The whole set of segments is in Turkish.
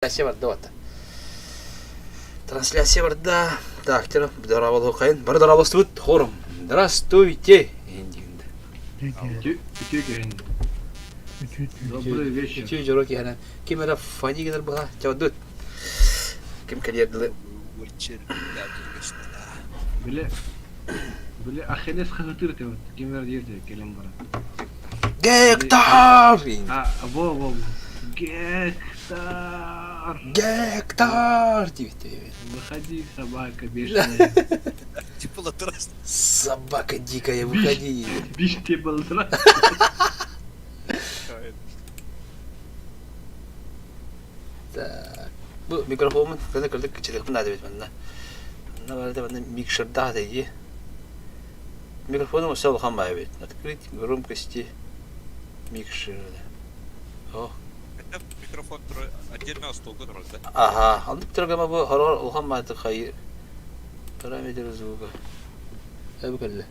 Трансляция бар да. Трансляция бар да. Так, тера здорово кайын. Бар здравствует хором. Здравствуйте. Добрый вечер. Чуть жороки хана. Ким era фани генер бага. Чавдут. Ким калердиле. Бile ахилес хатыр те вот кемер дирде келем бара. Гектар. Во. Гектар. Гектар. Тивите. Выходи, собака бешеная. Типа латрас. Собака дикая, выходи. Биш те балдра. Так. Bu mikrofonun kadar kadar küçük bana da bitmedi. Ne var da bana mikser daha da iyi. Mikrofonum sağ olun ama evet. Открыть громкости микшера. О. Это микрофон отдельно стол который, да? Ага. Андык тұрғама бұл харар ұлғамайды қайы. Параметр звука. Әбі кәлі.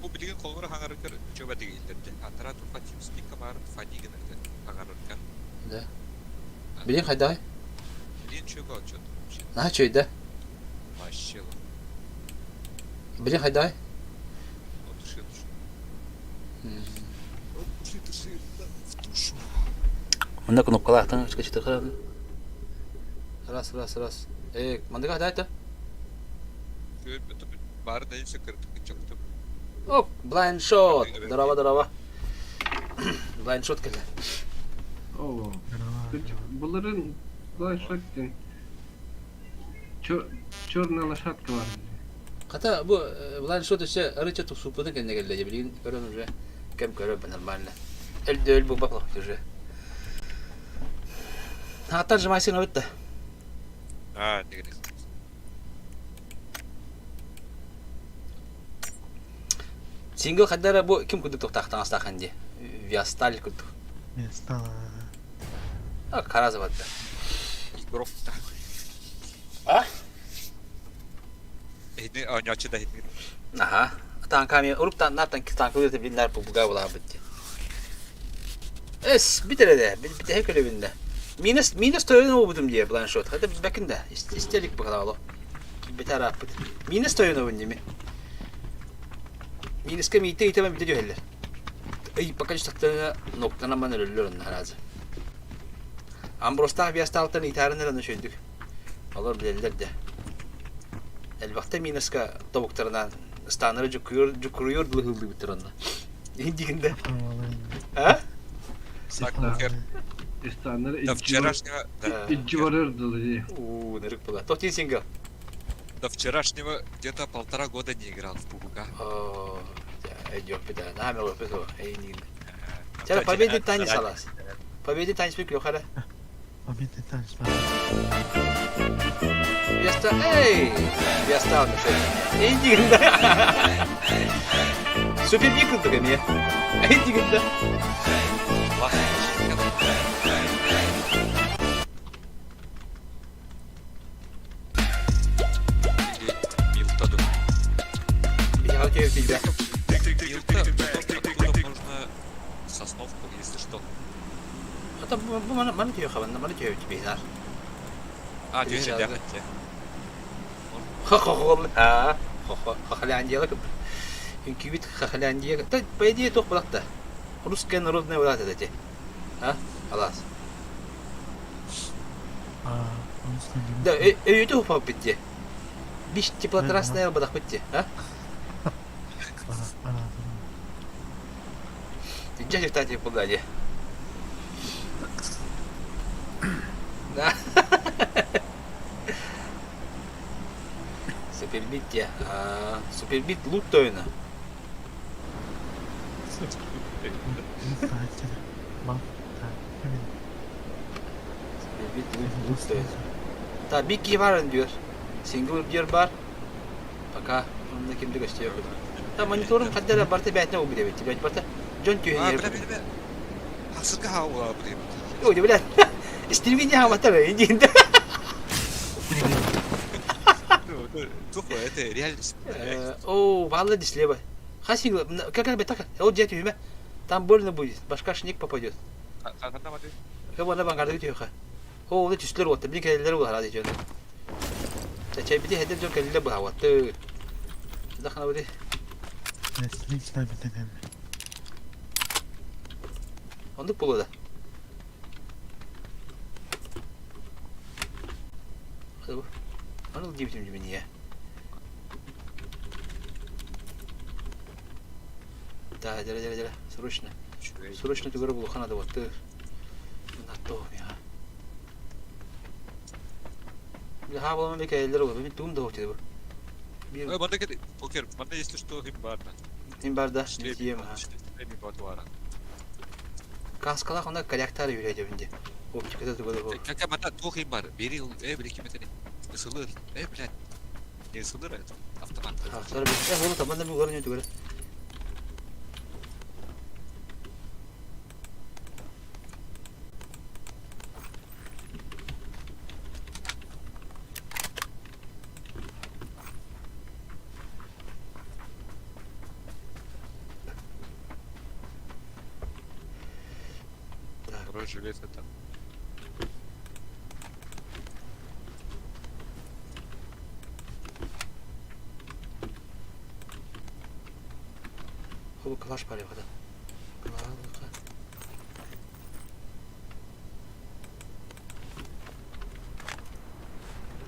Bu bilgin kolları hangarıklar çöbe değildirdi. Atara turpa timslik kamar fadigen hangarıklar. Да. Білен қайдай? Bilgin çöbe açıyordu. На чөйді? Maşallah. Білен қайдай? Отуши. В душу. Мында кнопкалар таңы үшке қарадым. Раз. Мында қайдай та? Это бар дайсы кыртык чокту. Оп, blind shot. Здорово. Blind shot кәлі. О. Буларын былай шоттен. Черная лошадка бар. Қата бұл blind shot іші ұрыча тұқсупыны кәліне кәлі. Білген көрін уже кәм көріп нормально. Әлді бұл бақылық уже. Аттан жымайсың өтті. Не керек. Сингл қаддары бұл кім күдік тоқтақтан астақын де? Виасталь күдік. Виастал. Қаразы бадды. Игрок да. А? Эйни анячы да хитмир. Аха. Танками ұрыптан нартан танкы өте білінлер бұға бұла бітті. Эс, бітіреді. Біті хек өлі Минус тойын ол бұдым де бұлан шот. Қайда бәкінде. Истелік бұқыда олу. Бітер ақ бұд. Минус тойын ол бұндеме. Минуска мийтте итемем бітер өйлер. Эй, пока жақтақтарына ноқтанаман өлілер онна разы. Амбростағы биясталықтан итарыныр оны шөлдік. Олар білелер де. Әлбақта минуска тобуқтарынан станыры жүкіруер бұлығылды бітір онна. Ендігінде. А? Сакер. Истанları До вчерашнего, İccivarırdı. Нырык была. Тоқтин сингл. до вчерашнего где-то 1,5 года не играл в PUBG. О, идёт беда. Намер опыту. Эй, нин. Сейчас победит танец алас. Победит танец пик лёхара. Победный танец. Веста, эй! Веста он еще. Эй, нин, да. Супер пик тут такой мне. Эй, нин, да. Я окей, тебя. Откуда можно сосновку, если что? Это mana diyor kawan, mana diyor тебе, да? Дюйся, да. Хохоляндия. Инкубит Хохоляндия. Да, по идее, только была-то. Русская народная власть это. А? Алас. Да, это упал пить. Биш теплотрастная вода хоть, а? Ты где кстати погоди? Да. Супербит я. Супербит лут тойна. Супербит лут тойна. Да, Бикки var diyor. Single diyor var. Пока он на кем-то гостей. Да, монитором когда барте бятна убили, тебе барте. Джон тюе. Бля. Хасыка хауа, блин. Ой, бля. Стильвиня хаватара, иди. Тухо, это реальность. О, валла слева. Хасингл, как бетака. Вот где ты, там больно будет. Башка шник попадет. Когда Кого на бангарду тихо. O da tüsler oldu. Bir kelleleri var hadi canım. Çay bir de hedef çok kelleleri bu havattı. Dakika böyle. Wrestling sahibi dedim. Onluk bulu da. Hadi bu. Anıl gibi tüm niye? Да, дера. Срочно. Срочно ты говорю, надо вот ты. На то ya. Bir havalı bir kayıtları var. Bir tüm de hoştu bu. Bir Bana gel. Poker. Bana если что him var da. imbarda diyeyim ha. Emi batwara. Kaskala onda karakter yürüyor cebinde. O çıkıyor da böyle. Kanka bana him var. Biri bile kime tane. Isılır. Bilen. Ne ısılır ya? Автомат. Ha sonra bir onu tabandan bir görünüyor böyle. Второй жилет это. O kalaş var ya kadar.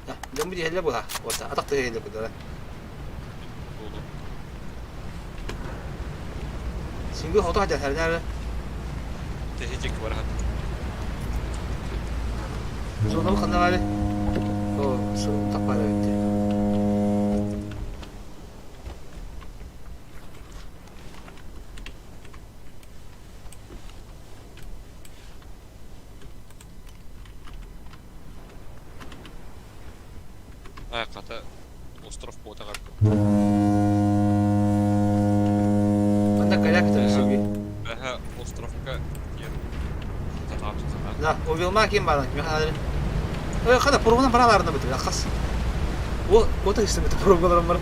Ya, ben bir helle bu ha. Orta atak da helle bu da. Oldu. Şimdi hota hadi her nerede? Tehecek var hadi. Sonra bakın ne var? O şu tapara bitti. Ayakata остров потагар. Anda kayak taşı bir. Aha островка yer. Tataptı sana. La, o vilma kim var lan? Kim hadi? Öyle kadar programın paralarını bitir. Akas. O da işte bir programlarım var.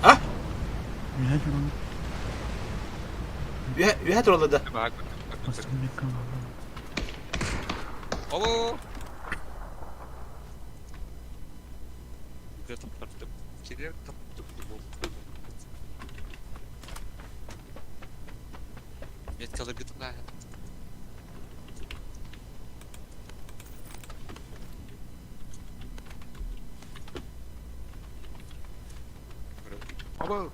Ha? Ühet oldu da. Bak. Basın bir kanal. Alo. Где-то просто теряю там. Меткалар гытна. Alo.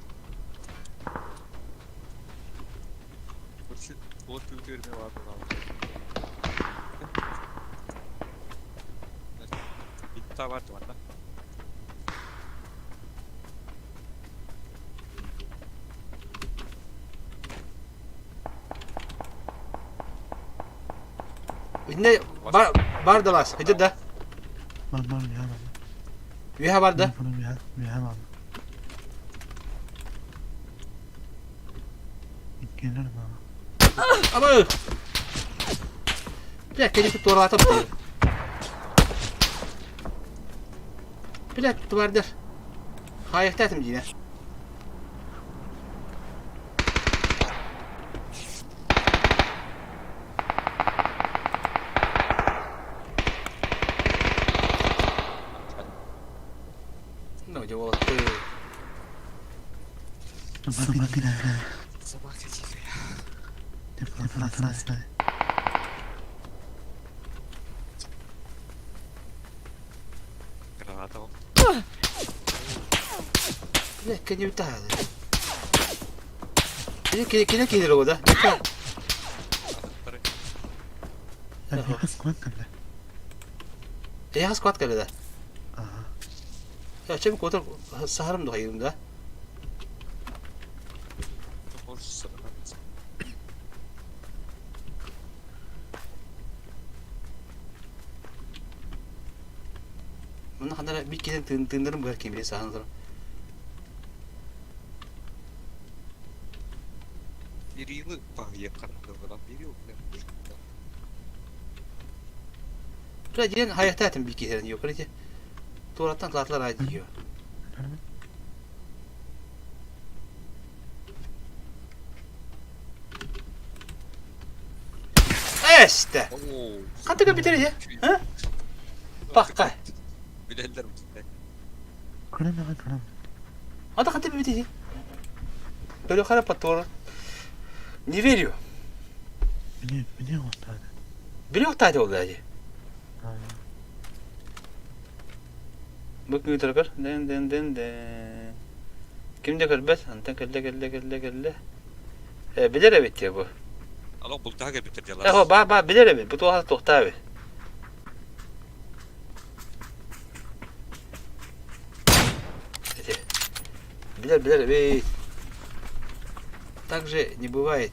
Kursi bot tüyürme var burada. Bitti var da. Ne var da las. Hadi da. Var ya. Ühe var da. Bunu bir var. Gelir mi? Ama. Bir dakika gidip doğru atıp diyor. Bir dakika vardır. Hayır ettim yine. Ne cevap attı? Sabah gider. Sabah geçecek ya. Deflatına. Granata o. Bir dakika bir tane. Bir dakika gelir o da. Bir dakika. Atları. Ben bir kız koymadım. Has kuat geldi de. Aha. Ya çabuk otur. Saharım da hayırım da. Hoş sana. Bunun kadar bir kere tındırım var ki bile sahanırım. Bir yılı bağlayıp kanatlarından biri yok. Biraz diyen hayatta ettim bir kere diyor. Böyle tuğrattan tatlar ay diyor. Beste. Oo. Kantıka bitir ya. Ha? Bak kay. Bilenler mi? 그러면 그럼 Hadi kantıka bitir. Böyle kara patoro. Ne veriyor? beni 왔다. Biliyor tadı oluyor ya. 아, Bakın yutarıkar. Den. Kimde kırbet? Anten kelle. Bilir evet ya bu. Allah bu daha gel bitireceğiz. Ya ba bilir evet. Bu tuğla tokta abi. Bilir evet. Так же не бывает.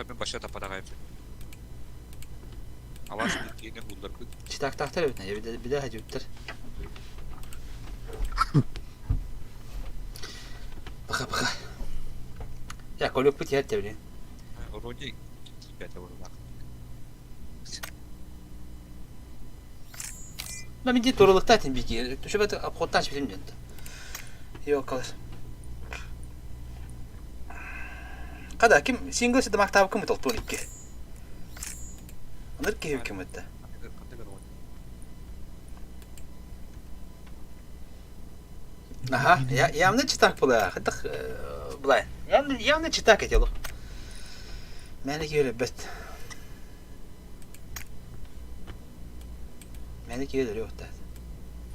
Ben başa da para kaybettim. Avaş bittiğine bunlar kız. Çitak taktar evet. Bir daha cüptür. Baka. Ya koluk bit yer tevli. Ronca kibete vurmak. Ben bir de doğrulukta atayım bir ki. Şu ben koddan açmayayım canım. Yok kalır. Kada kim single size maktabı kim tuttu onu ki? Onları ki hükümette. Aha, явно читак була. Хатах була. Явно читак этело. Мәне кире бет. Мәне кире yok da.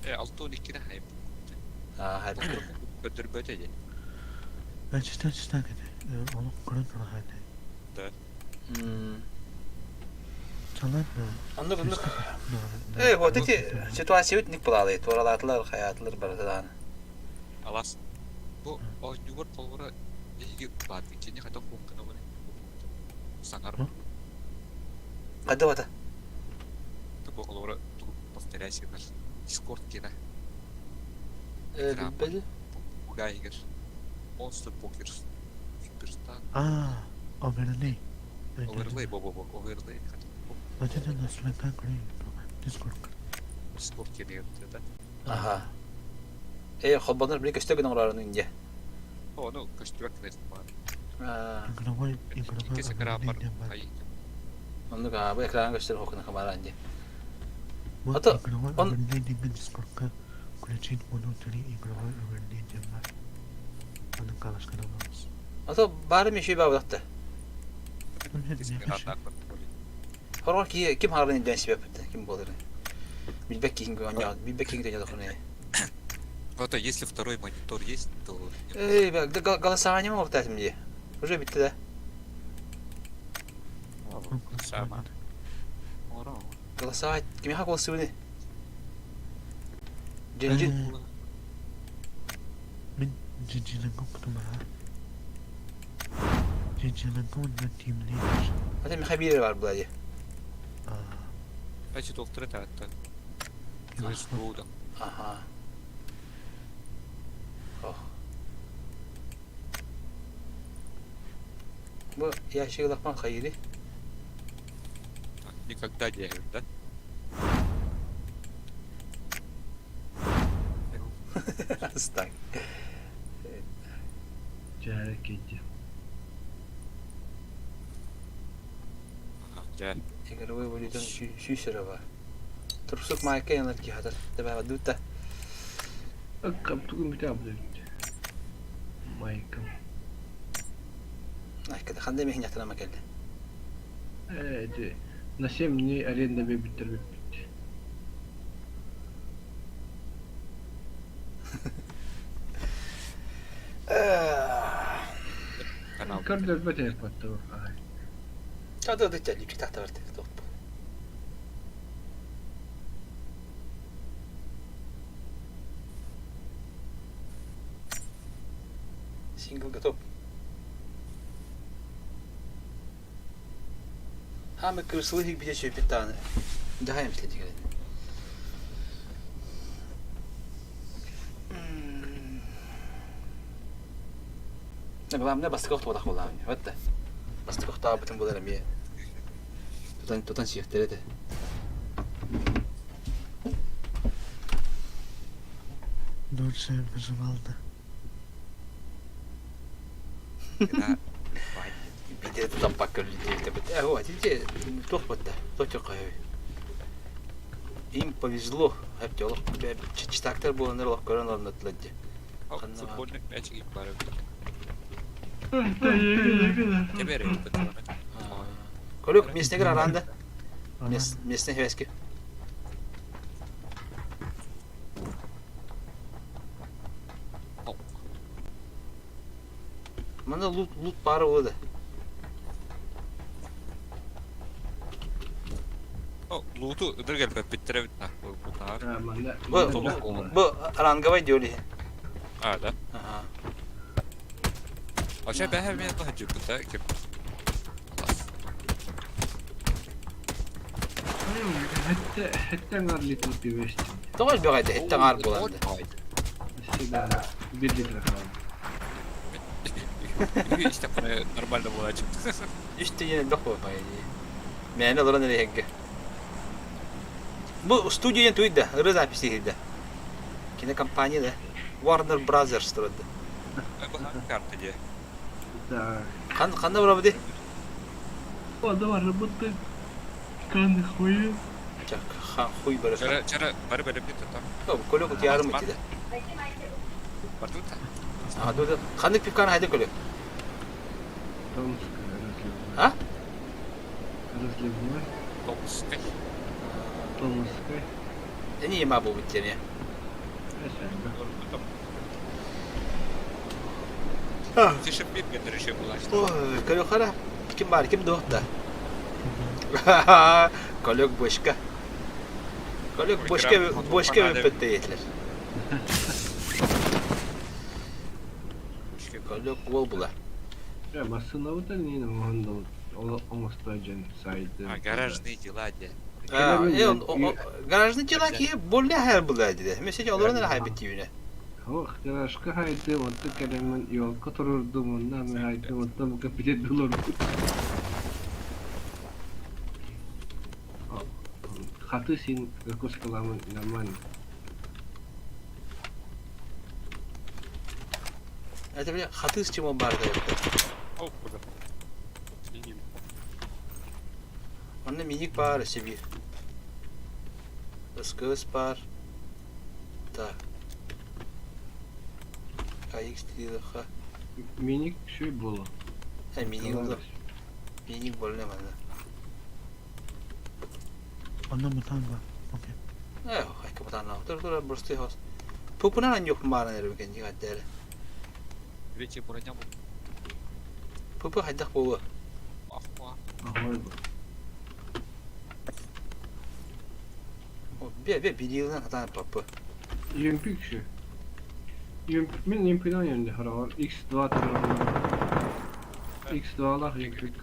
6-12'de hayır. Hadi. Ötür bötece. 나 진짜 그래. 어느 그런 거 하네. Çalar mı? Anladım. Вот эти ситуации ник булалы. Торалатылар, хаятылар барадан. Alas. Bu o New Polvora ilgi var. İçinde kadar kokuna var. Sangar. Када вата? Bu Polvora повторяйся на Discord kira. Бел. Geiger. Monster Poker. Superstar. 아, overlay. Overlay overlay. 어쨌든 나 스마트한 그래. 디스코드. Discord kira da. Aha. Xolbanlar bir köşte günün orarını ince. Onu köştürak nesin var. 그런 걸 İkisi karamar. Hayır. Onu ka bu ekran göster okuna kamera ince. 뭐 어떤- 그런 걸 언- overlay 되면 디스코드가 그렇지 모노들이 그런 걸 overlay 되면 하는 가las 그런 거. Ata bari bir şey bağlattı. İkisi karamar. Horor ki kim harın den sebep etti? Kim bulur? Bilbek kim oynuyor? Bilbek kim oynuyor dokunu. Вот, если второй монитор есть, то... Bak голосование mı ortaya şimdi? Уже bitti de. Sama. Ora. Голосовать. Kimi hak olsun ne? Cenci. 민 진지는 것부터 말아. 진지는 것은 팀 리더. Hatta bir haberi var burada. 아, Значит, доктор это US Road. Aha. Oh. Bu yaşlı lakman hayırı. Никогда не говорю, да? Aslan. Çeyrek gece. Gel. Eğer bu volüden şu sıra var. Tursuk mayka yanar ki hadar. Tabii dutta. Kaptığım bir tablo. Michael. Ay kada khande mihni hatana makelle. Evet. Nasemni arenda bir bitir. Канал. Kardar bete yapattı. Ay. Çadır da telli ki tahta var tek top. Single top. Hem kırsılı bir de şey bir tane. Daha hem istedi geldi. Ne bastık oktu odak kullanıyor. Hatta bastık oktu abi bütün bunları bir tutan çiftleri de. 널 service aldı. Да. Bir это там пока людей. Вот, идите, тох вот да, тох им повезло, читактар был на роль корона на тладе. Футбольный мячик барып. Это егер. Тебе патроны. Колюк, местный гранда, Ана, местный хвески. Мана лут пара вода. О, луту дыргал биттерев на бутар. А, манда. Бу ранговой дёли. А, да. Ага. А сейчас бяхер меня тоже бутар. Хәтта ңарлитл пивести. Тогож бегайда, это гар буланды. Всегда 1 литр калды. Видишь, так нормально было. İşte yine doktor payı. Mene olan nereye hegge. Bu stüdyoya tuydu, ırı zapisiydi. Кинокомпания Warner Brothers тұрды. Bu hangi kartı diye? Да. Қандай бұра бұды? О, давай, работай. Канды хуй. Хуй бәрі. Çara bari böyle bir tutam. Көлік ұты ярым өтеді. Var mı da? Ага, дөді. Қандай пивканы хайды көлік? Томская разливной. А? Разливной. Topskay. Томская. Не ема бұл бүттені. Тишин bir götürüşe bulaştı. Көлік қара. Кім бар, кім доқты? Көлік бөшкі. Көлік бөшкі өпітті етілер. Көлік ол бұла. Я басынауыда нені мұғындау. Оңыстайжан сайды. Ha, garajные дела diye. Гаражны дела ки более хәр була диде. Mesela оларны хай битүне. Ох, гаражка хайды, онты кәлемін yolka тұрырдым, онна мен хайды, онта мұ капитет дұлыр. Хаты сен гакус каламын нормально. Это бля хаты с чему бар да. Oh, burada. İyi. Онна миник бар себе. Скс бар. Так. AX дилха. Миник шүй болу. Миник болду. Миник болне мана. Ана мутан ба. Окей. Хай капитан на. Тур просто хос. Попуна на нюх мара нервы кен дига дер. Вече броня bu. Попу хайдах болу. Ахва. Ахой бұл. Бе бидилдан хатан попу. Емпик шүй. Мен емпидан yerinde harağır. X2 tarafından. X2'lar емпик.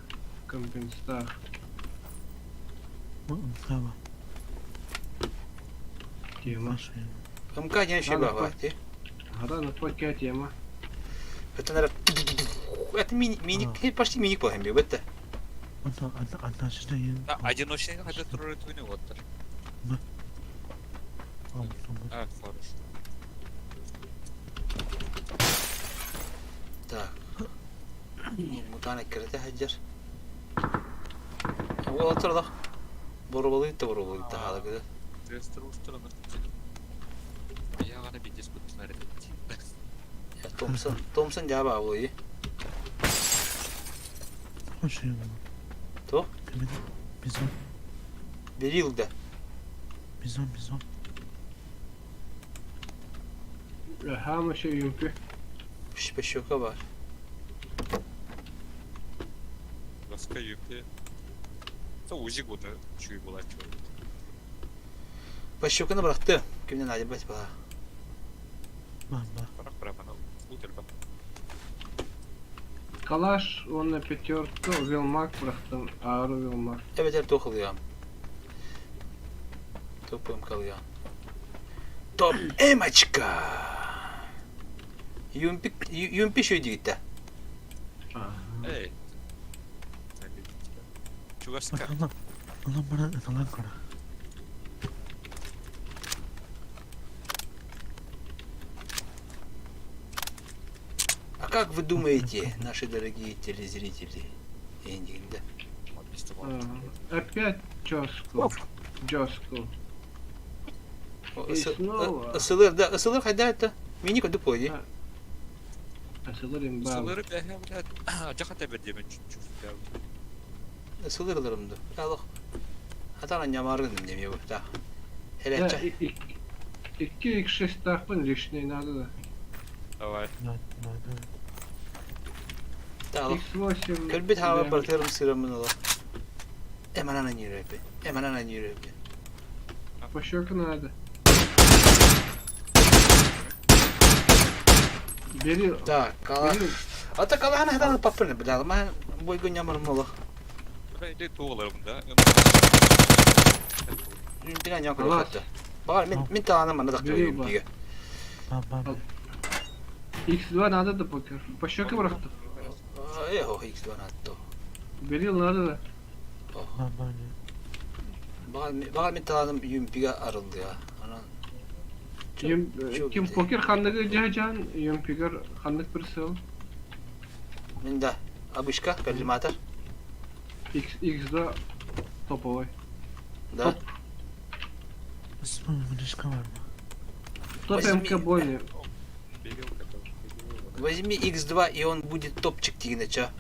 Компенсатор. Сава. Тема. Маша. Камка не ще ба. Хара на плакя тема. Это наверное. Это миник, почти миник по хэмби, это. Ана сиде ен. Da одиночный hadi turret oyunu var. Evet, Forest. Так. Мутана керете хаджар. Ол отырда. Борболы тахала кыды. Рестор устроено. Я гана бидес бүтүнөр эти. Я Томсон жаба болой. Хош. То? Бизон. Берилда. Бизон. Hama şey емпик. Шпешока бар. Ласка юпе. То узи года чуй была чё. Пашоканы бырақты. Кимден адим бать бала. Ба. Пара бана утер ба. Калаш, он на пятерку, Вилмак бıraktım, ağrı Вилмак. Evet her toxuluyam. Topum kalıyor. Top emachka. Юмпи şöyle gitti. Эй. Чугаска. Ана бара талан кара. А как вы думаете, наши дорогие телезрители Ендигинде. Вот, если бы Опять жестко. Жестко. И снова. Ысылыр, да, ысылыр хайда это. Мини көндүк койди. Асылырым бар. Сылыры бәһә белән жахата бер демен чувствую. Ысылырылырымды. Алох. Атана нямарын деме бу. Да. Хелеча. 2x6 тахпын лишний надо да. Давай. Надо. Да, алох. X8. Көлбит хава партырым сырамын алох. Эманана нирепе. Эманана нирепе. По щеку надо. Бери. Да, кала. Бери. Ата кала хана хадан паппын билал. Ма бойго нямарым алох. Бәле иде туылырым да. Бина някыр Алас. хатта. Бар мен таанам ана дактыр Бери биге. Баба. X2 надо да покер. По щеку бıraktı. Эхо X2 атто. Бери надо да. Баба. Бага мен таанам юмпиге арылды я. Анан Kim poker kandığı cahan yum pigar kandık bir sıl. мен да обычка коллиматор. X2 топовый. Да. Осман вышка var mı? Топ Возьми. МК бойни. Возьми X2 и он будет топчик тигнеча.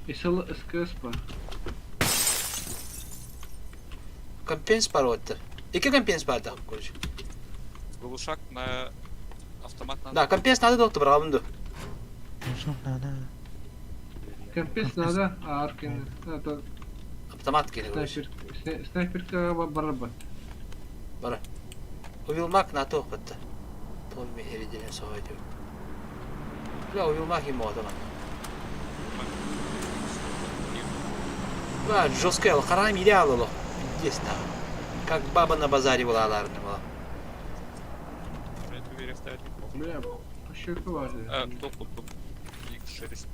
Isıl СКС па. Компенс паротта. Эки компенс бар да, короче. Глушак на автомат надо. Да, компенс надо доктор брабынды. Çok nada. Компенс надо, а аркин. Это Автомат керек, короче. снайперка барабат. Бара. Увилмак на то хатта. Тол ми эридене сойду. Да, увилмак ему атаман. Да, жесткая, харам идеал. Здесь на. Как баба на базаре была ларна была. Ben bir yere ставить. Бля, по щеку var ya. Топ buldum. X6.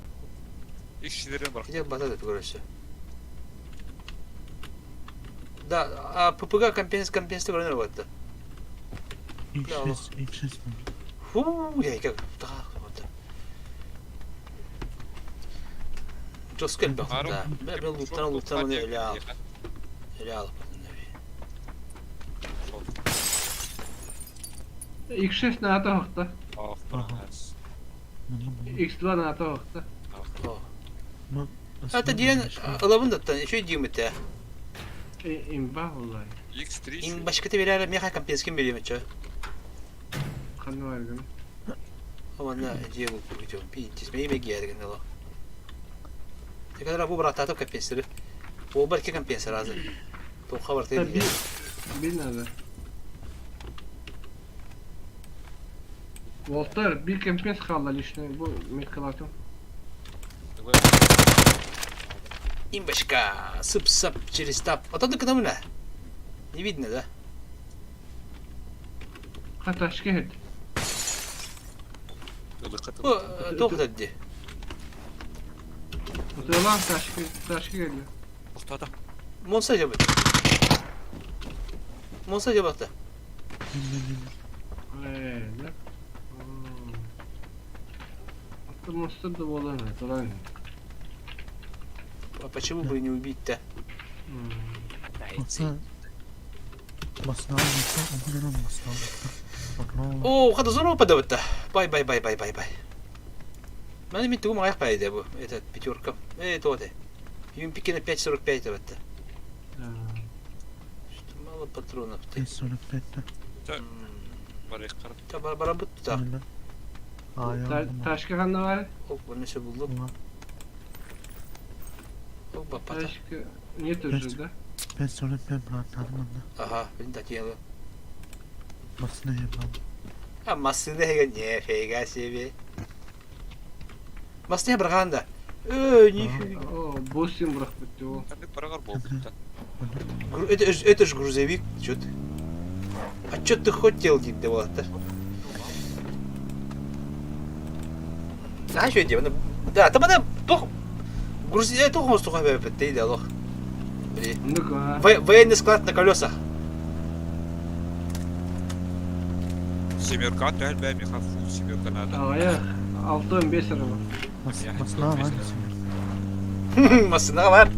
X6'lerin var. Где базар это, короче. Да, а ППГ компенс говорю вот это. X6 mi? Фу, я как так вот. Жесткая баба, да. Ben лутан не реал. Реал. X6 надо хохта. X2 надо хохта. Ama Это ден ылабындаттан еще димите. Имба vallahi. X3 Ин башкаты берер меха компенским берем чё. Kanı var gene. Амана дел курдем. Пийтис мей бегерген дало. Ты когда бу брататов компенсеры. Ол барки компенсер азы. То хабар Ha, тейди. bir надо. Voltar bir компенс kaldı лишний. Bu metkalatum. Ин башка. Сып-сап через тап. Вот это когда мына? Не видно, да? Ha taşke et. О, только где? Ulan taşke geliyor. Toxtada. Монса жабы. Монса жабакта. Ne? Hatta monster da olan ne? Toran. А почему бы не убить-то? Yoksa basın almışsa okunan basın almışsa. Bakın О, хада здорово подавать-то. Бай. Надо иметь ту моих пайда, этот пятерка. То ты. Юмпики на 5.45 это. Что мало патронов. Ты. 545'te. Baraya qarab. Та барабут та. Ayağım. Taşke kanı var. Оп, больше булдук. Оп, бапата. Taşke niye tırcı da? 545 bırakmadım onda. Ага, блин, так я. Basını yapalım. А массы да не, фига себе. Массы браганда. Нифига. O bosim bırak bitti o. Qanday baraqar bo'ldi bitta. Это ж грузовик, чё ты? А чё ты хотел, дед, вот-то? А что делать? Да, там она только грузовик, только может тухай бэпэт, да, лох. Блин. Ну-ка. Военный склад на колесах. Семерка дәл бә мехав семерка надо. Havaya. 6-15 araba. Masna var mı? Масына бар.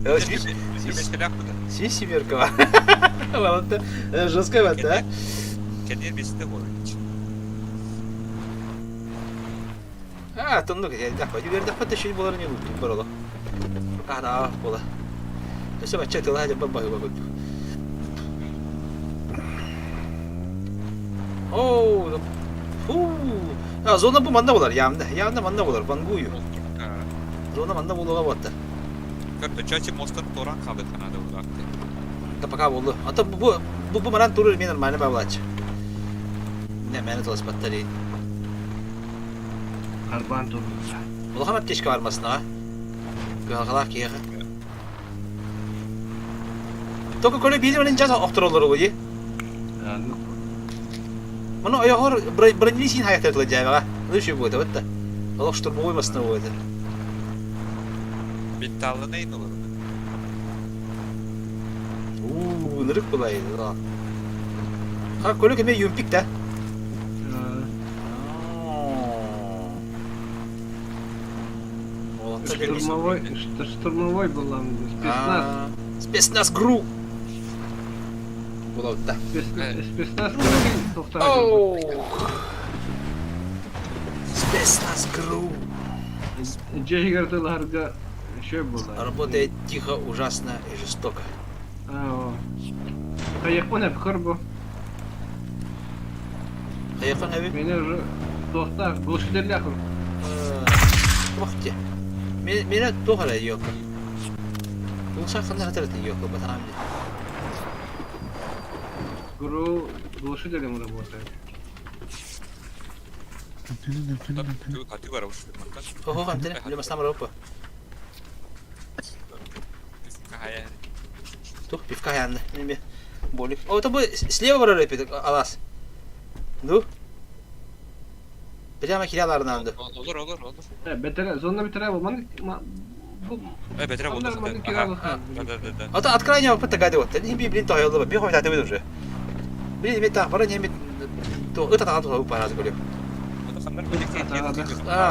Mesela Си семерка бар. Ладно. Жесткая вот, да? kendi besinde var. Тонну я даха. Юбер даха да şey боларын yok. Барало. Ара бола. Все бача тела hadi baba baba. Oo. Ya zona bu manda bolar yamda. Yamda manda bolar. Banguyu. Zona manda boluğa battı. Чачи мостан торан қалды Канада уақытта. Тапака болду. Ата bu маран турur мен нормально баблач. Не мені толас баттарин. Карбан турбуса. Бұл қамат кешке бармасына, ға? Қалақ кеғі. Тоқы көлі бейді мәнен жаз оқтыр олар олы, е? Мұны аяғыр бұрынлі сен хаяқтар тұлы жайбаға. Бұл үші бойды, бітті. Олық штұрмы оймасына бойды. Бетталы нейін олар? Нұрық бұлайды. Қа көлі кеме юмпик, да? Штурмовой была, спецназ. Спецназ ГРУ. Была вот так. Спецназ Спецназ ГРУ. Джейгердыларга şey была. Работает тихо, ужасно и жестоко. Япония пхарбу. Hayırхан abi. Beni уже dostlar buluşturlar. Вахте. Меня тоже yok. Bu şarkının hatırlatı yok. Bu tamam. Guru buluşturlar mı работает? Хати бар уж. Ого, антенна, для нас там Европа. Кая. Тух, пивка янда. Мне болик. О, это бы слева вырыпит, алас. Ну? Прямо киряларынан ды. Olur. Betere, zonda betere olmalı. Bu Бетре болды. Нормально кираллы. Да. А то от крайнего пыта гады вот. Не би, блин, то я лоба. Бихо это уже. Блин, мне так, пора не иметь. То это там то упа раз говорю.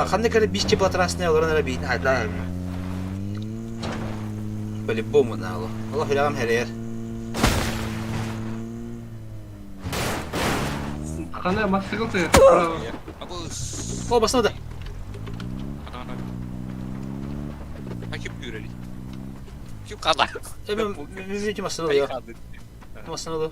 Ханны кали биш теплотрасные олоран рабин. Да. По-любому нало. Аллах илам херер. Хана мотоциклды. О, басна да. Kim yürüyor? Kim kaldı? Мümkün басна да. Басна да.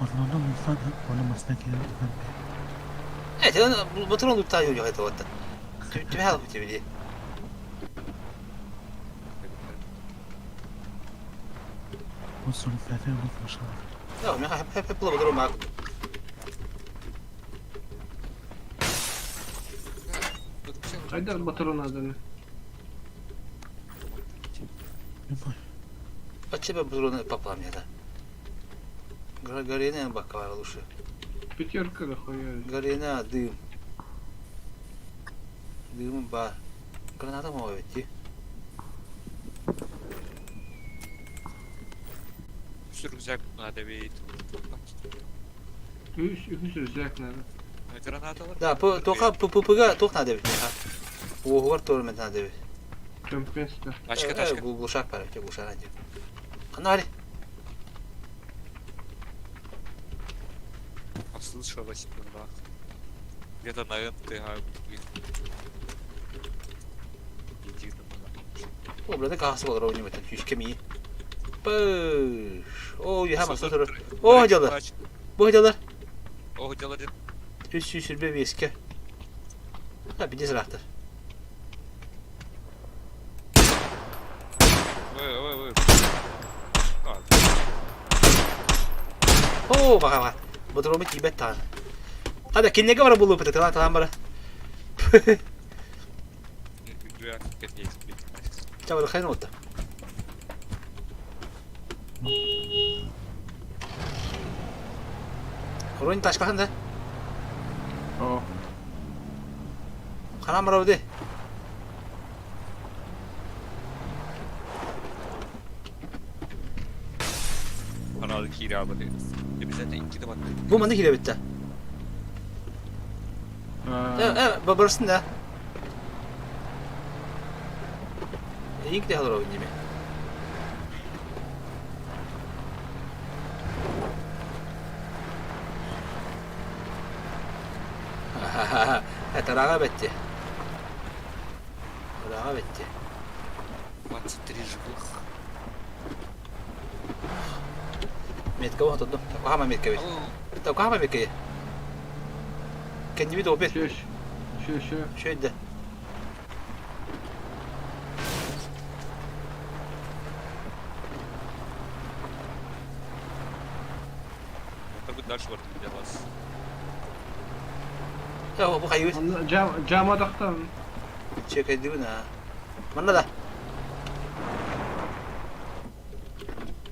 Ormanda mutfak, onu masna kere. Это патрон тут таю это вот. Тебе хал тебе. Olsun, fefe unutmuşlar. Да, у меня хеп было патрон мак. Haydi batarın adını. Любой. От тебя патроны попал мне, да. Горена бака лучше. Пятерка дохуя. Горена, дым. Дым, бар. Граната могу идти. Rüzgar надо ведь. Üç rüzgar nerede? Granata var. Да, только ППГ только надо ведь. Угор тоже надо ведь. Компенста. Тачка. Глушак пара, тебе глушак надо. Канали. Слышалось, да. Где-то на МТ, О, блин, это газ был ровнее, это чуть кеми. Пыш. О, я хама сотор. О, дела. Бог дела. О, дела. Чуть себе виски. Да, без рахта. Ой. О, бага. Бодроми тебе та. А да, кинега вара булу пете, талан бара. Чава хайна отта. Хорон ташка ханда. О. Хана маравде. Anladık. hile almadı. Biz zaten iki de baktık. Bu manda hile bitti. Evet, burasın da. İyi ki de alır o gibi. Tarağa bitti. Tarağa bitti. 23 живых. Метка вот тут. Кахама метка ведь. Алло. Это кахама метка. Kendi bir de o bir. Şu. Şöyle. Как бы дальше варто для вас. Ya bu hayır. Onu cama daktan. Çek ediyor na. Mana da.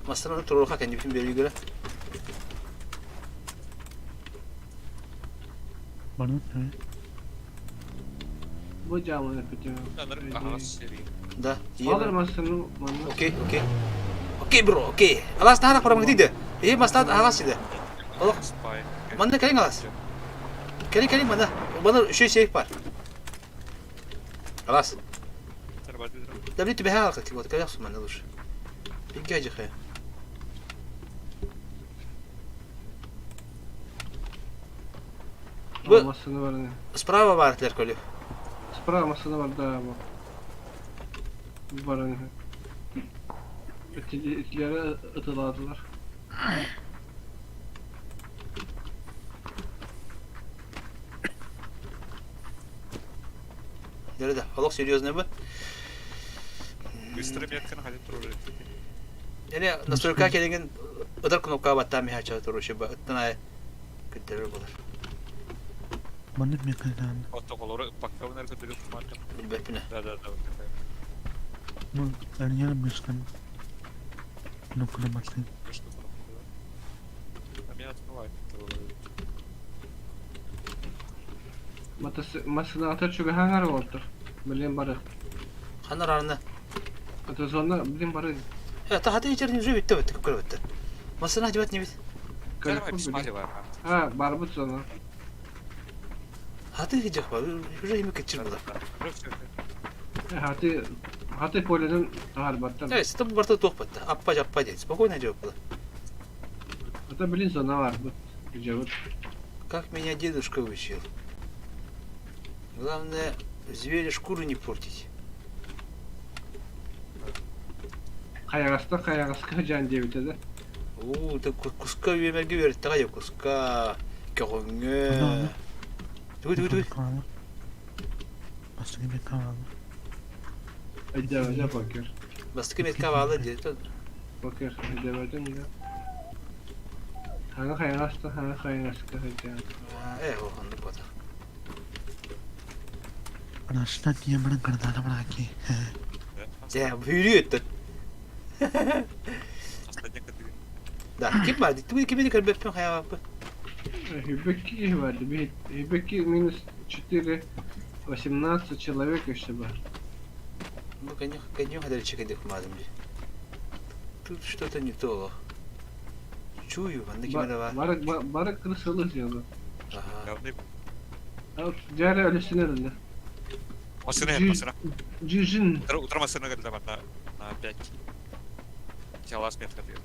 Masanın turuka kendi bütün bir göre. Bana ne? Bu camı yapacağım. Onları aha seri. Da. Alır mısın? Okey. Okey bro, okey. Alas daha para mengidi. Iya mas tahu alas itu. Allah. Spy. Mana kalian alas? Kalian mana? Bana şey var. Alas. Terbadı. Da bili tibe halka ki kalian yapsın mana lur. Bir gece kaya. Bu Masını var ne? sprava var etler kolye. Sprava masını var da bu. Bu var ne? İtlere atıladılar. Nerede? Allah серьезно bu. Быстро метка находит тролль. Yani настройка kelingen öder knopka batta mi hacha turuşu ba tana kıdırır bulur. Bana ne kadar? Otokolları bakkalın nerede duruyor marka. Bilbepine. Da. Bu ergen miskan. Nokuna bakayım. Başka falan. Там я открываю. Masını atar çünkü hangar oldu. Bilen barı. Hanar arında. Atı sonra bilen barı. Ya ta hadi içeride yüzü bitti bitti kıkır bitti. Masana hacivat ne bit? Давай посмотри, var. Ha barbut sonra. Hadi gidecek var. Yüzü yemek geçir burada. Hati polenin harbattan. Evet, işte bu barda toh bitti. Appa değil. Спокойно cevap bu. Ata bilin sonra var bu. Cevap. Как меня дедушка учил. Главное, зверя шкуру не портить. Kayagasta can diye bitedi. Oo, da kuska yemerge verdi. Daha yok kuska. Kahonge. Dur. Kalı. Bastı gibi kalı. Acaba bakıyor. Bastıkın et kavalı diye. Bakıyor. Acaba ya. Hangi kayagasta can. O hanım kadar. Araçtan niye bana kırdana bırakı? Ya yürüyor etti. Последняя категория. Da kim vardı? Tu kim beni kırıp yapın hayal yapı. Hibeki vardı. Hibeki minus 4. 18 человек еще бар. Ну, коню хотели чекать их мадам. Тут что-то не то. Чую, anda kime var? Barak kırsalı diyorlar. Aha. Явный. Diğer ölüsüne döndü. Машина нет, машина. Cüjün. Утро машина говорит, там на 5. Тела с метка дает.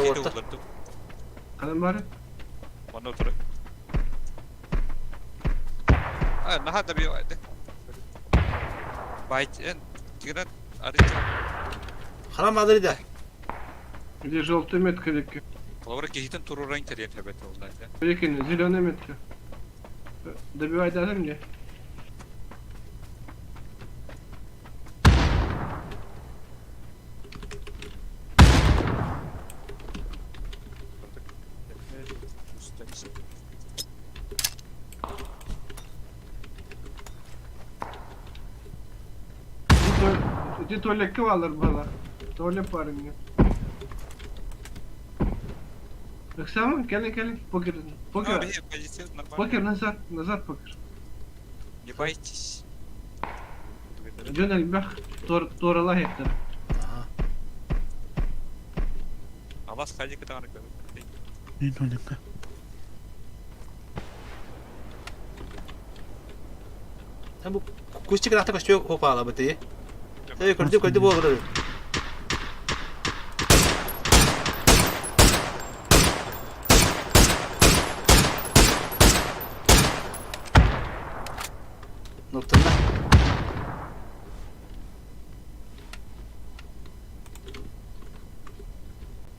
Orta. Kanım var. One утро. Нахада бивает. Байт, тиграт, арыца. Haram adırı da. Где желтая метка веки. Лавра кихитен туруран терен тебе это узнать, да? Векин, зеленая метка. Добивай даже мне. Эти туалетки alır bana. Tuvalet var mı? Оксана, келли, покер, покер, Позиция нормально. покер назад покер. Не боитесь. Жөн элбах, торала хеттер. Ага. Алас хади кытаганы көрүп. Niin olinka. Bu kustik rata kaçıyor hopala batı. Tabii kötü bu olur. Noktada.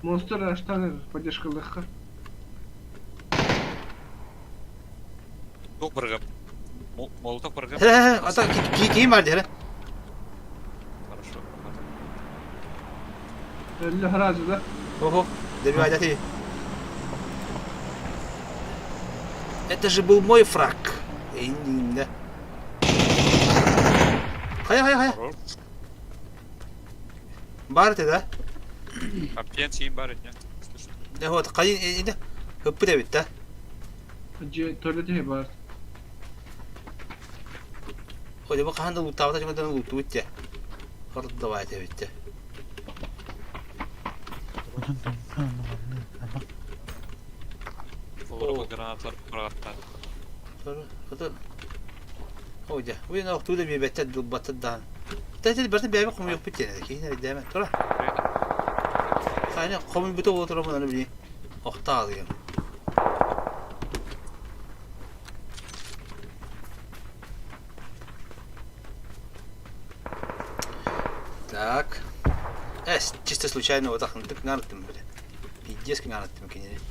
Монстр аштан поддержкалыкка. Ток быргып. Молоток быргып. Ata kim vardı hele? Хорошо. Элли харазы да. Ого, деби айдати. Это же был мой фраг. Да. Хая. Хорош. Барты да? Аптен сейин бар эне. Слышь. Да вот, кайын иде. Хөппү дебит да. Же туалете бар. Ой, bu kahanda lutavata çünkü lutu bitti. Orada var bitti. Onun dönüşü anlamalı. Ama Олорго гранаталар курагаттар. Sonra Ой, да. Вы на оттуда bir bette dubbatı dan. Tabii bir bir kum yok bitti ne ki yine devam et. Tora. Aynen kum bütün oturumu onu bileyim. Okta alıyorum. Так. Чисто случайно вот так нартым, бля. Пиздец, нартым, конечно.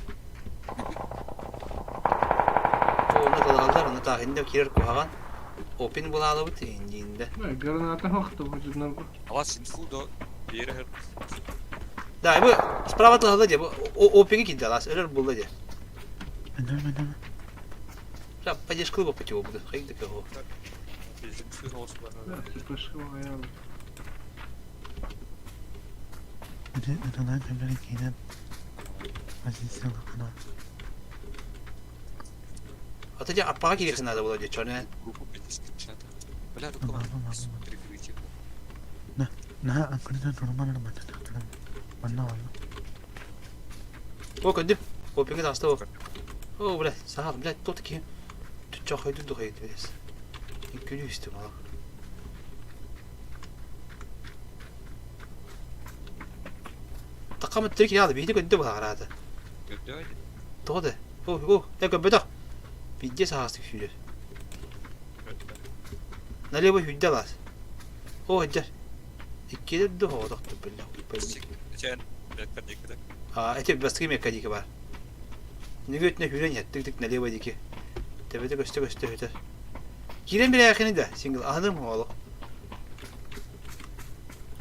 Onu kılgallar, onu tahinde kirer kuhagan. Open bulalı bu teyindiğinde. Граната хохта вожднарго. Алас инфудо берер. Да, bu sправа tılgalı diye, bu open'i gitti alas, öyle buldu diye. ben. Ya, поддержку bu пути oldu, haydi ki o. Инфу olsun var. Пошел аял. Bir de aradan evlere giyinen Aziz'den kana. Atıca arpağa girersin hadi bu diye, çöne. Группу притискачата. Бля, такова. Прикрытие. Nah, angkırdan normalde matematikten bana var. O köndüm, open'i de hasta o. O bile, sağ bile, tut ki. Çok haydi da haydi biraz. Gülüyor işte bana. Takımı tek ya, bir de köndü bu arada. Gördü. Doğru. O, ya köbede. Video sahası hücre. Nereye bu hücre var? O hücre. İkide de o doktor böyle. Sen mekanikte. Eti baskı mekanik var. Ne götüne hücre yattık nereye bu diki. Tepede göster hücre. Giren bir yakını da single anladın mı oğlum?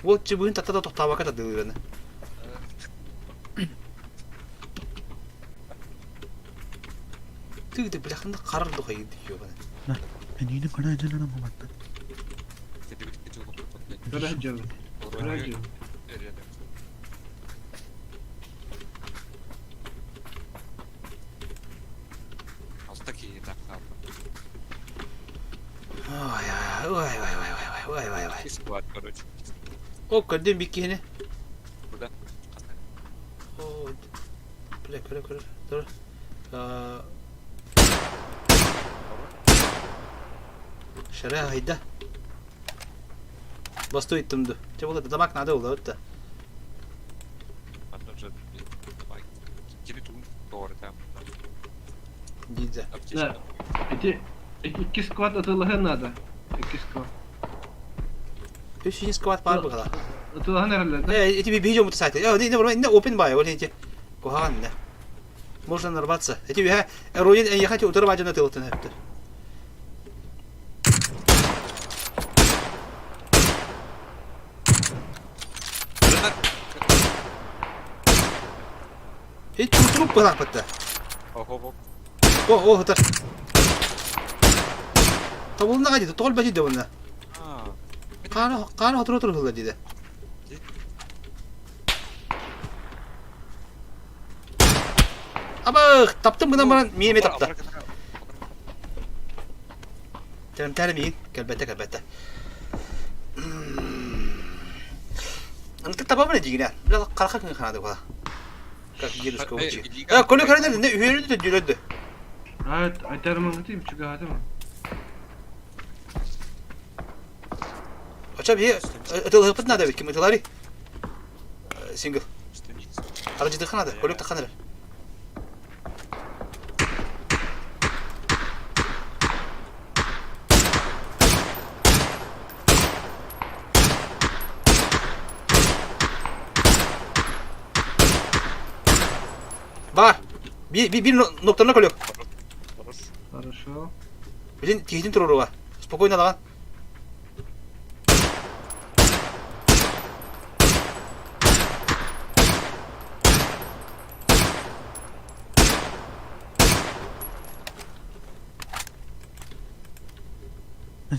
Bu çubuğun tatada tabaka da dığırını. Tüy de bilakında karar da haydi diyor bana. Ben yine kana edenen ama baktım. Kendi bir kötü oldu. Раджал. Раджал. Alttaki nakal. Vay. Squad, короче. O kadın bir kere. Burada. O. Kure. Dur. Şuraya hayda. Bastı ittimdi. Çabuk da damak nada oldu hatta. Потом же. Давай. Кири тун. Doğru tam. Güzel. Аптечка. İki squad atılahı nada. İki squad. 3. squad var bu kadar. Atılahı nerelerde? Эти бежим вот сайты. Не нормально, open buy, вот эти. Куганне. Можно нарваться. Эти я ролин, я хочу утром на тыл это. Hiç tutup bırak hatta. Ого. O hatta. Tabii ne kadar tol bacı da bunlar. Kanı hatırlatır hızlı dedi. Aba taptım bundan bana miyeme taptı. Abra kadar- Tamam tane miyin? Elbette. Antık tapamı ne diyeyim ya? Biraz kalkak mı kanadı bu? Kalk gidiyoruz kovucu. Ya kolye karede ne üyeli de dülöldü. Evet, aytarım anlatayım çünkü hadi mı? Açab ya ötül hıpıt nada bit kim ötülari? Single. İstemiyiz. Aracı tıkan nada. Kolye tıkan nada. Var. Bir noktalarına kolye. Olur. Хорошо. Bilin tehdin tururu var. Spokojno lan.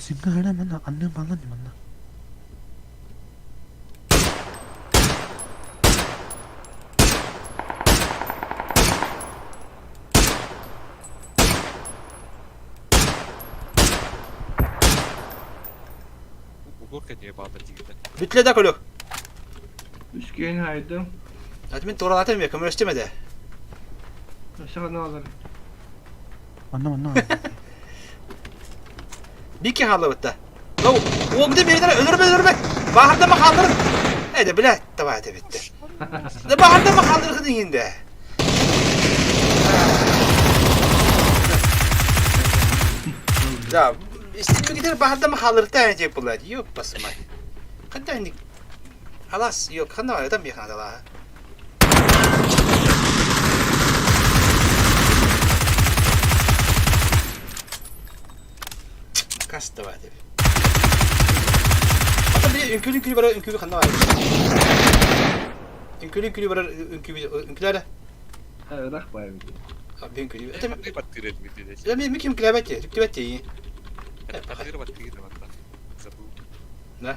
Singa mana anne bana ni mana. Bu gorka diye bağlı digide. Bütle de kolye. Üçgen haydım. Atmin toral atem ya kamera istemedi. Aşağı ne alır? Mana. Bir ki halı bitti. Lo, o gidip bir tane ölür be. Baharda mı kaldırın? Hadi bile tabağıda bitti. Ne baharda mı kaldırın yine? Ya, işte gider baharda mı kaldırın diyecek bunlar. Yok basmay. Kadar Alas yok kan var adam bir kanada la. Kasta var tabi. Hatta bir ünkülü bara ünkülü kanada var. Ünkülü bara ünkülere. Irak bayım. Abi ünkülü. Ne Tabi. ne battı red bir de. Ya bir kim klavye, klavye iyi. Bakır battı gibi bak. Zabu. Ne?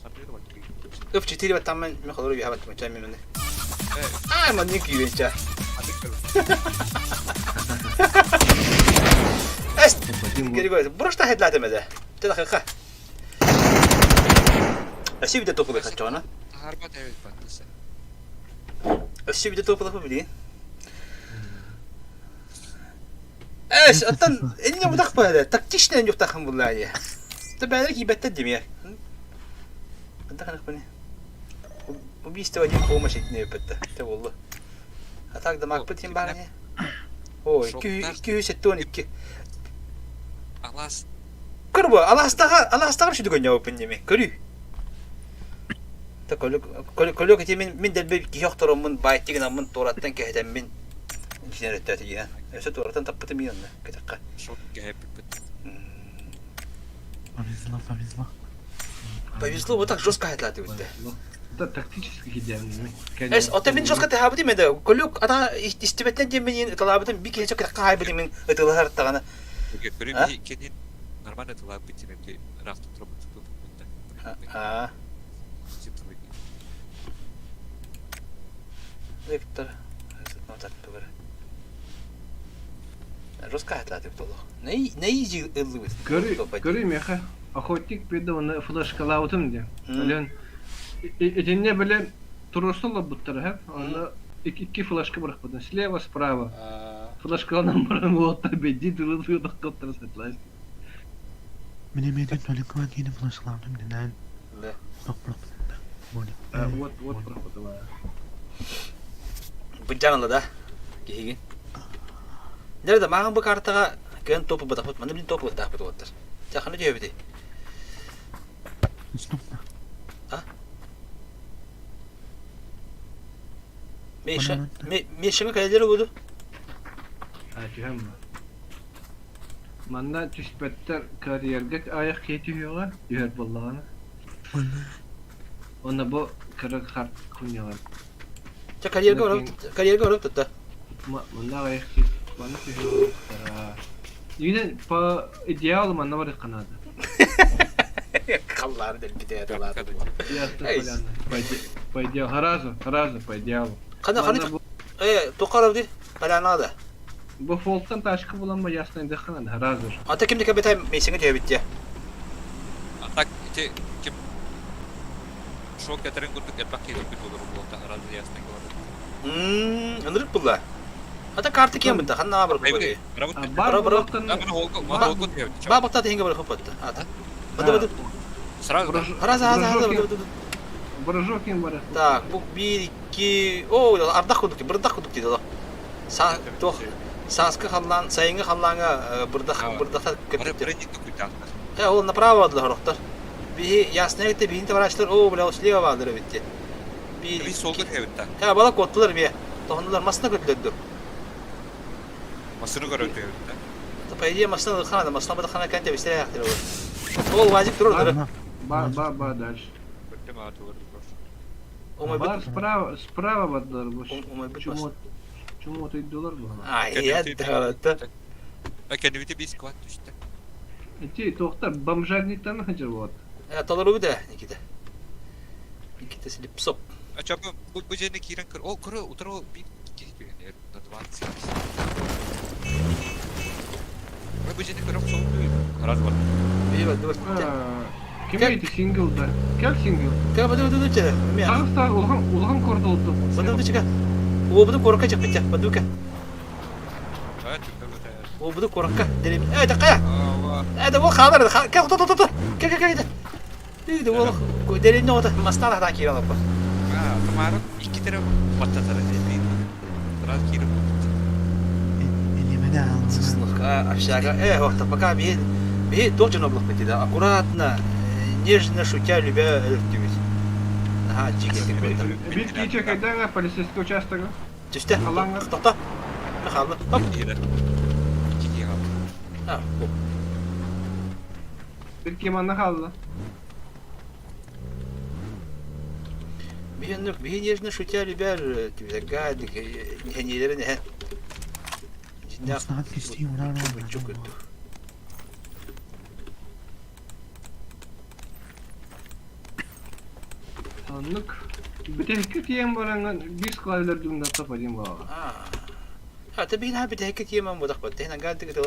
Bakır battı. Öf çitiri bat tamam mi kalır bir habat mı çayım ne? Evet. Ay man ne ki ya. Es. Geri koy. Burası headlight demede. Te dakika. Eşi bir de topu kaçacağına. Harbat evet bak sen. Eşi bir de topu lafı bileyim. Eş atan eline budak böyle. Taktik işten yok takım bunlar ya. Tabi belki ibette değil mi ya? Bunda kanak beni. Bu bir istivacı kovma şeklinde yapıttı. Tabi oldu. Hatta da makbetiyim bana ya. O 212. Alas. Kır bu. Allah'tan şu dünya open demi. Kırıyor. Ta kolyo ki min de bir yoktur mun baytigen mun torattan kehden min. Jeneratör ya. Ese toratan tapıtı mi yanına? Bir dakika. Çok gayet bir. Повезло. Повезло вот так жестко headlight bitti. Это тактически идеально. Es otemin жестко tehabüt etmedi. Kolyo ata istimetten demin talabıdan bir kere çok dakika haybedi min ıtılar tağına. Göre bir kendin normal atılar bitine bir raft tutup Ha. Виктор. Вот так говорю. Жестко headlight bitti oldu. Ne iyice ıllı bitti. Göreyim ya. Охотник bir de onu flaşkalavutum diye. Hmm. Öyle içinde böyle turusalla butları hep. Onu iki flaşka bırakmadın. Слева, справа. Flaşkalardan bana bu otta bedi duruyor da kaptırı satlar. Minimedin tolikuma yine flashlardım neden? Ne? Yok. Вот бırakmadım ha. Bu canlı da. Gihigin. Nerede? Mağın bu kartaga gen topu batapıt. Manda bilin topu batapıt otur. Çakını diyor bidi. Snopna. Meşin kayları oldu. Ha tühem mi? Manda tüspetter kariyerge ayak yetiyorlar. Diyor vallahi. Ona bu kırık kart kunyalar. Çak kariyerge olup tuttu. Manda ayak yet. Bana tüyor. Yine pa ideal manda var kanadı. Kallar del bir de dalar. Ясно, понятно. По идеалу. Харазу, по идеалу. Kana Toqarabdi. Qalana da. Bu folktan taşkı bulanma yasnayın dexan hazır. Ata kimde betay mesenge tebitya. Так, kim şok getiren kurduk etmek gerek bir olur bu da herhalde yastık var. Anırık bulla. Ata kartı kim bunda? Hanna var bu. Bar Bro. bulaktan Ben holgo diyor. Ba bakta hinga bari hopatta. Ata. Hadi. Сразу. Hadi. Брожокин бар. Так, bu 1 2 o ardaq kuduk, birdaq kuduk dedi o. Sa toq Saskı hallan, sayıngı hallanga birdaq Birinci kirdi. tukuydu. Ya o направо adlar roqtar. Bir yasnaydı birinci barajlar o bila sleva vardır bitti. Bir solda kevette. Ya bala kottular bir. Tohunlar masna kötüldü. Masını görüntü kevette. Tapaydiye masna khana masna bada khana kante bistere yaxtır o. O vacip durur. Ба дальше. Bitti mi atı vurdu? O Бар справа баддар буш. Умай Чему чему ты доллар bu? Ay ya da. Kendimi bir squat düştü. Ти тоқтар бомжарниктан хажыр вот. Ya talar o da Nikita. Nikita silip sop. Acaba bu jene kiran kır. O kuru utar o bir gidiyor. Advance. Bu jene kırıp soğuyor. Karar var. Bir bak dur. Kim eyti single'da? Gel single. Ka badu çele. Mi? Tağısta ulhan korda oldu. Badu çıka. O budu korka çık bitti. Badu ka. Evet. O budu korka. Derim. Evet kaya. Allah. هذا هو خاطر كيف طط كيف هذا هو دليل نوت مصنع هذا كيلو Ha, kemarin iki taraf patlatar dedi. Biraz kiri. اللي منعهم صلخ افشاغا ايه وقت пока به должен облак быть да аккуратно нежно шутя любя любить ага чики какой-то Bir gece kaydan полицейский участок. тюсте Алаңга. тоқта халды хоп İyi de. İki kere aldı. а Bir kemanla kaldı. به нежно шутя любя гадик нелерин he مصنعات كستي ونعمل çok kötü. Anlık. Bir de hikmet yiyen barangan biz klavyeler dümdüz tapacağım baba. تبي هنا بدها هيك يما مدخل هنا قاعد تقدر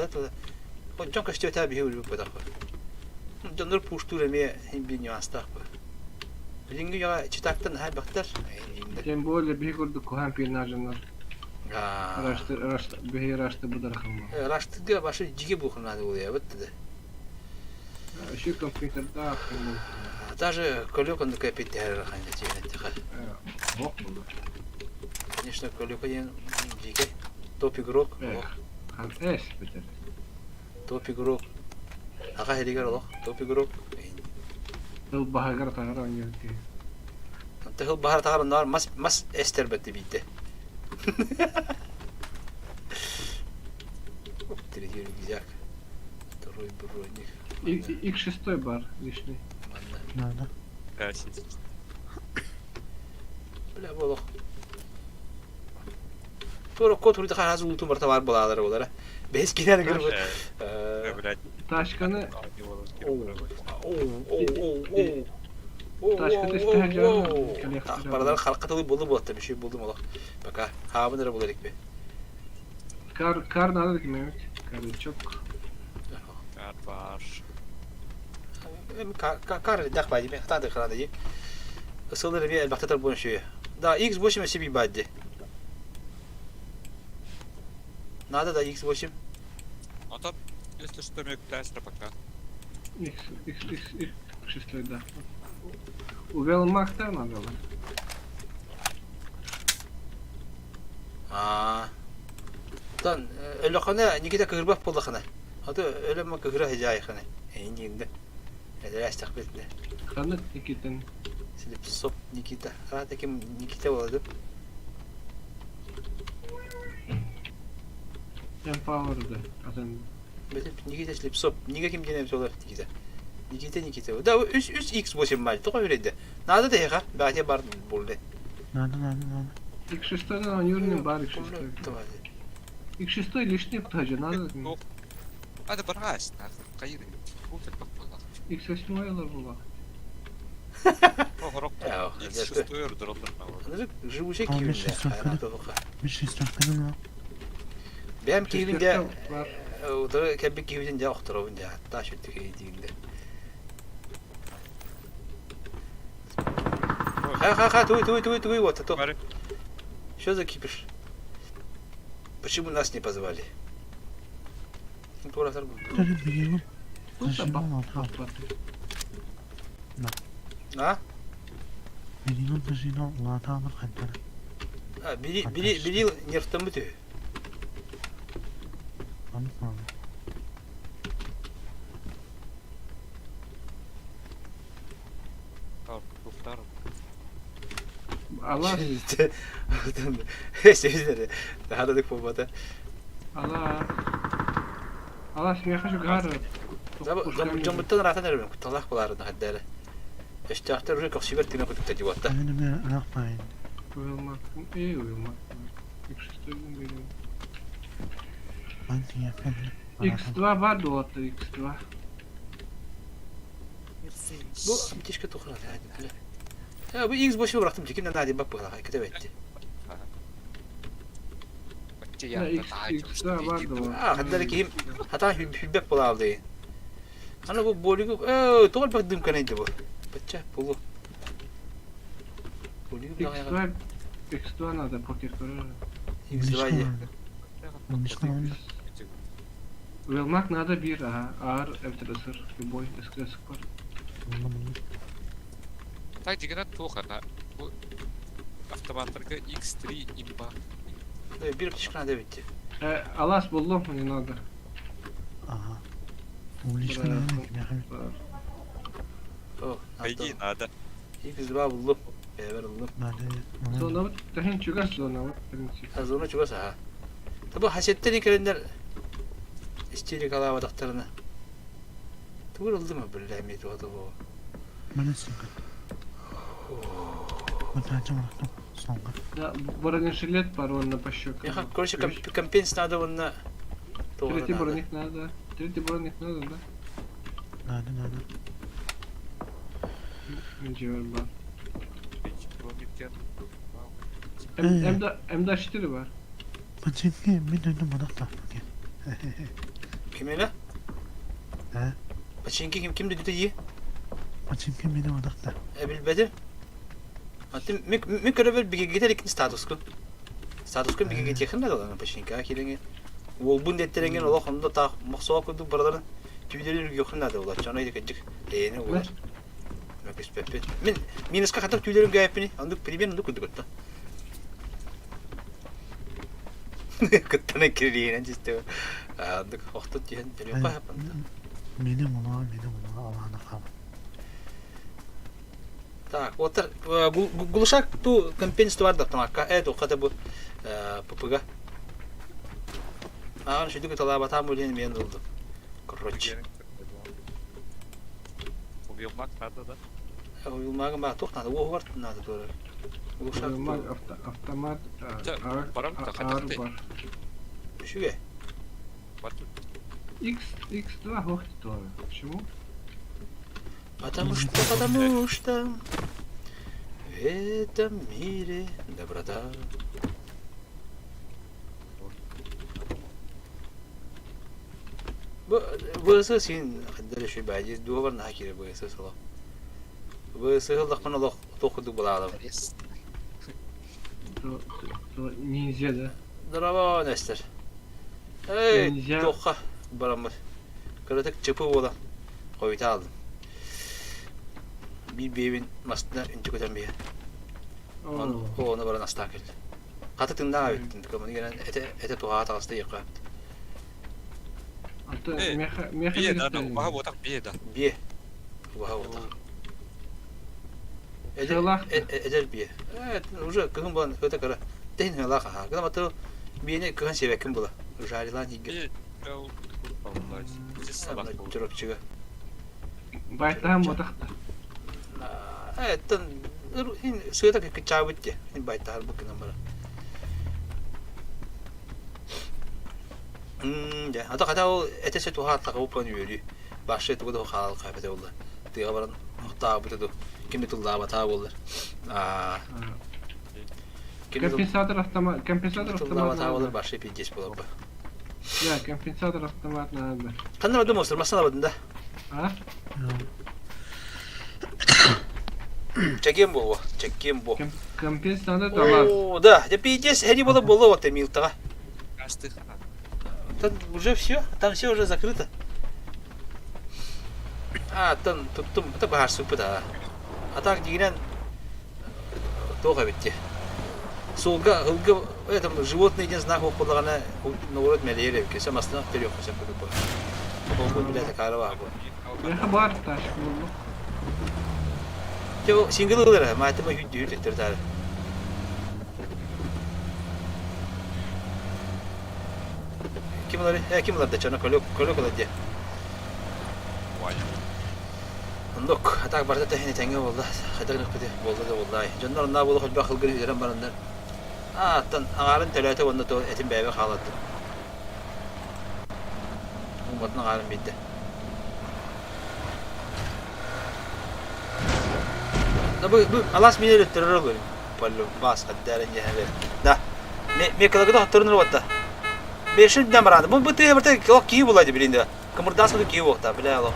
جون كشتو تابي هو اللي بدخل جنر بوشتو رمي هم بينيو استخبر لينجو يا تشتاكتن هاي بختر Sen böyle bir kurduk kohan pirnajınlar. Bir araştı bu da rakamlar. راشت دي باش يجي بوخنا هذا ويا بتد Şu kompüterde aklım. даже колёк он такой пить هذا خانة تيجي تخل Bok buldu. конечно колёк ين جيكي топ игрок Han es biter. топ игрок ага هريغر الله топ игрок Yıl bahagar tanır oynuyor ki. انت هو بحر تغار النار مس استر بت بيته تريجي رجاك تروي بروي İlk şestoy bar lişni. لا Evet. بلا والله تورا كوت وريد خان هازو تو مرتبه بلاları olara بس كده نقول Evet. Taşkanı Paralar halkata uy buldu bu bir şey buldum ola. Bak ha bunları bularak be. kar nadir ki Mehmet. Kar çok. Kart var. Kar dak badi ben hata da kara diyeyim. Isılır bir elbette tabii bunu şöyle. Daha X boşum eşi bir badi. Nada da X boşum. Ata, если что, мне быстро пока. İlk şestoy da. Uvel maktar mı böyle? Tan öyle kana nikita kırbak buldu kana. Hatta öyle mi kıra hicayı kana. Enginde. Neler istakbetne. Kanıt ikiden. Silip sop Nikita. Hatta kim Nikita oldu. Empower'da. Adam. Böyle Nikita silip sop. Niga kim gene solar Nikita. Nikita. Da üst X boşum var. Toka öyleydi. Nada da ha. Belki bar buldu. لا İlk şestoydan oynuyorum bar ilk şestoy. Tamam. İlk şestoy lişni ptacı nadir ki. Hadi baraj. Hayır. Bu tek bak. İlk şestoy oylar bu bak. Хорок. Ja, X det- шестой дротлар на вот. Аны живучий А, киевинде. мешай, сопка. Хайран тоққа. Миш истәккәнем ла. Бәм киевинде, Бар. утыры кәббек киевинде оқтыровинде. Хатта шүттік дейдігінде. Ха, туй, вот, это. Смотри. Что за кипиш? Почему нас не позвали? Ну, тура торгу. Тәрі бигелем. Тут Зачем бак- он бак- бак. А? Бигелем тәҗинә лата алыр хәттәр. А, бери нефтамы ты. Аныкман. Туфтар. Алас, Сездер. Дahadadık побата. Алас, мен хочу гары. Жамбыттан ратан әрбен, талақ боларын хаддары. Эштяқтар уже кақсибер тіне құтықта диватта. Әне мен анакмайын. Уйлмак. Уйлмак. X6'ün benim. Мен тия фәнне. X2 var da o hatta X2. Bu müthişke toxular hadi. Ya bu X boşuna bıraktım çekimden hadi bak bakalım kitap etti. Бачча Ya яатта X2 var da o. Ah, haddara kim hata hübbek bulaldı. Ana bu boligu toğal bak dım kanaydı bu. Bacça pulu. Boligu X2 X2 надо покер коры. X vaydı. Мишкан. Уйлмак надо bir aha. Ağır evtilasır. Любой SKS var. Тай дигенә тухана. Бу автоматтарга X3 имба. Bir pişkan da bitti. Алас buldum не надо. Ага. Уличкан әне кимәхәм. Oh, Пойди, надо. X2 buldum. Beraber buldum. Мәле. Sonra вот тахин чугас sonra вот принцип. Azona çuгаса ha. Tabi hasetten ikerenler istedik alava daktarına. Tuğur oldu mu böyle emniyeti o da bu. Мәле сингән. Мәтәҗә мактап. Соңга. Да, бронежилет пароль по щекам. Ya короче компенс надо onunla. Третий броник надо. Третий броник надо, да? Надо. Ничего, бар. Брониктер. М4 var. Пәченге мен өне мадакта. Kim öyle? He? Paçinki kim dedi iyi? Пәченге мене мадакта. Bilmedi. Hatta mi görev bir gider ikinci statusku. Statusku bir gider yakın da olan paçinki ahiringe. Olbun detterengen ola onda ta maksuğa koydu buraların tüyleri yakın da ola. Cana yedikecik. Leğeni olar. Mekis pepe. Min minuska kadar tüylerim gayipini. Anduk primen anduk kuduk da. Kıttana kirliğine ciddi. Anduk vakti diyen benim kayapan da. Мене муна алана калып. Так, вот глушак ту компенсию var da tamaka. Evet o kadar bu papaga. Ağın şu dükkanı batam öyle mi oldu? Короче. Убилмак надо, да? Uyulmağa bak çok nadı. O var nadı doğru. Глушак Уйлмак автомат. Да, барам да, Ağır хотя var. şu ge. X2 хохти тоже. Почему? Потому что в этом мире доброта. Bu esasin haddara şu baciz duvar nakire bu esas Allah. Bu esas Allah bana Allah tokudu bulalım. То ниндзя, да? Здорово, Нестер. Ey, Neyse. toqa baramır. Kırıtık çıpı olan. Koyuta aldım. Bir evin mastına üntü köten bir yer. Onu bana nasıl takil. Katıktın daha bittin. Kamanı gelen ete tuğa atağızda yıka. Это Бие, да, ну, ага, вот так бие, да. Biye. Vaha orta. Sığlak. Ecel biye. Evet, уже kıhın bulan öte kara. Dehin hıla kaha. Gıda matı biyeni kıhın sevekim bula. Jarilan higir. Бие, гау, полнать. Здесь салат был. Çorapçıga. Байтам вот так. Evet, sığda kıkı çabıt ya. Bayta hal bakın amara. Ya, hatta o etese tuha atlaqa bu planı yürü. Başta tuğda o halal kaybede oldu. Tiga baran muhtağı bitidu. Kimdi tullağı batağı bollar. Kimdi Компенсатор автомат. Компенсатор tullağı автомат. batağı bollar başka pijjes bolar bu. Ya компенсатор автомат надо. Kandan adım olsun masana badında. А? Çekeyim bu. Çekeyim bu. Компенсатор да var. О, да, я пиздец, я не буду было вот милтага. Кастых. Там уже все, там все уже закрыто. Там это bahar süpü da. Так дигенен тоға битти. Солга, ылга, это животные не знак окулгана, наоборот, мелере, кесе мастына терек кесе bu. Окул билет карава bu. Я бар ташк булду. Yo single'lar матема yüzdür tar. Kimler de çana kolok diye. Vay. Ndok atak barda tehni tenge bolda. Hadak nıkıdı bolda da vallahi. Canlar onda bolu hıcba kılgır hilerim barınlar. Tan ağarın telete onda to etin bebe halattı. Ummatın ağarın bitti. Da bu alas minere terör olur. Pallo bas addarın cehebe. Da. Me kılgıda hatırınır vatta. Beşin dem baranda. Bu teye barda kılak kiyi bulaydı bilindi. Kımırdas da kiyi vokta bile Allah.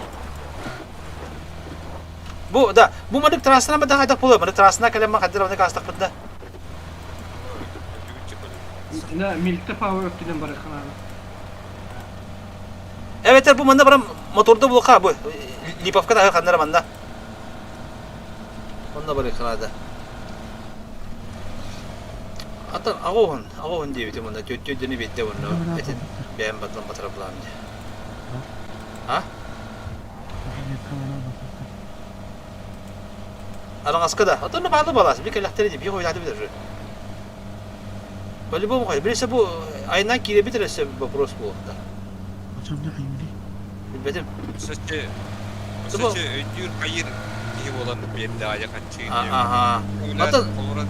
Bu madık trasına mı daha da bulu? Madık trasına kalem kadir onu kastak bunda. Ne milkte power öptüden bırakın abi. Evet bu manda bara motorda bulka bu. Lipavka da kanlara manda. Manda bara kanada. Atan ağohun diye bitim onda götüdünü bitti bunu. Etin beğen batlan bataraplan diye. Ha? Alang askada. Atan bağlı balas. Bir kelahteri diye bir oynadı bilir. Böyle bu mu? Birisi bu ayından kire bitirse bu pros bu da. Hocam ne ayuni? Bilmedim. Saçı öncür hayır iyi olan bir daha yakan Aha. Atan olarak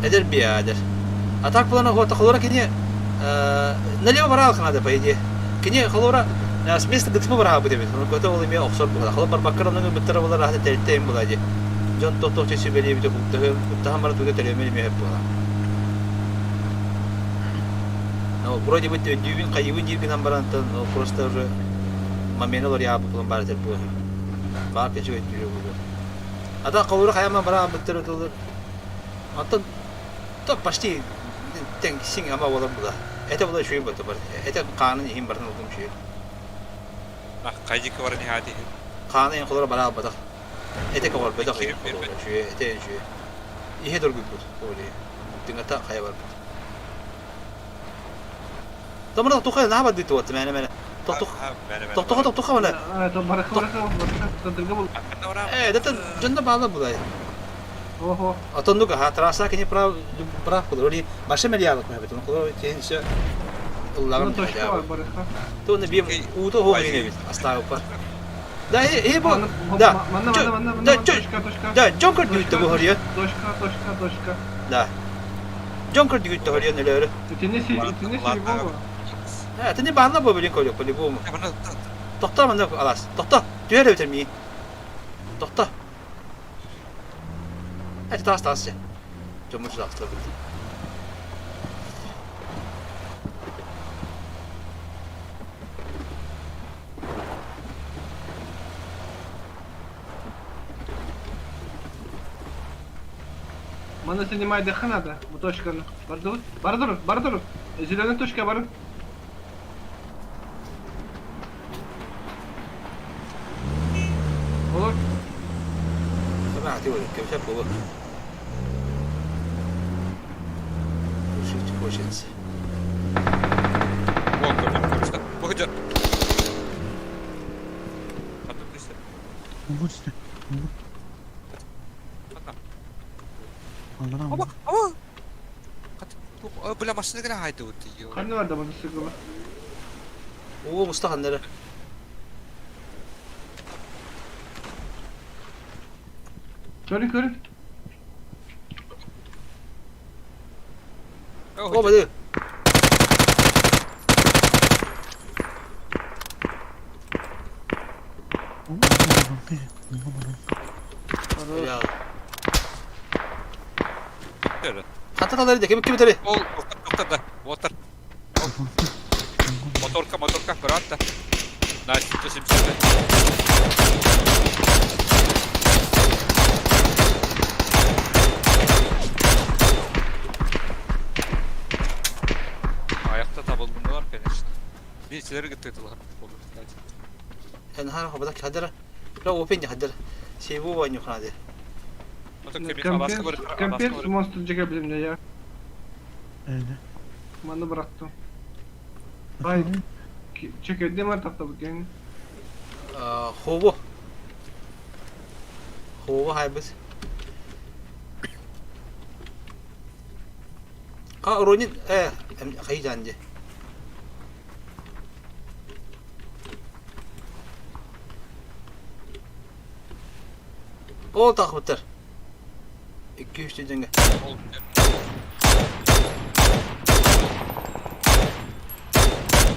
eder bir ader. Atak falan o takılora kini nalıyor bara kanada paydi. Kini kalora nas mesle gitme bara bu demek. Onu kötü olayım ya oksor bu. Kalı bar bakkaranın bir tarafı var hadi telteyim buladı. John Toto çesi beli bir de bu daha mara tuğda telemeli mi hep bu. No, вроде бы дювин кайвы диргинан барантан, просто уже момент лор я потом баратер bu. Bak geçiyor diyor bu. Ada kavura kayama bara bitir olur. Hatta tak pasti teng sing ama wala bu da. Ete bu da şey bu da. Ete kanun ihim barın olduğum şey. Ah kaycı var nihayeti. Kanun en kavura bara bada. Ete kavur beda şey. Şey ete şey. İhe doğru bu. Öyle. Tingata kaya var. Tamam da tukaya ne yapar diye tuvalet yani. Tukaya bana. To bırakın. Tadırga bul. Zaten canına bağlı bu da. Oho. Atonduk ha terasa kini pra kuduri başa meliyalık mı beton kuduri tense Allah'ım Toşka ya. var bırakın. To ne bir uto ho yine bir asla upar. Da bu da. Da Joker diyor bu hariye. Toşka. Da. Joker diyor bu hariye neler? İtini bu. Ha tani bağlı bu bilin koyuyor bu mu? Doktor mı ne alas? Doktor diyor da bitirmeyi. Doktor. Hadi tas ya. Çok mutsuz hasta bitti. Mana снимай дыха надо, bu точканы. Бар. Зеленая точка бар. Olur. Tamam hadi öyle. Köşe bu. Koşuyoruz. Bakacak. Hatta işte. Umur işte. Umur. Allah'ım. Ama. Bela masasını kena haydi o diyor. Karnı var da bana sıkılı. Oo Mustafa nere? Körün. O hadi. Ya. Bitti. Kantaları da kim biteri. Ol, to'xtatdi. O'tir. Motorka, bironta. Nasib qo'shimchasi. Ayakta tabıldılar конечно. Nechilari gittilar. Yani har habada kadar. La open kadar. Şey bu var yok hadi. Компенс монстр çekebilirim de ya. Öyle. Bana bıraktım. Ay. Çekildi mi tahta bu yani? Hobo. Hobo haybız. Ronin kayı cancı. O takıptır. 2-3 denge.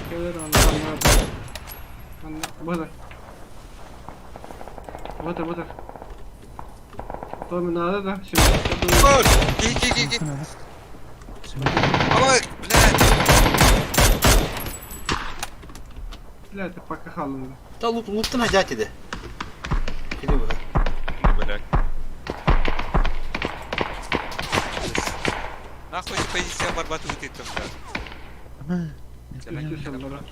Gelir anladım. Burada. Burada. Tamam nada da şimdi. Dur! Gel. Ama блядь. Блядь, ты пока халым. Da loot'tan hacat idi. Gidi bu. Блядь. Нахуй позиция барбатывает это, блядь. Ama Иди сам, брат.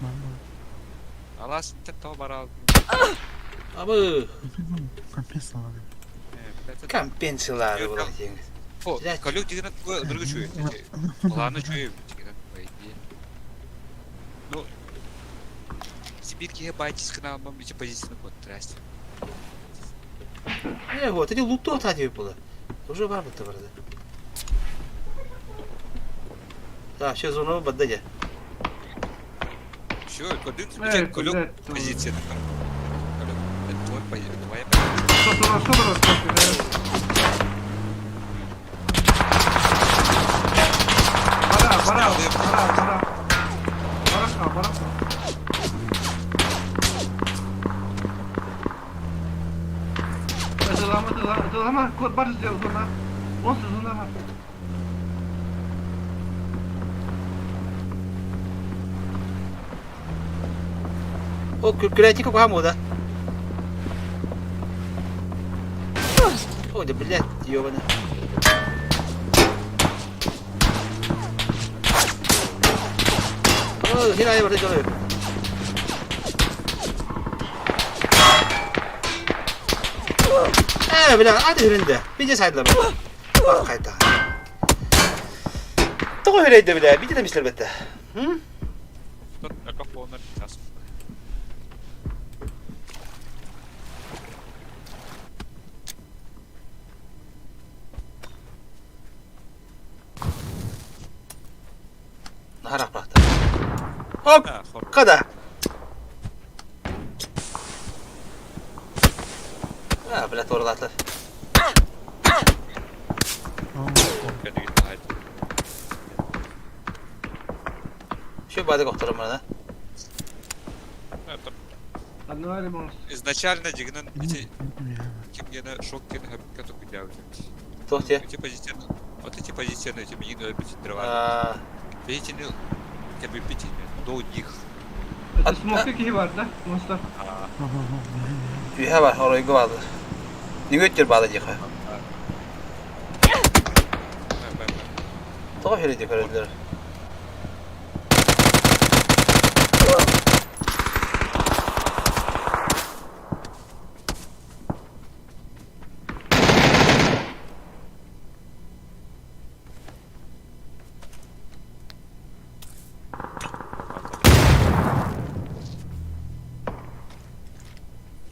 mama. Аласын тәттау барал. Abi Компенс alalım. компенсиялары булар деңиз. О, колек деген өндіргі чөйі. Оланы чөйі деген. Ну, Сибирге байтис кына алмам бече позицияны контраст. Вот, эти луту отходили было. Уже бар бутта барды. Да, сейчас зону баддага. Все, колек блядь, позицияны. Колек, это твой позиция, твоя Что брат? Пора. Это лама, код бар сделал, зона. Монстр зона. O креатика куда мода? Ой, да блядь, ёбаный. О, хера я вот делаю. Бля, ады херинде. Биде сайдлама. Бак кайта. Того херейде, бля, биде да мислер бетте. Тут акафонер час. Harap bıraktı. Hop! Ha, хор. Kada! Ha, bля, torlatır. Кәдеге тайт. Şu bade kokturum bana. Это Одновременно монстр. изначально дигнен эти кимгене шок кен хабка то гидяу. Tohtiye. Эти позиционные эти мини быть дрова. Aa, Видите, как бы пить до них. Это смоки var da monster. üye var, orayı kovadı. Yigittir bade jika. Toho heri jika öldüler.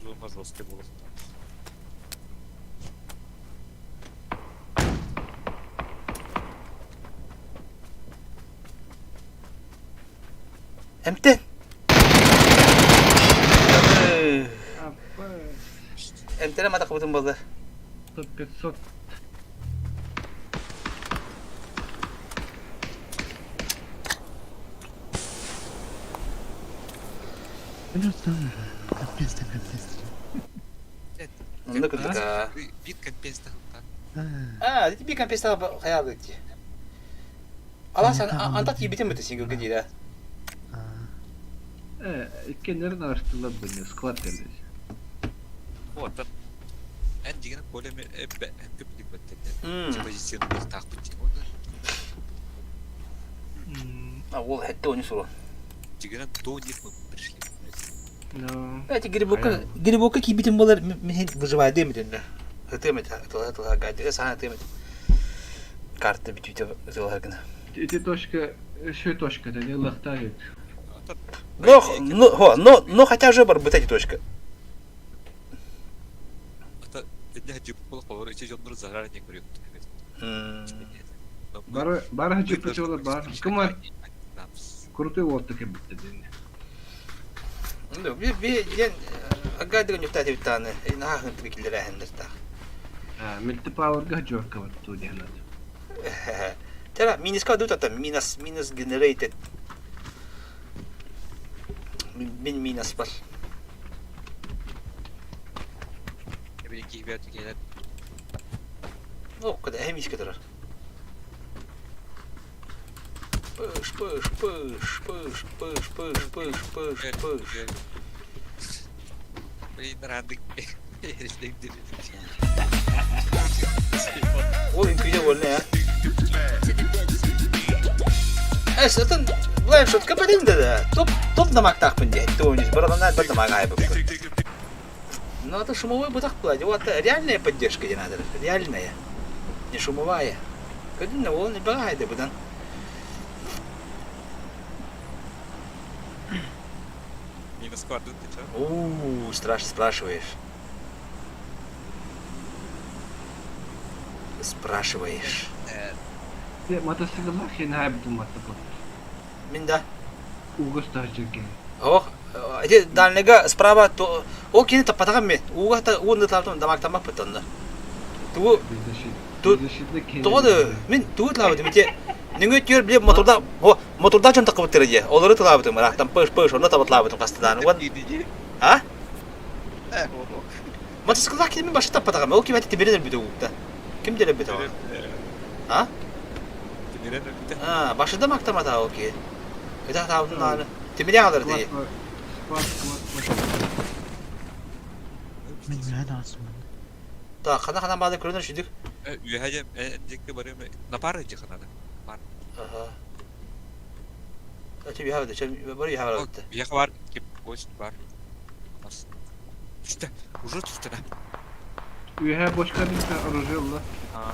Зона жесткий был. Emten. Emten'e mata kabutun bozdu. 500. Onda kıldık. Bir kempesta. Dedi bir kan pesta hayal etti. Allah sen antat gibi bitin bitin gülgü değil ha. İkkenlerin araştırılan beni, squat derler. Оттан эн жигэн болеме көп дигбеттен. Hmm. Позиционды тақпыт. Ол хәтте оны сору. Жигэн до них мы пришли. No. Эти грибока ки битин болар мен выживая демеден. Хәтемет, это гади, сана хәтемет. Карта битүтә зелгән. Эти точка, şu точка, да, не лахтает. Но хотя же бар бит эти точка. Это я джип был хор, эти жоннор зарар не көрөт. Бар хачу пчелы бар. Кыма крутой вот таке битти. Ну, би агадыгын юктат битаны. Ина хын трикилдер хәндерта. Милти пауэрга жорка вот тут дигнат. Тера минуска дутата минус generated. Min minus бар. Я кибет келет. О, када хемис кадыр. Пыш. Блин, рандык. Ол инкүйде болны я. Zaten Blind Shot kapatayım dedi. Top damak takpın diye. Etti oyuncusu. Buradan bir damak ayıbı. Но это шумовой бы так платить. Вот реальная поддержка не надо. Реальная. Не шумовая. Конечно, он не бегает, да, будан. Минус квадрат, ты чё? Страшно спрашиваешь. Спрашиваешь. Мотоциклlar yine harbiden matapot. Минда. Угос тажырген. Ох, эти дальнего справа то окей-то подагам. Уга-то он там дамаг тамак пытанна. Ту тоды мен тут лабыды мите. Неңе төр билеп моторда жон такып терге. Олары талабыды мырактан пыш оны табат лабыды кастыдан. Вот. А? Мотоциклдар ким башы таппадагам. Окей, бәти теберен бит угта. Ким делеп бит ага? А? Başında maktama okey. Bir daha tavdın lan. Timine alır diye. Мен не дасым. Da kana bazı kurulur şudur. Üyece enjekte barıyor mu? Ne para edecek kanada? Var. Aha. Kaçı bir havada, böyle bir havada. Bir var ki boş var. İşte уже tuttu da. Üye boş kalınca aracıyla. Ha.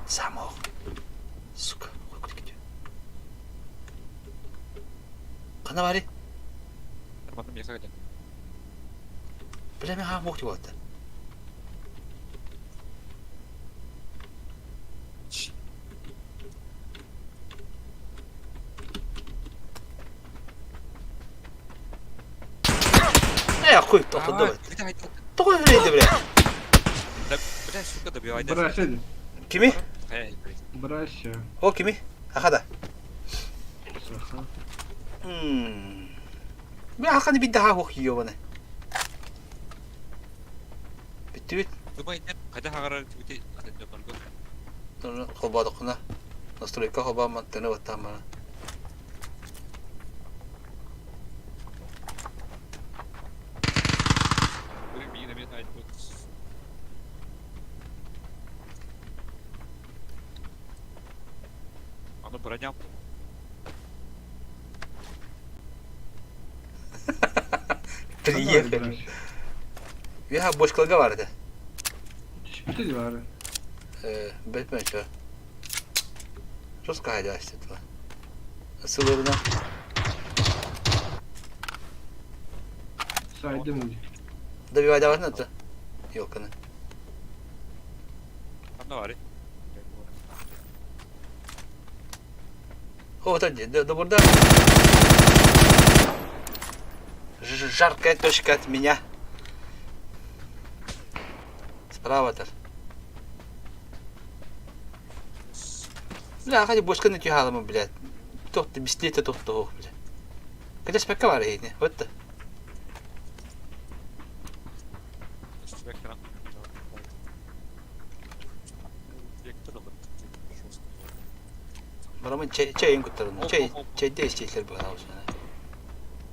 Самох. Сука, куда gidiyor? Kana bari. Tamam yakaladım. Bileme ha moktu oldu. Ya koy topladı. Toy öyleydi bre. Bırak şu kadar bir ayda. Bırak hadi. Kimi? Hey. Bırak ya. O kimi? Hakada. Saha. Bir hakanı bir daha okuyor bana. Bitti bit. Думаю, нет, когда хагара тюти, а это только. Sonra kolbadakına. Настройка kolba mantığını vatan bana. Böyle bir yine bir ayda. Onu bırakacağım. Приехали. Ya boş kalga vardı. Şüpheli var. Batman şu. Жестко hala işte. Sılırına. Saydım. Добивать var mı? Yok hani. Там da var. О, да burada. Жаркая точка от меня. Справа-то. لا خلي بوشكن انت هذا من بلاد توت بسليته توت هو بلاد قديش بكوا عليه هنا وات Spektrum. Vektor alıp برامج شيء يمكن ترى شيء ديش شيء تلبى هذا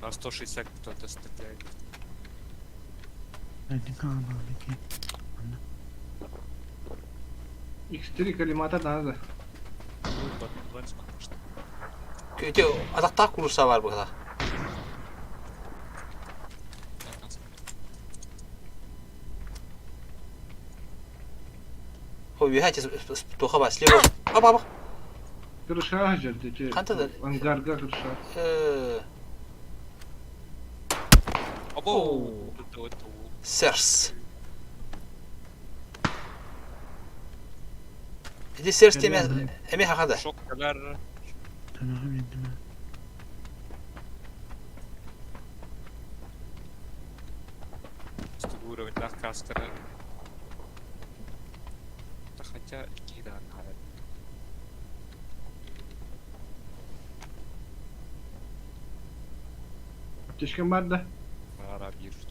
на 160 кто-то стреляет. X3 كلمات هذا Вань смотри, что. كده أتقطع كل سوار بكذا هو بيهاجس توخا بس ليه أبا كرشاه جلدي خانت هذا انقارقا كرشاه Abo. سيرس دي سيرس تيمي أمي هذا Şoklar. Что уровень Даркастера. Да хотя Кида надо. تشكي مادة Пора биржу.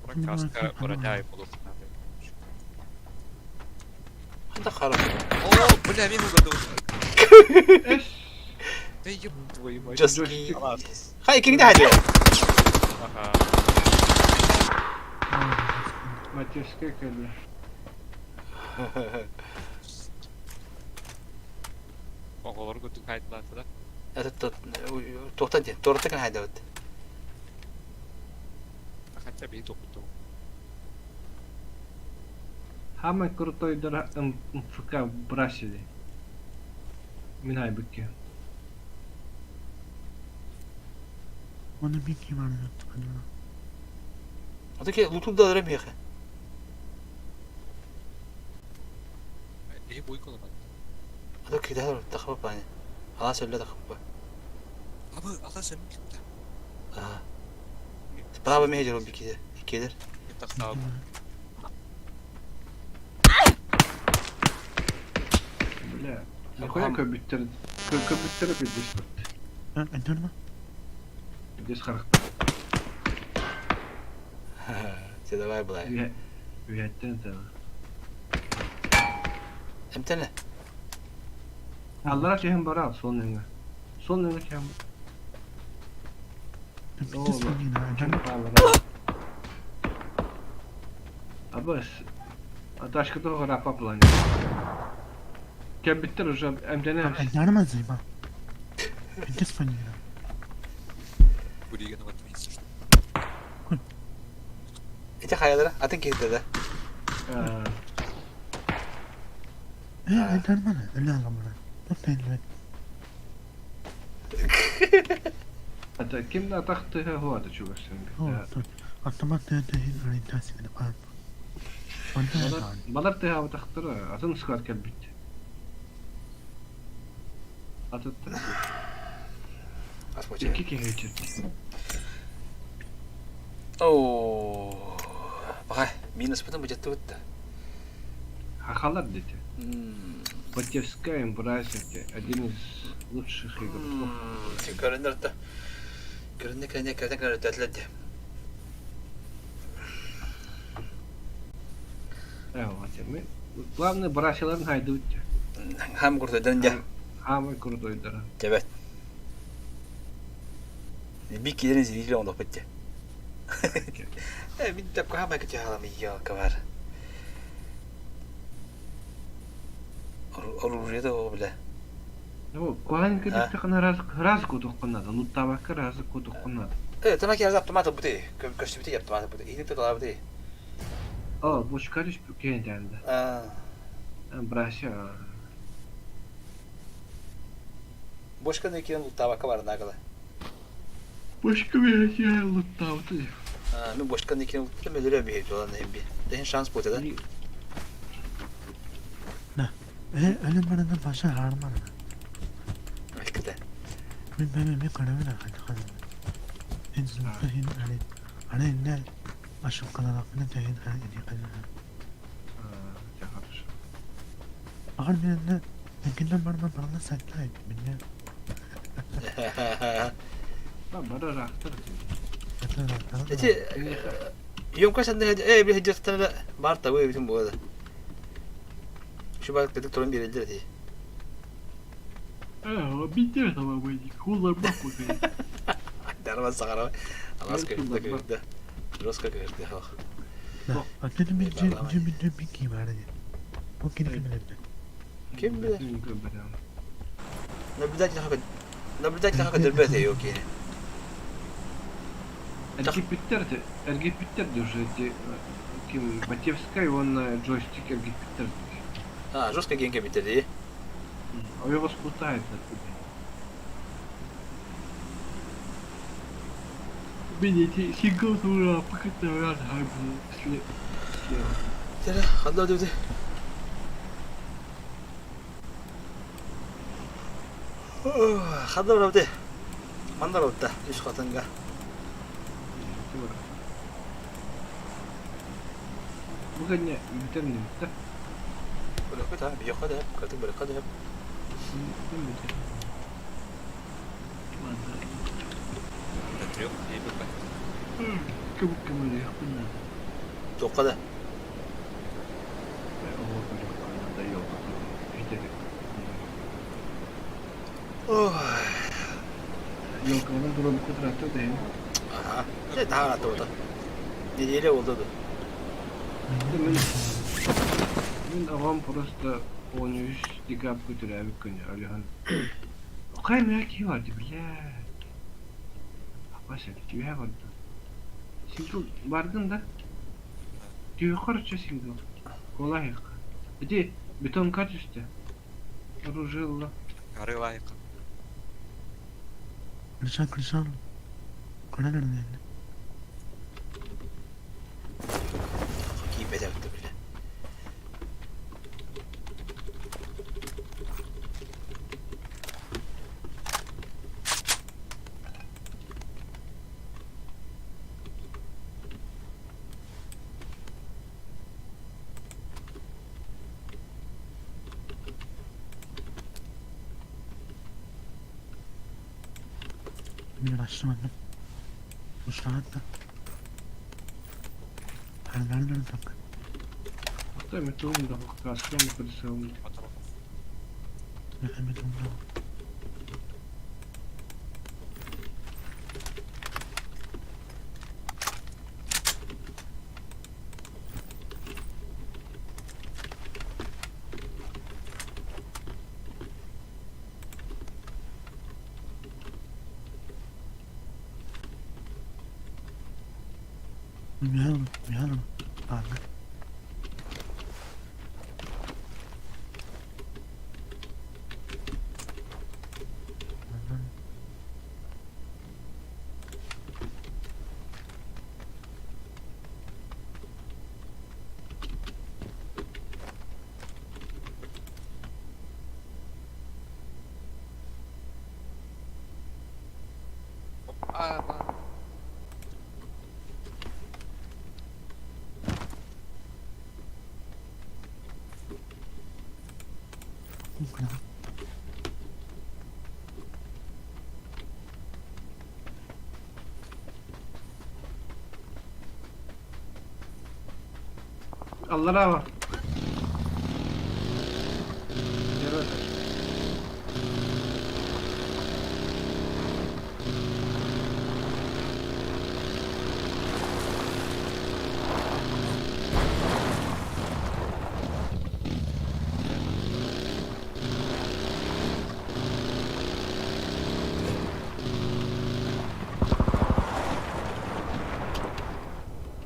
Даркастер уроняет будут надо. هذا خرب О, бля, мимо году. ايش Да еб твою мать. جوسكي Ладно. هاي كينج ده هذا Ага. ما تشكي كله Oğulları götür kayıtlardı da. توقتني تورتك هذا ود Хотя бы и топуту. هما كرتوي در مفكا براسلي من هاي بكي وانا بيكي معنا تقدر هذا كي لطول ده درم يا أخي İyi boy kullanmadı. هذا كي ده تخبط يعني خلاص ولا تخبط Abi Allah sen gitti. برافو ما يجرب بكذا كده Git sağ ol. لا اخويا كمبيوتر كمبيوتر في الديسكورد عندنا الديسكورد كده باي باي ويهتن امتى الله كهم برا صوننا صوننا كهم بس اتاش كده غير قبل كمبيوتر уже امتناش عندنا زي ما انت اسبانيا Buraya gene batmayı sıçtı. انت خيالنا اتنك كده عندنا لا غمرة نفتح انت كم تختها هو هذا شو بس أطمئن أنتهي الأنتاس من القلب بلرتها وتختار اظن سكواد كلبت اتت كيكي هيك اوه بقى مينس بدنا بجد خلط ديت Поддержка брасите один из лучших игроков. Görünürde. Görünürde. Вот. Главное брасиларын хайдут. Хам куртойдан да. Хамы куртойдар. Evet. Bir kilerin ziliyle onda bitti. Bir dakika hama kötü halamıyor kavar. Оружие да бля. Ну, куан кэдэ тэхна раз кутукканада, ну табакка раз кутукканада. Тамак я автомата бути. Көстүбүтү автомата бути. Ийдикте дала бути. Бушкариш бүкендэнде. Браша. Бошка не киен табакка бар нагала. Бушка я лутавты. Мен бошка не киен мөлөрө бейт olan эмби. Ден шанс бути да. أنا مرة باشا هارمان كده من قناة خد إنزل فهين على إن Aşık kalalakını teyin her yedi kadar. Хорошо. Ağır bir de Enkinden bana sakla et. Beni Bana rahattır. Eti yonka sen de bir hicretten de var da bu bütün bu arada. Şu bak dedik torun bir elde diye. Bitti tamam bu. Kullar bak bakayım. Darma sakara. Alaska Belki bak, kırdı. Roska kırdı. Annenin bir ki vardı. O kedi filmlerinde. Kim bilir? Наблюдать как дербет yok yani. Эргипиттер уже Ким Батевская, он джойстик Эргипиттер. Ha, жестко генке bitirdi. А его сплутает оттуда. Видите, сингл тура покатал раз слева. Tere, hadi hadi. Hadi hadi. Mandar oldu. Üst katınga. Bukan ya, biterim de. Böyle koy da bir yok hadi. Katı böyle hadi. Götürüyor. İyi bir bak. Kabuk kamera yapın. Çok hadi. Yok ona durum kudratı değil. Aha. Ne daha rahat oldu. Neyle oldu da. Мен авам просто он стигап көтөрөбүк көне алихан. Окай меки варды, блядь. Апаса түйе барды. Сингл бардын да. Түйе корча сингл. Колайык. Эти бетон качестве. Оружие. Арылайық. Kırsan. Kıran nerede? Giyip ederdi bile. Bir başlamadım. Bu saatte. Nereden tak? Кто метун да как схема подсел. Патронов. Mehmet Umra. Mihail. Abi. Bu kadar. Allah rava.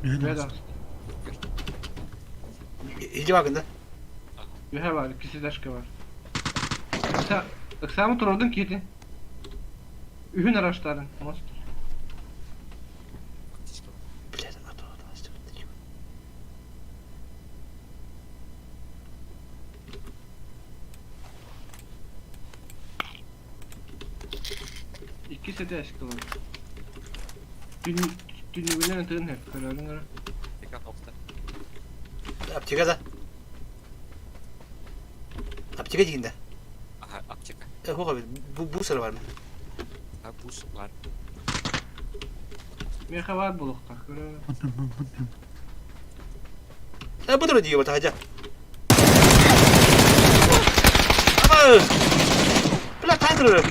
Mihail. İyice bakın da. Ühe var, ikisi daşka var. Sen mı turladın ki yedi? Ühün araçların. Nasıl? Biledim hadi işte. İkisi de aşkı var. Tünüğünden tığın hep kararın ara. Tekrar nokta. Aptikada. Aptika dikinde. Aha apçaka. Hoca bu sıra var mı? Ha buz var. Meha var bulukta. Kararın. Budur diyor bata hacı. Ama Bula tanrı.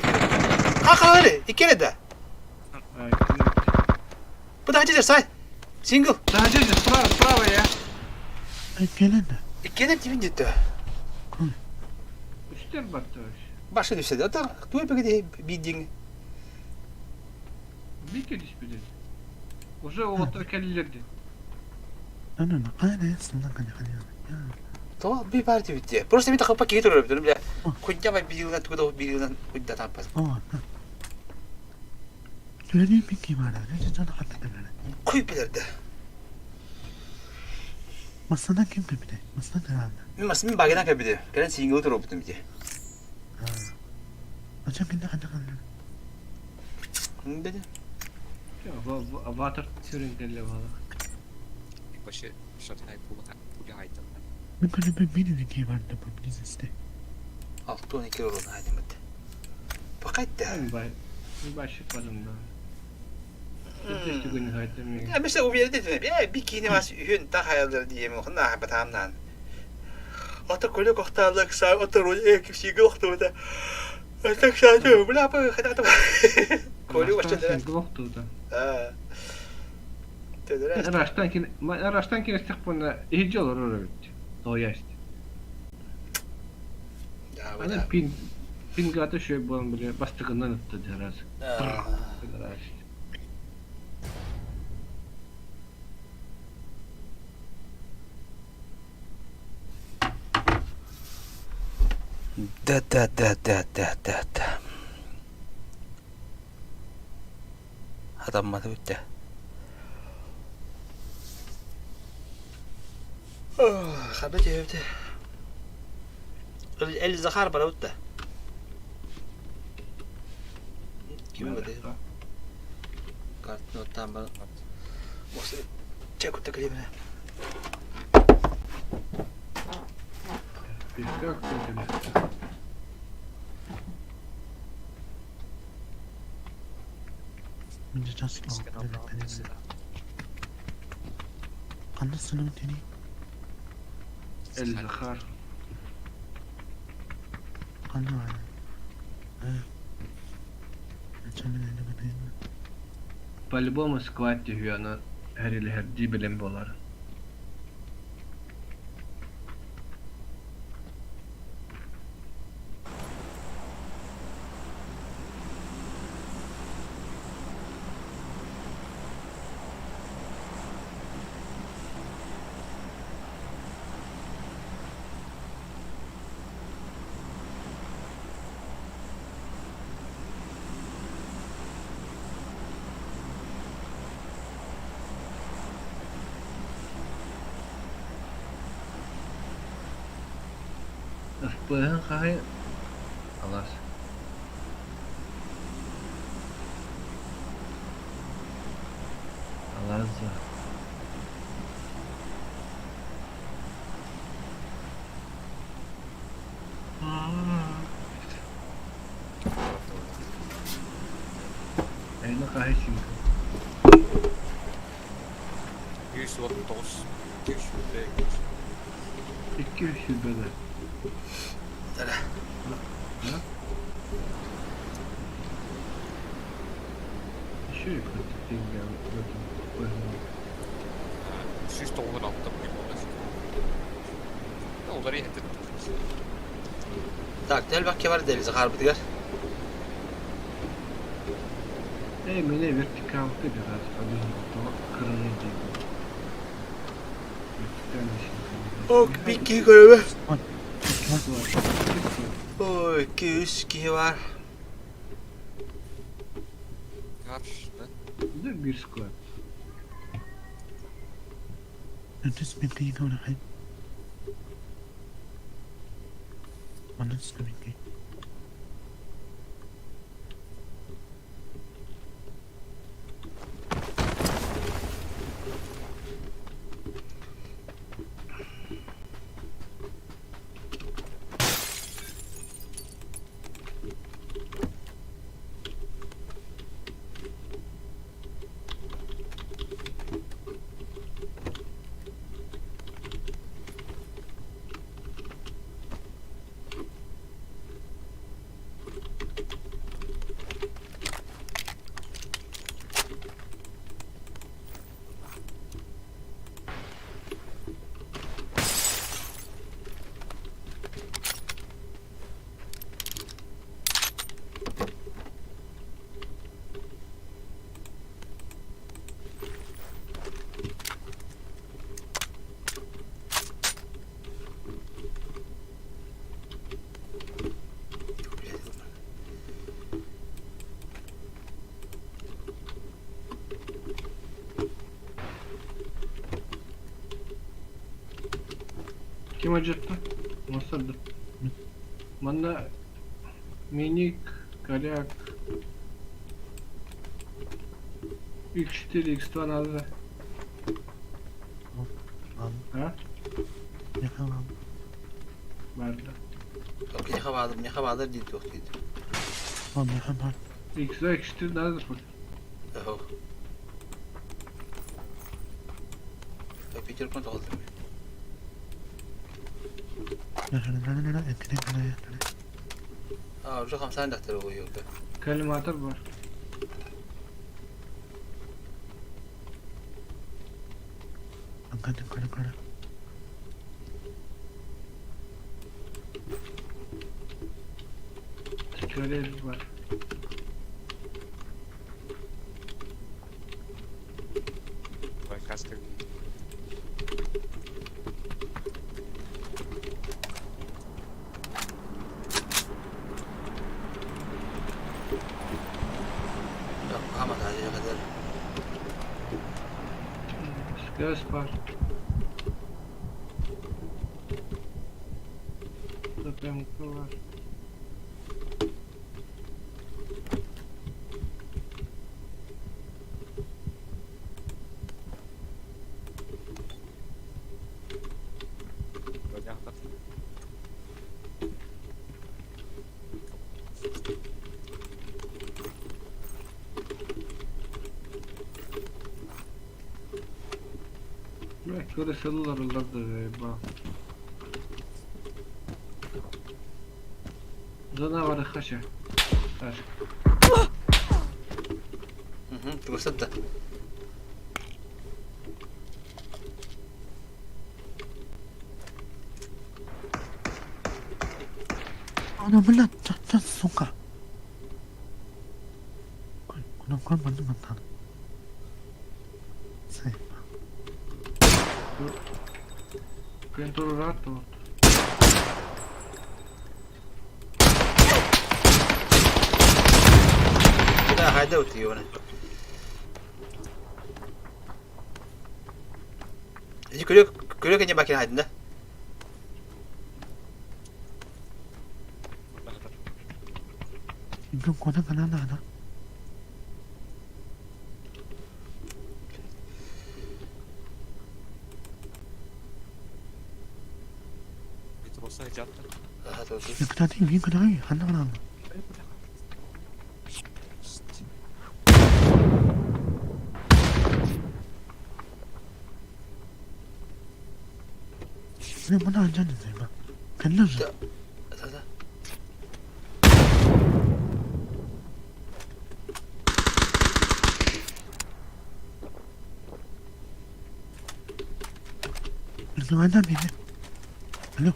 Ha öyle. İki kere de. Ay. Bu da hacı say. Single. Daha cece sprava ya. Ay gelen de. İki kere tipin gitti. Üster battı. Başka düşse de atar. Tuğ peki bildiğin. Bir kere ispedi. Уже otur kellerdi. Ano na kaya sınırdan kanya. Ya. Tamam bir parti bitti. Burası bir takıp paketi olur bir bile. Kocaman bir yıldan tuğda bir yıldan kudda tapas. Oh. Şöyle bir ki var. Ne sana hatırlar. Koy bilirdi. Masadan kim kapıda? Masadan herhalde. Masmin bagina kapıdı. Ben single tur optum diye. Acaba ne kadar kaldı? Dedi. Ya water türün kelle valla. İlk başı şatay pulu haytan. Ben böyle bir biri ki vardı bu diziste. 6-12 euro haydi mıdı. Fakat da. Bir başlıkmadım da. Testi günü hayatım. Ya mesela o bir yerde dedim. Ya bir kini var hün ta hayaldir diye mi? Ondan hapatamdan. Ata koyla koktalık sağ ata rol ekip yoktu da. Tak sadece bu lapa hadi koyla başladı. Yoktu da. Ha. Tedere. Araçtan ki istek bana iyice olur öyle. Doğuya işte. Ya bu Hani da. pin gata şöyle bana böyle bastıkından attı biraz. Araç. Da. Adam mı bitti? Haber cevaptı. El zahar para bitti. Kim bu dedi? Kart nottan bana. Olsun. Çek uta kalemine. Bir kalk dedi. Mince just Eskiden love. noktası da. Anlasın teni. El zahar. Anla var. Çamene ne bakayım. По-любому сквад diyor ana. Her ili her dibilim bolar. Öfböğün kahi... Alas. Alazza. Ayna kahi şimdi. 139. 200. 200 şubede. Tada. Ha? Şöyle kötü değil ya. Bakın. 100 dolar altta bugün olacak. Doları yedim. Tak tel bak var deli zahar bitti. Emine vertikalde biraz. Hadi kırılınca. Vertikal bir şey. Ok bir ki göreve. Var. O 200 ki var. Karşıda. Bu da bir squad. Ötesi bir kıyı kavra hayır. Anlasın bir kıyı. Kim acıttı? Nasıldı? Bana minik kalyak X4 X2 aldı. Al. Ha? Yakalan. Verdi. Yok ne havadır değil yok değil. Al yakalan. X2 X4 nerede bu? Eho. Peter kont oldu. Yakalan. Etine kalaya. Aa, şu 50 dakika koyuyor da. Kalimatır var. Angkat kara. Görev var. Vai kaskı. Yok, ama daha kadar. Göz var. Zapemka var. Böyle yapalım. Bırak böyle sarılar olurdu bak. Canavarı kaça. Taş. Fırsat da. Ana 몰라. 저 손가. 그런 걸 만든 건다. 세. Kontrol rahat ol. لا هدوتي وانا يجي كلك اني باكين هادنا 이건 권한 하나. Bir olsa hiç attı. هدوتي 그다음에 위 그다음에 하나. 왜 문을 안 닫는데 막 뱉는데 هذا 이거 안 닫히네. 알로.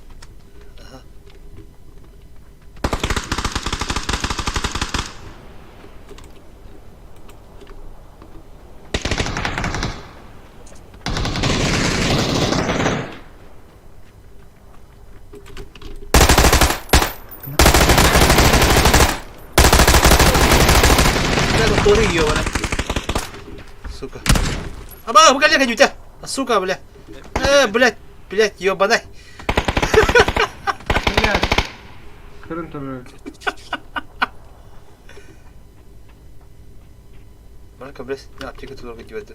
لا دكتورية وانا сука ابا بقول لك جوتا السوكا بلا بلاد يوباناي Gel. Kırın tabii. Marka بس نعطيك تلو فيديو هذا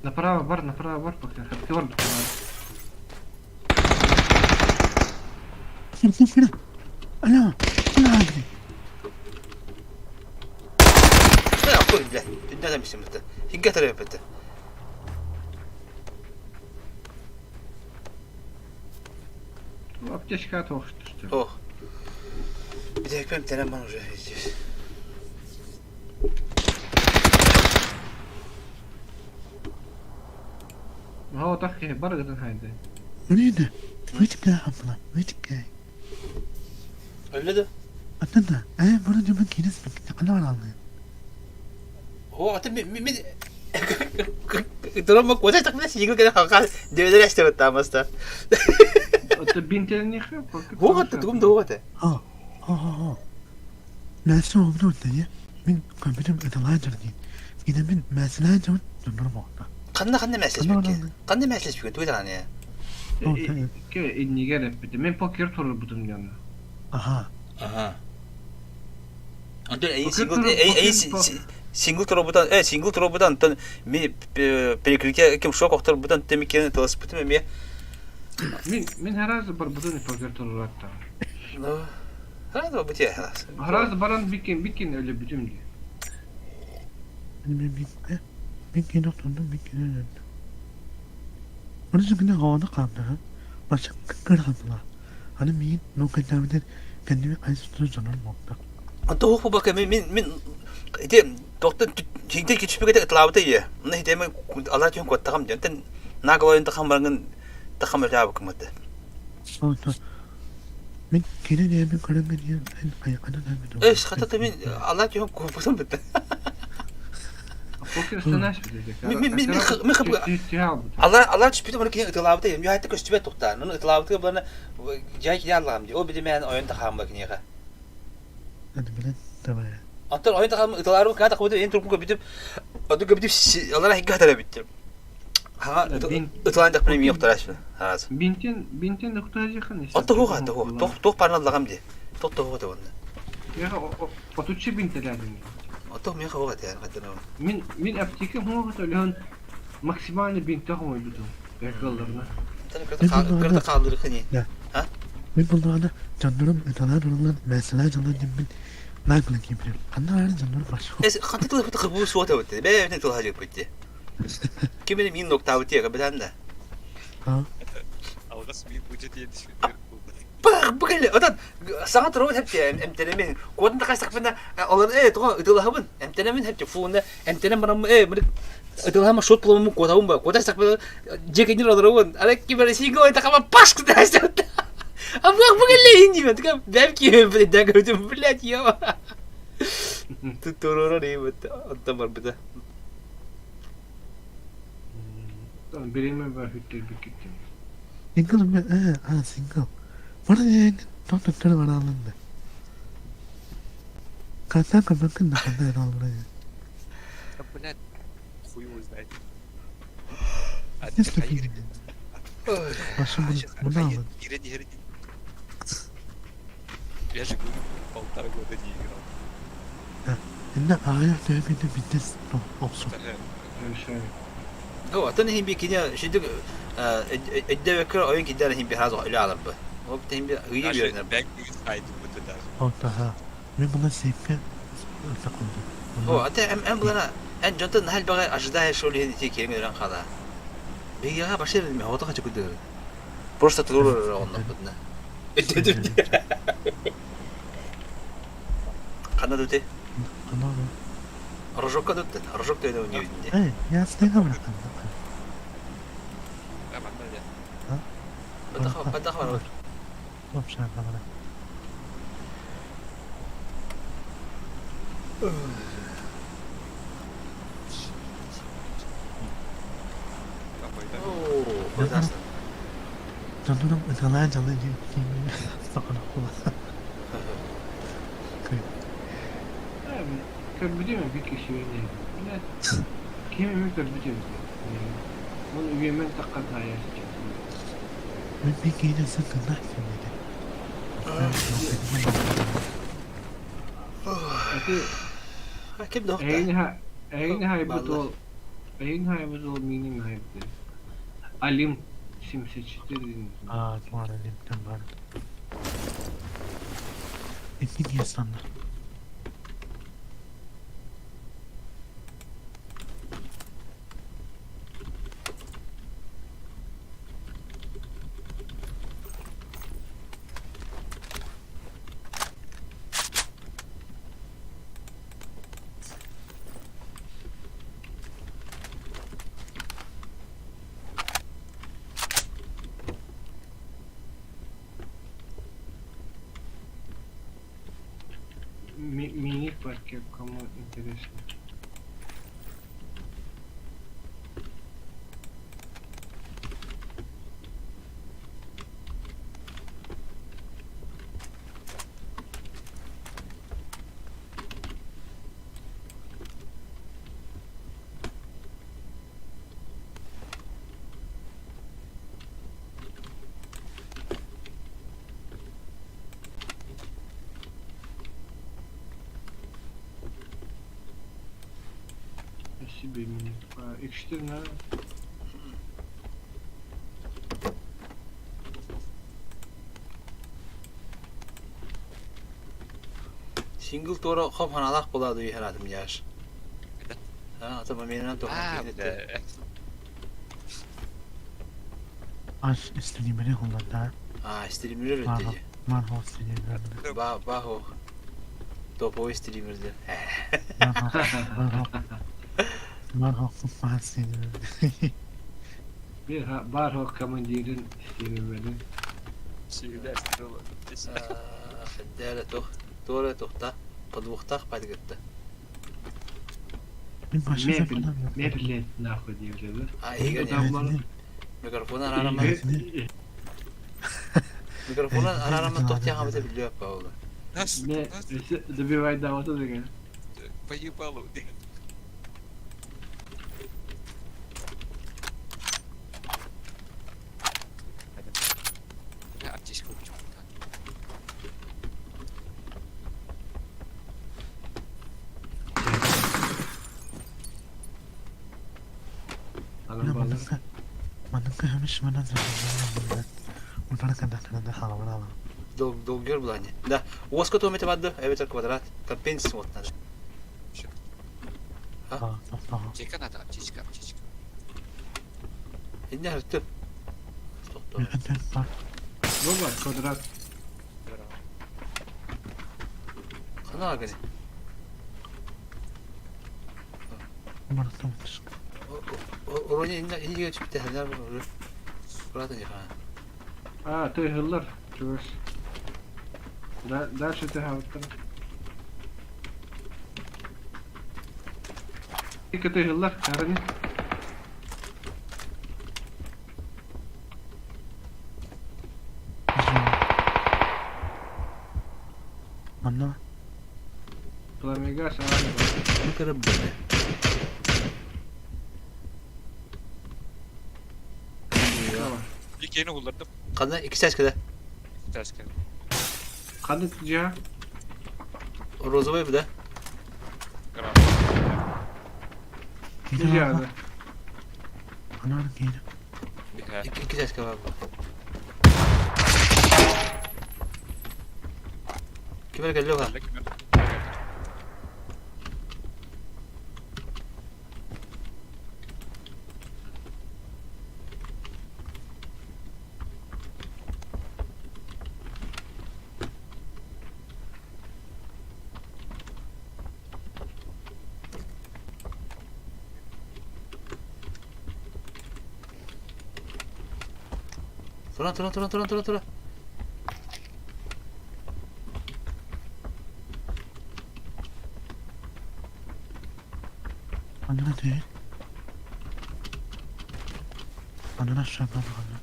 Направо бар пока. Твердо. 그래. 알로. 그래. لا اقول بلاد بدنا نمشي متى ينقتل يا بنت Apteşka toxuşdu işte. اوه بدي هيك فهمت انا ما نرجع يجيش ما هو طخي برقة هيدا. 우리는 왜 이렇게 아프나? 왜 이렇게? ولا ده Anladın bunu cuma kines bekle ana aldı. O atı mi durum bak koca takmış yıkıl kere kanka devler işte bu tamamsta. Ata 1000 TL ne yapıyor? O atı tum da o atı. Ha. Nasıl oldu diye. Min kamerim etalaydır diye. Yine min mesela cuma dönürüm oldu. Kanne mesaj Kanne peki. aldı. Kanne mesaj peki duydan ya. Ke inni gerek bitti. Men poker turu budum yana. Aha. Aha. Ante single trobudan mi перекрытие kim şok oktar budan temikeni telespütü mi? Min her az bar budum poker turu ratta. Hadi bu tiye. Her az baran bikin öyle budum diye. Min kine oturdum min kine döndüm. Burası günde havada kaldı ha. Başka kırıldılar. Hani min noktalardan kendimi ayıstırıcı canım oldu. Ante hoş bak min ide doktor şimdi küçük bir tlabıda ye. Ne deme Allah için kotakam diyor. Ten nagaloyun takamlarının takamlar ya bakmadı. Oldu. Min kine diye bir karım diye ayakta dönmedim. Hatta min Allah için kopusam bitti. Poker sanaş bilecek. Mi Allah çıktı bunu ki ıtılabıda yedim. Ya hatta köstübe tuktar. Onun ıtılabıda bana cay ki Allah'ım diyor. O bir de men oyun takam bakın ya. Hadi bilen tamam. Hatta oyun takam ıtılarım kadar takmadı. En turkum bitim. Adı gibdim Allah'ına hikâyet bitti. Ha ıtılan da benim yoktur aslında. Hazır. Binten doktoracak ne? Hatta o kadar o. Tok parnalagam diye. Tok o da onu. Ya o tutuşu bintelerden. Hatta mi o kadar yani kadar. Min aptiki mu öyle maksimal binte hoy budum. Yakallarına. Tabii kırda kaldırır hani. Min bunlarda canlarım etalar onlar mesela canlar dimin nakla gibi. Anlar canlar başka. Hatta da bu suata bitti. Ben ne tulacak bitti. Kimin min nokta bitti ya ben de. Ha. Algas bir budget diye düşünüyorum. Bak böyle adam sanat robot hep ya emtelemin. Kodun da kaçsak bana olan ıtılhamın emtelemin hep fuunda emtelem bana böyle ıtılhamın shot pulumu kodamın bak. Koda sak böyle cekenir olarım. Alek ki böyle singo eta kama pask da işte. Ama bak böyle inci ben tıkam belki böyle de gördüm bilet ya. Tutorora ne bu adam var bir de. Tamam birime var hütter bikittim. Single mi? Single. Bana yani doktor var alındı. Kata bakın da kadar aldı. Блядь, хуй его знает. Nasıl ki? Başım bunu alın. Играть. Я же говорю, 1,5 года не играл. İnne ayet dövmede bitti olsun. Şey. هو أعطاني هم بكذا شدق الدوكر أو يمكن دارهم بهذا العالم به وقتهم هي Даже بيرنا back news site bu da. Oldu ha. Ve buna sevgi takıldı. هو أنت أم بلنا أن جنتن هل بقى أجداه شو اللي هذي كي من خلا بيجا بشير المه هو طاقة كده برشة تدور رأونا بدنا قناة دوتي Anladım. رجوك دوتن رجوك دوتن ونيودي Evet, yastığa bırakın. Tamam böyle. بدخل Çok şey yapamadım. Tamam. Canlarım ıtalar canlı gibi. Sakın okula. Körbüdü mü bir kişi öyle? Yine kimi körbüdü mü? Bunu üyemen takkat hayal Ben bir giyine sakın da kimdi. كيف نقطة Eğin budol minim haybdi. Alim simseçti dediniz. Var elimden var. Emin insanlar. мини-пакет, кому интересно. Себе мини. X4 на. Single tora hop hanalak buladı iyi herhalde yaş. Mitä? Ha, tamam benim Ah, tohum. Aç istediğimi kullandı. Ah, streamer öyle Marho. diye. Marho istediğimi. Baho. Topo streamer'di. Marho. Marho kupman istediğimi. Bir Barho komandirin istedim beni. Syylästi ollut. Fedele toh. Tora tohta. Paduqtaq padgıttı. Bir başka Ne falan yok. bilet nahı diyorlar. Ha, iyi Adamlar Mikrofonu ararama. Mikrofonu ararama tohtiyan hamıda biliyor pa oğlum. Nas, ne добивать давата деген. поебалу. Ja, птичка почему-то. Adam balı. Manıkı hemiş bana zaten. Ular kadar havalı. Dol gör bulan. Da, oska tohmeti vardı. Evet kvadrat. Компенсис вот надо. Птичка надо, птичка. İnne hırtı. Tohtu. Bu var kvadrat. Kana agani. Oraya inne geçip bir tehler var. Burada ne falan. А, ты гыллар. Чуваш. Дальше ты гавтар. Ика ты гыллар, карани. Anla. Пламегаш, а Bu kadar böyle. İlk yeni kullandım. Kana iki ses kadar. Ters geldi. Kanıt ciha. O rozovay bu da. Kral. Ne cihazı? Anar gel. Bir her. İki ses kadar bu. Kime geliyor ha? Tura. Anla değil. Anla aşağıda bakalım.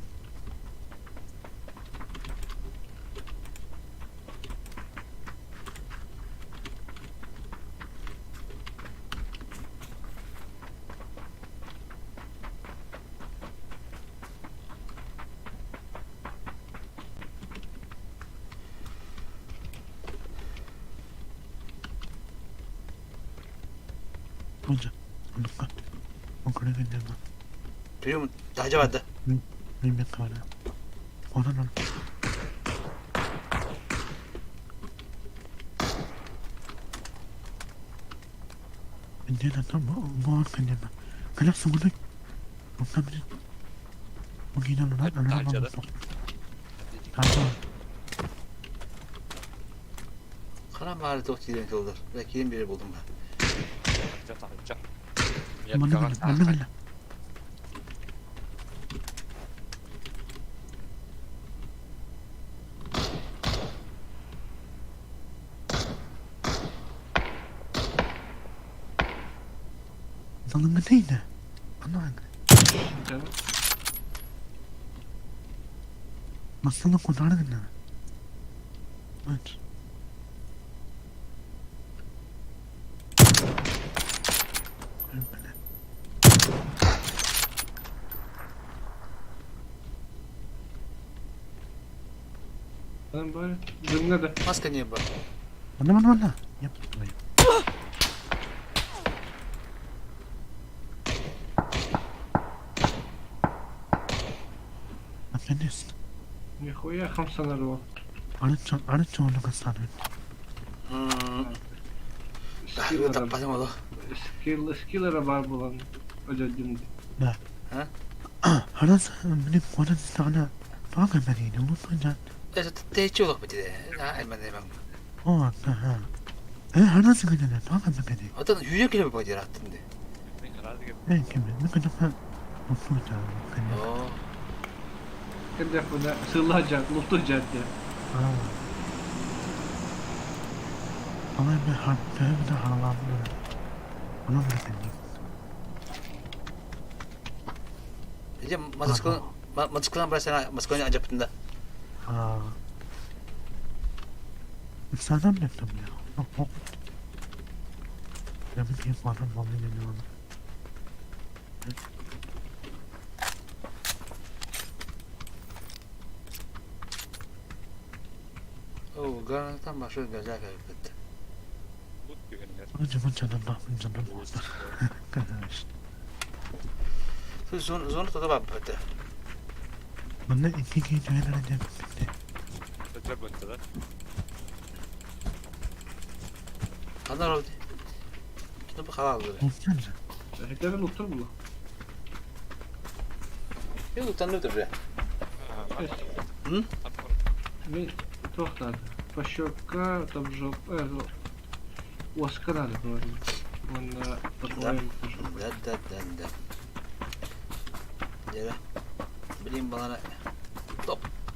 Önce. Anla. Okula gönderme. Biliyor musun? Daha cevapta. Bilmem kavana. Oradan. Gönderme tamam. Bu gönderme. Kalap sumudak. Ondan biri. O giden olan anlamam. Tamam. Kana bari tohtu diyen yoldur. Belki yeni biri buldum ben. Tarvitsa. Anla gel. Masalın neydi? Anlamadım. Canım. Masalın kurtardı ne? Evet. Böyle. Ben böyle cümle de. Маска не было. Bana. Yap. Affedersin. Nihуя хамсанар o. Arıç çoğunluğu sanırım. 이거 딱 빠져먹어. Skill'lara var bulan. Ödedim. Arası benim kodan sana bakın beni unutmayacağım. 그래서 대치우가 버티대. 나 알만 해방. Ha. Arası gidene bakın beni. 어떤 유력기를 버티라 같은데. herhalde gibi. Ben kimi? Ne kadar ben unutmayacağım. 어. Hedef bu da sığılacak, mutlu cadde. Ama ben harbi de haralandım. Ona mı dedim? 이제 마스크는 벌써 마스크는 안 잡힌다. Sana mı yaptım ya? Yok. Ya bir kez bana bağlı geliyor. 오, 그거는 마셔도 되자 그랬대. Loot güvenler. Acaba canım oldu. Arkadaş. 손으로 뜯어봐. Bana iki gece verileceğim bitti. Tekrar baktılar. 하나로 좀 가봐 그래. Olsana. Hedefe mutlu bu. 이거 짠도 그래. 응? Ve çok надо. Пощёка, там жопа, Оскар надо говорить. Он по-твоему тоже. Да. Gel. Bileyim bana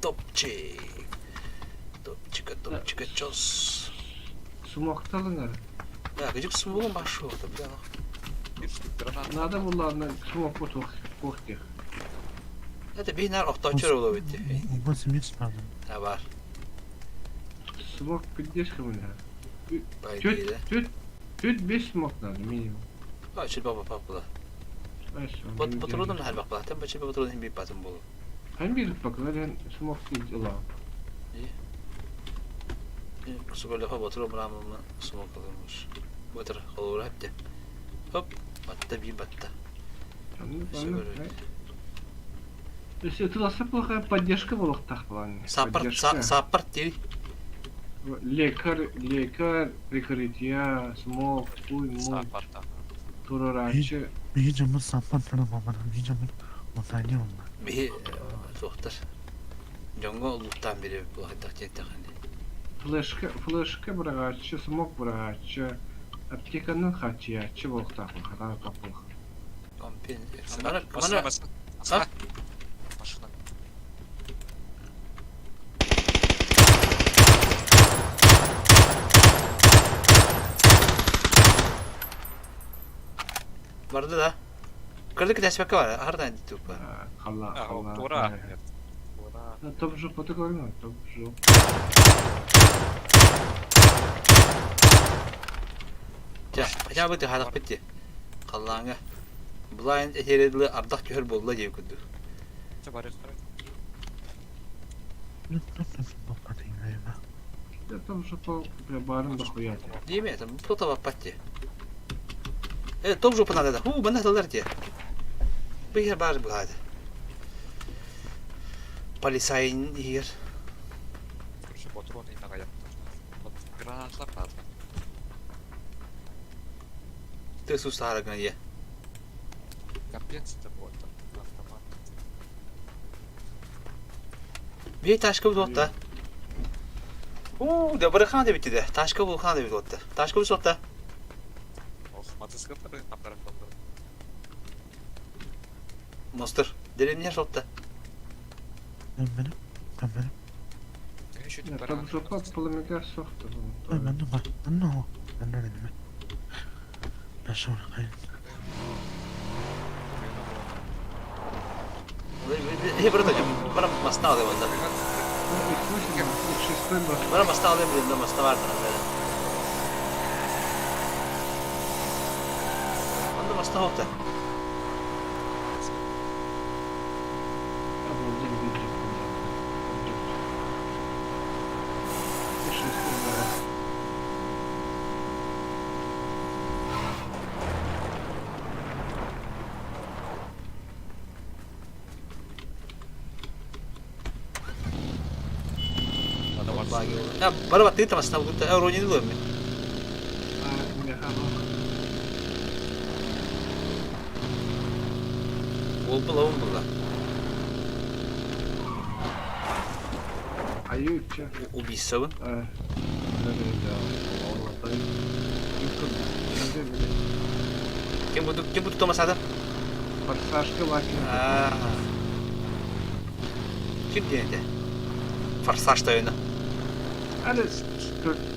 topçi. Topçika çöz. Smoke alınır. Ya gıcık smoke'un başı orada bir daha. Bir sürü granat. Надо было на smoke вот кухте. Hadi bir nar oktaçör olur bitti. Bu simit pardon. Ha var. Smoke поддержка у меня. Baydiyle. Tüt 5 smoke надо минимум. Açıl baba papla. Patronun hal bak bak. Tem başı patronun bir patron bolu. Hem bir bak ben smoke değil ulan. Kusu böyle hava patron bırakmamı smoke alırmış. Bu tür olur hep de. Hop. Batta bir batta. Если это у плохая поддержка в лохтах плане. Саппарт değil. Лекарь, прикрытия, смог, хуй, мой, Sağparta. турарачы. Bir camı sapatlarım ama bir camı otaylı olma. Bir sohtar. Jongo oluktan biri bu hatta hani. Флешка брагачы, смог брагачы. Аптеканың хатчиячы в лохтах, хадан капылх. Kompen. Машина. Машина. Vardı da. Kırdık destek var. Haradan gittik bu. Халла, А, Тора. халла. Нет. Тора. Топ жопа, ты говорил, топ жоп. Ja, ya bu hadak bitti. Kallanga. Blind eteredli ardak gör bolla diye kudu. Çabar yukarı. Nasıl bakatayım ya? Я топ жопа, бля, барым дохуя. Değil mi? Tam plota bak patti. Evet, top jopu nada da. Hu, bana dalar diye. Bir yer bari bu hadi. Polisayin yer. Şu patron yine yaptı. Granatlar lazım. Ты сустарагна ye. Капец это вот. Автомат. Bir taşka bu otta. Da bırakan da bitti de. Taşka bu kan da bitti otta. Taşka bu otta. Of мотоциклları aptarak kaldı. Monster. Derin yer otta. Ben benim. Şu Топ жопа, полумега софта. Ben de bak. Ben de o. Ben de dedim. Ben sonra kayın. Hep burada hocam. Bana masna alayım ondan. Bana masna alayım dedim. Masna vardı. Onda masna oldu. Ya bana bak dedim masna oldu. Euro yedi mi? Oldu lan burada. Аюутча. Убийствован. Kim bu Thomas adam? Форсажка лакин. Kim diye de? Farsaj da oyunu. Hadi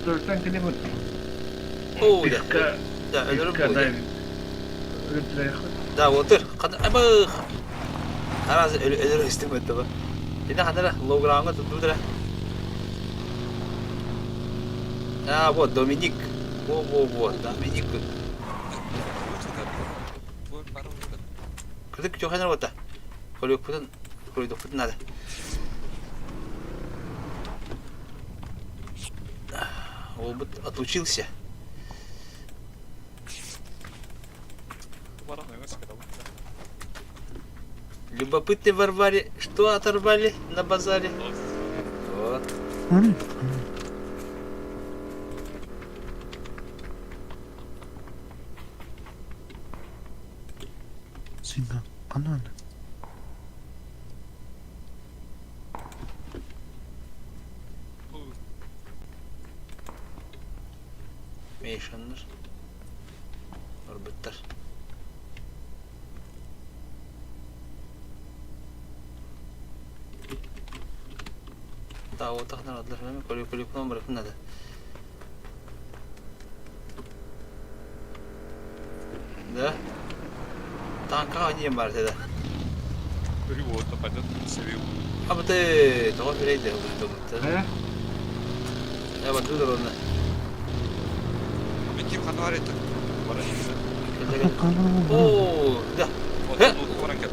4'ten kilometre. Oo da ölürüm bu. Da otur. Kadın abı. Herhalde ölür istemedi bu. Yine kadar logramı tuttu da. Ya bu Dominik. Bu Dominik. Kırdık çok hemen orada. Koyduk putun hadi. Он отлучился. Любопытные Варваре что оторвали на базаре? Вот. Синга, канал. Yaşanır. Orbitler. Daha o takdan adlar falan kolye falan bırakın hadi. Da. Tanka oynayayım bari de. Kuri vuoto, padahal seviyorum. Ama de tamam öyleydi. He? Ya bak dur orada. Kim kanal itu? Oh, dah. Orang kan.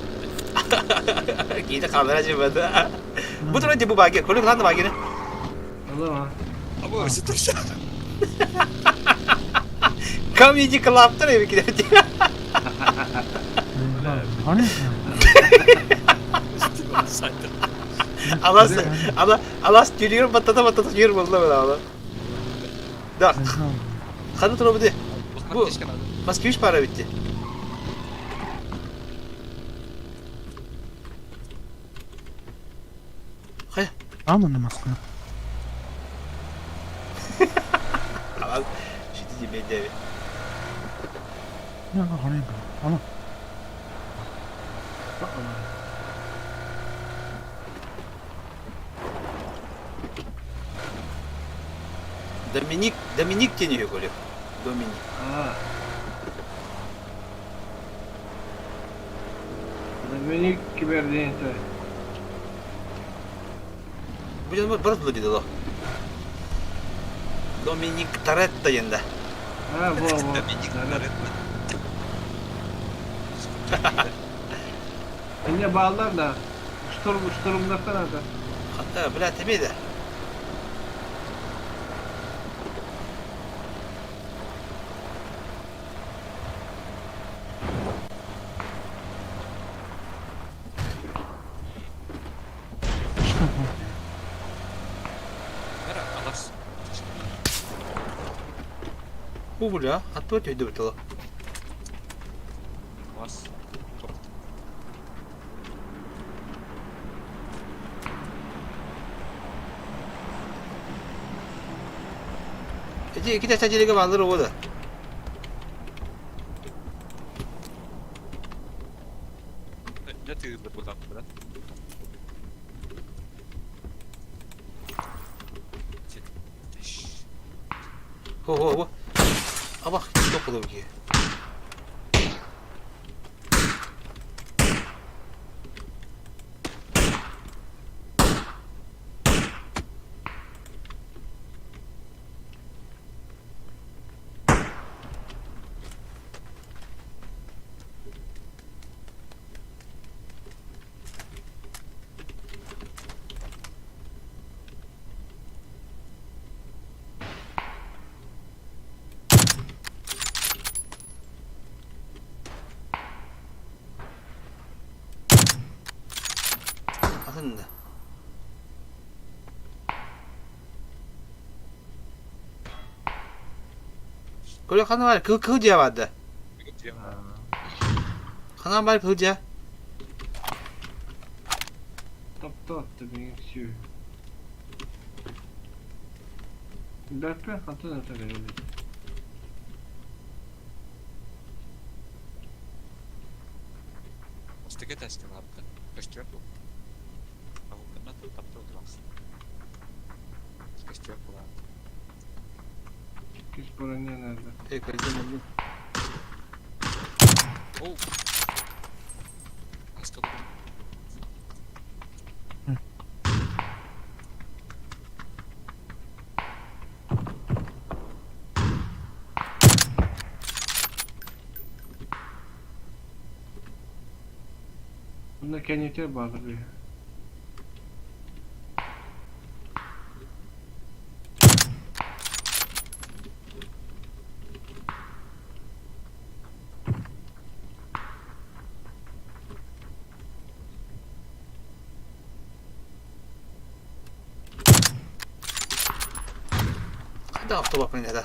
Kita kamera coba tuh. Betul aja bu bagian. Kalau kelihatan bagiannya. Allah. Apa situ sih? Kami di kelap tuh ya kita aja. Aneh. Alas junior batata junior boldu Allah. Dah. Kadın turabı de. Bu. Maske 3 para bitti. Hayır. Alma maske. Al. Şimdi bir de. Ya aneh. Ana. Dominik deniyor golü. Dominik. Dominik Киберденте. Bu canım biraz buldu dedi o. Dominik Toretto yende. Во. Dominik Toretto. Yine bağlar da şturumda falan da. Hatta bile tabii de. Bu ya. Hatta öteydi betul. Was? Jadi kita saja lagi malu roda. Ne tığırdı buradan biraz? Ho. Ama çok olur ki. Hında. Kule kana var, kılca vardı. Kana var kılca. Tapta attı benim şey. Berpe hatırladın tabii öyle. Остаге тәскен апты. Костюм бұл. Ауылдана тапты отырамыз. Костюм бұл. Kız Boranya nerede? Tek öldüm. Оу. Астық. Bunda kenyeter bağlı. Hadi hafta bakmayın hadi.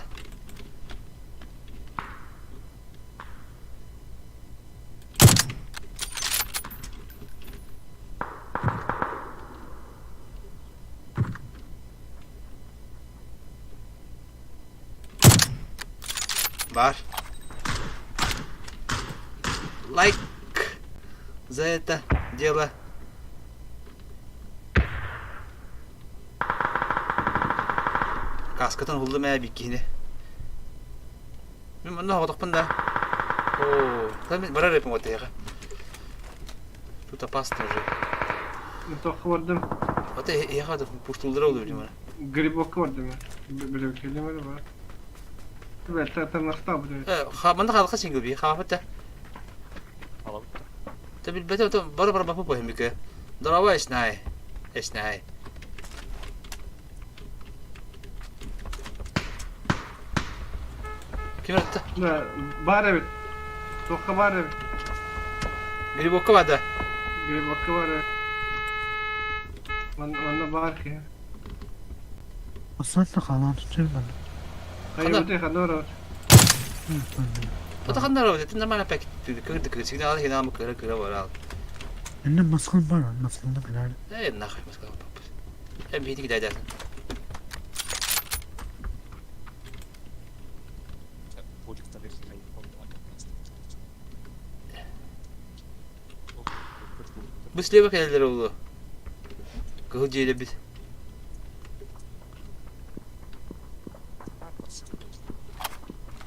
Бар. Лайк за это дело. Kaskatan buldum ya bir kini. Ben bunu havadak bunda. Oo, ben bara repim o tega. Тут опасно уже. Mutfakı vardım. Hatta ya hadi puştulları oluyor diyorum bana. Gribok vardım ya. Böyle bir kelime var. Evet, zaten nasıl tabi? Ha, bana halka single bir hafatta. Alalım. Tabii betul betul bara bapak bohem bir ke. Darawa esnai. Esnai. Kim attı? Var evet. Toka var evet. Biri boka vardı. Gribok var evet. Bana var ki. Aslında kalan tutuyor bana. Hayır Kadar. öte kadar var. O da kanlar oldu. Tunda bana pek kırdı kırdı. Şimdi al hina mı kırı kırı var al. Önde maskın var, maskında kadar. Ne nakh mesela. Hem bir iki dersin. Поликта версия Bu silahı kelleri oldu. Kılıcı ile biz.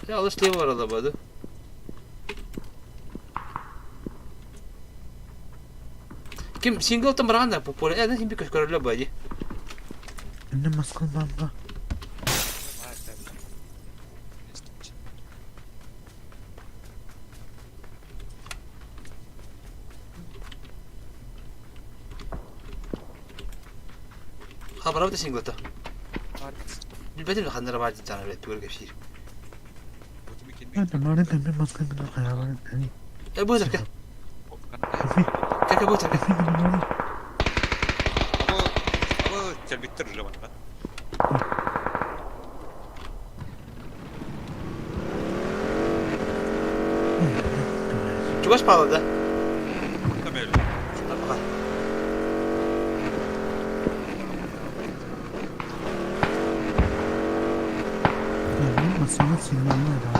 Ya alış diye var alabadı. Kim single tam beranda popor ada himpi keskoran lah baji. Önde maskın var mı? Haber apa single tu? Bilbetin mi kanlara baji tanah berat pura kefir. Ben de mağara önde maskın kadar kaya var. Bu terke. Terke bu terke. Apa terbitter zaman kan? Cuba pahalı da. Tabii öyle. Tamam. Yani maskına sinirlenme var.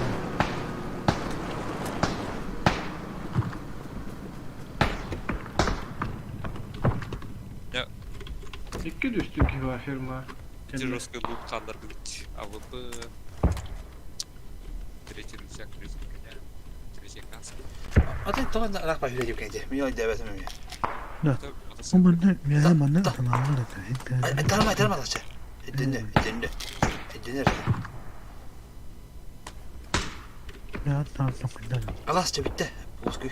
İki düştü ki var firma. Жесткий лут кадр быть. АВП. Третий рычаг, третья каска. Ata toh nak rakpa hüle yok ence. Miyo devetim mi? O bana bir bana tamamlar da. Tarama tarama da çe. Dinle. Dinle. Ya tamam kadar. Alas bitti. Bozgu.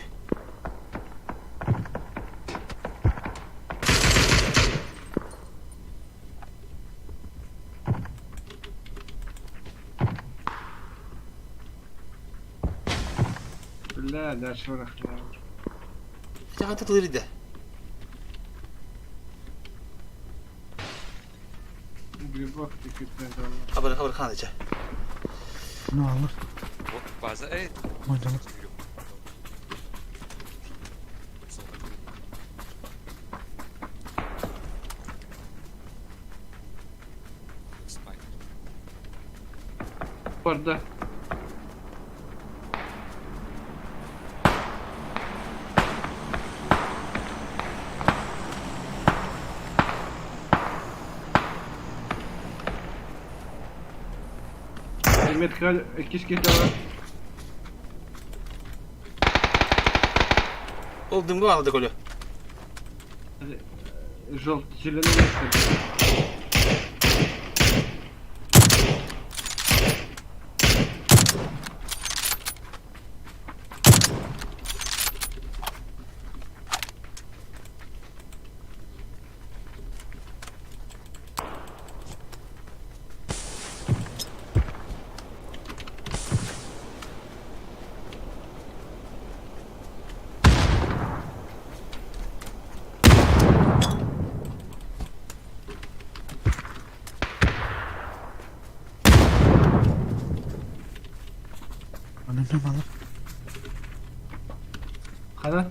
Billah ders var aklıma. Jangan tertulis dah. Bak dikkat Allah. Haber kanlıca. Ne alır? Bu bazı evet. Macalık. Orada. Metkal ekiş git var. Oldum mu anladık oluyor. Желтый, зеленый меткаль. Önümde balık. Hadi.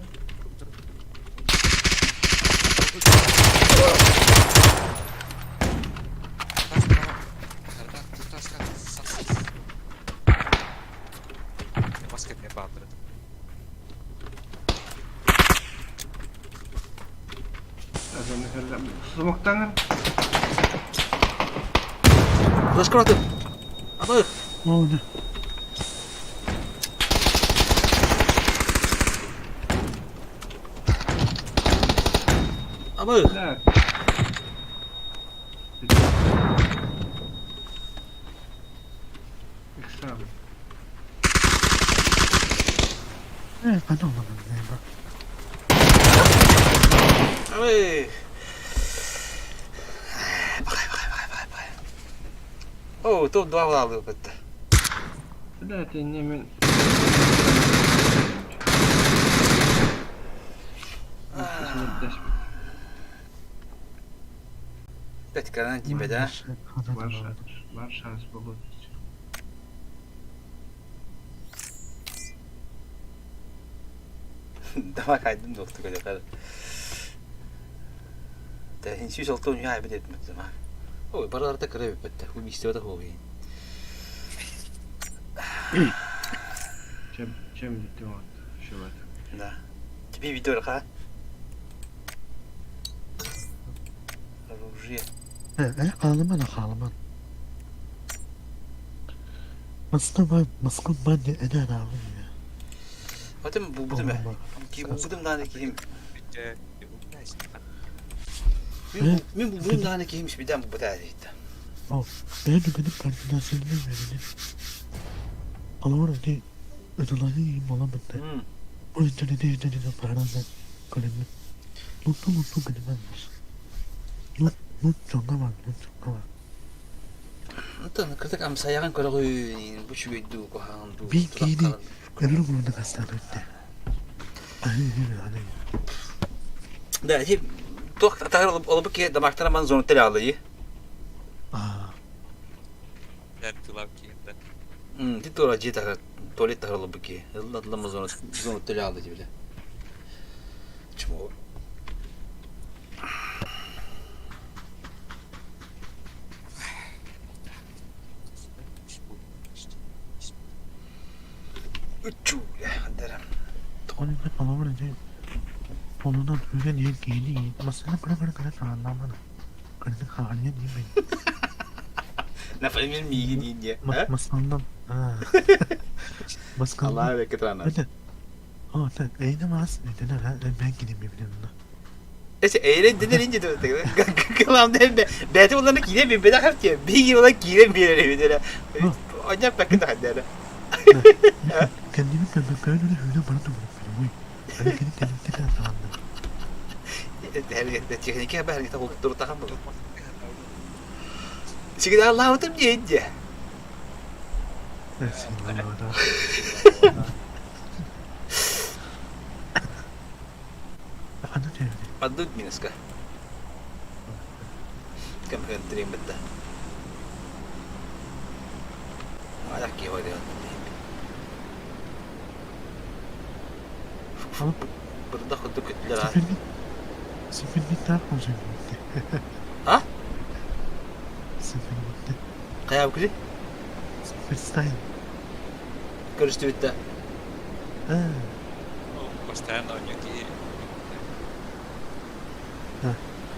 Basket ne bağırdı? Azam mesela smoke'tan Flaşka attım. Abi. Ne oldu? Abi. da. Ekstra. Evet ben olmadım. Bak. Abi. Bakay. Oh, to dua aldı bitti. Да, ты не мен. Betkaran kimede? Var şans bulur. Dama kaydım doktu böyle kadar. Da hiç yüz oldu ya bir dedim zaman. O paralarda kırıyor bitti. Bu istiyor da hobi. Чем ты вот şu var. Da. Tipi video ha. Оружие. Ağlama da ağlama. Aslında ben de eder abi ya. Hatem bu budum. Ki bu budum da ne kim? Min bu budum da ne kimmiş bir bu da işte. Benim koordinasyonum verelim. Alora de ödüleri iyi olamadı. O yüzden de paranı kalemle. Mutlu gülmez. Çok var. Antan kritik am sayangan ko ko bu şu video ko han bu. Bir giydi. Öbür burada hastanede. Da hep tok atar olup ki damaktan man zonu tel alayı. Yani tulav kiyinde. Ti tora jita tuvalet tar olup ki. Allah man zonu tel alayı bile. Çmo. Uçu ya derim. Onun da palavra de. Ondan böyle niye giydi? Mesela kadar anlamadım. Kadın haliye değil mi? Ne falan benim iyi değil diye. Masaldan. Maskaldan. Allah'a beklet ana. Öyle. Eyne mas. Ben gideyim birbirine. İşte eğlendiler ince de öyle. Kalam derdi. Belki onların giyine bir bedak yaptı. Bir yıl olarak giyine bir yere bir yere. Acayip bakın da hadi. Kendimi öyle bana da bırakıyorum. Öyle kendimi tekrar sandım. Her teknik haber kita kultur tahan bu. Sige Allah utum diye. Ano çevirdi? Padud minus ka. Kamu kan terima betul. Ayak ki oynayan. Ama Burada kudu kütler ha. seferlik daha olacak. Ha? Seferlikte. Kaya kuri? Sefer style. Görüştü bitti. Ha, Постоянно у них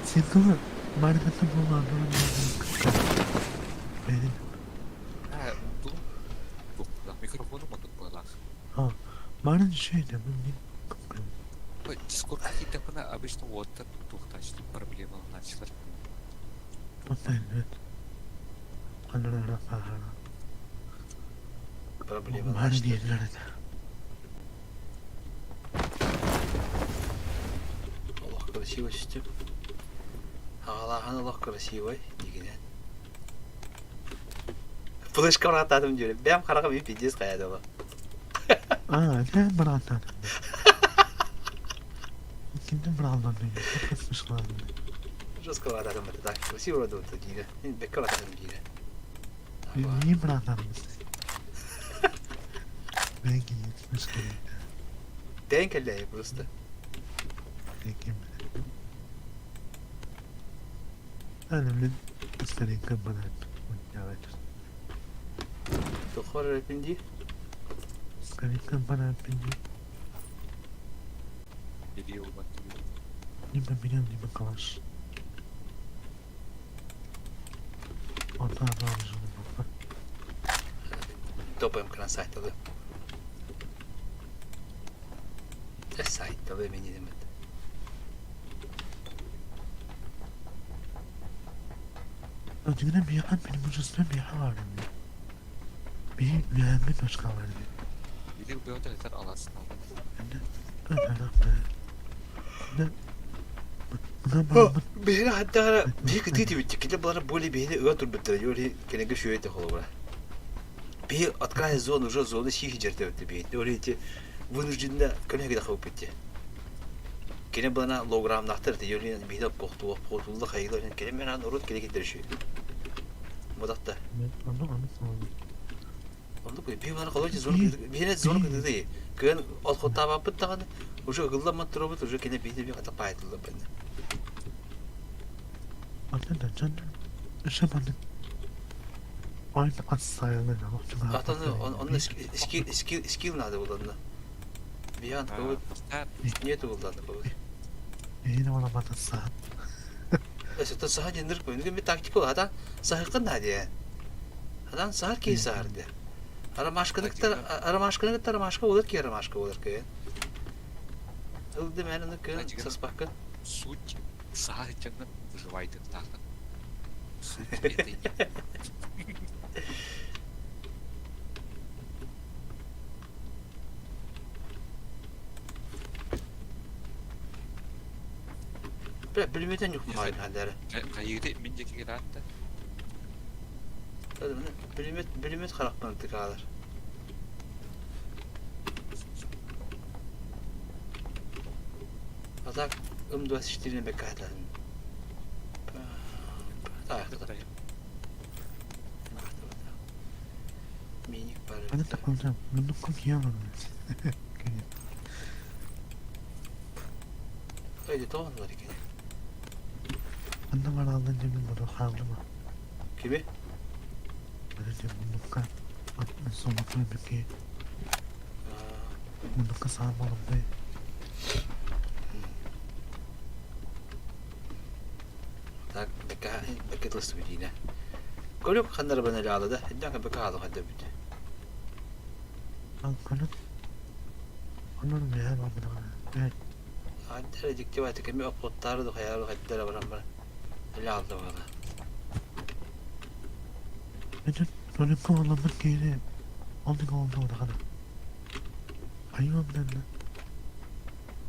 single'ı marifetli bulan durumlardan benim. untung. Lah mikrofonum untuk bola. Bana şey de ben Discord kita pernah abis itu water tuh tadi проблема начала. evet. Anlara falan. Problemi Bana açtı. diyenler de. Allah красиво işte. Allah'ın Allah красиво дегенен. Flaşka atladım diyorum. Ben karakam bir pidez kayadı o. Ne bıraktan. İkinci bıraktan diyor. Kapatmış kaldı. Жестко atladım это так. Красиво oldu это диге. Ben bekar atladım diye. Niye bıraktan belki yetmiş kere. Denk elle просто. Belki أنا من أسترين كبنات والجوات Тухор пинди. أسترين كبنات بنجي Jadi umat dulu. نبى بنام نبى كلاش والله رامز ونبى Topayım kıran saytalı. Saytalı beni demet. أجينا بيقعد من مجسم بيحاول بيعمل başka var Jadi gue udah lihat alasnya. أنا buna bağlı Beni hatta bir kıtıydı bitti. Kide bana böyle beni öğütür bitti. Öyle kene şöyle de olur. Bir открывая зону, уже зоны сихи жерде өтті бейді. Öyle вынужденно көне кеде қауып бітті. Кене бана лограм нақтырды. Öyle бейді поқтулы қайғылы. Кене мен аны ұрыт кеде кетер шүй. Бұдақта. onu Onu koy. Bir bana kalınca zonu kırdı. Bir zonu kırdı değil. Kön alt tabağı bıttağını. Уже ıgıldan mantırı bıt. Уже kene beyді bir kata payetıldı bende. anladın canım şabanın aynı az sayılır ama Atanı onun skill nadı bulandı. Bir an kavut niyeti bulandı kavut. yine olamadı saat Mesela saha jendir koyun. Bir taktik o. Adam sahıkın nadı ya. Adam sahar ki sahardı. Aramaşkınlıklar olur ki aramaşkı olur ki. Ildı mənim kın saspakın. Суть сахарчаны выживает так. Суть этой нет. Bilmeden yok mu aynı halleri? Kayıda mincek girattı. Bilmet karakmanı tıkalar. Atak ımdı işlerine bekatladın. Ayakta. Minik var. ben de takılacağım bunu kokuyamam Öyle doğan var ki. ben de var aldın cebim bunu havlama Kimi? ben de bunu kan atma sonra koymak ki bunu kasarmalım be Tak beka terus begini. Kalau kan darah benar jalan dah, jangan beka halu ada benda. ben kanıt onun ne yapalım ben Ada rezeki var, kami uploadlar tu hayal hatta darah benar jalan tu mana. benim böyle kovalamak yerine aldık oldu o kadar hayvan ben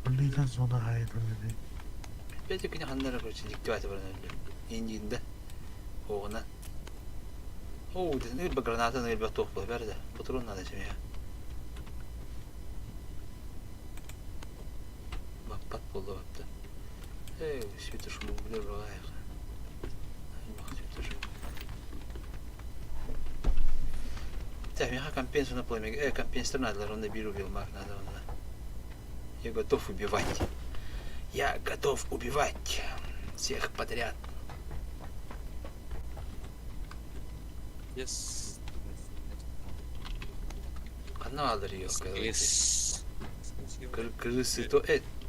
ondan sonra hayır öyle Bence kini hanlar aku rezeki var tu benar. İncinde, oğuna. Oh, ini bergranata ni bertuah tu berada. Betul nada sih ya. Bapak puluh waktu. Sütür mu bilir ya. Bak sütür. я компенсу на племя. Компенсатор надо, он наберу вилмак надо. Я готов убивать. Я готов убивать всех подряд. Yes. Одна алыр ее. Yes. Крысы.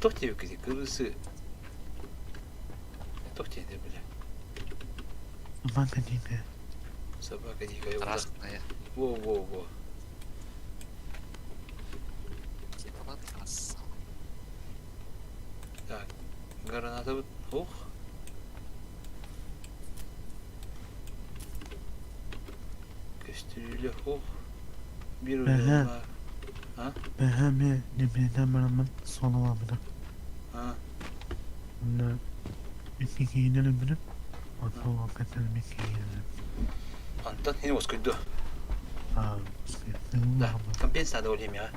Тох тебе где? Крысы. Тох тебе, бля. Собака дикая. Собака дикая. Красная. Во. Типа трасса. Так. Граната вот. Ох. Кастрюля. Ох. Беру вилмак. Ben birden beraber son olamadım. Ha. Bunu iki giyinelim benim. Ondan hakikaten bir giyinelim. Антон, я его скажу. Aa, Да, компенс надо время, а.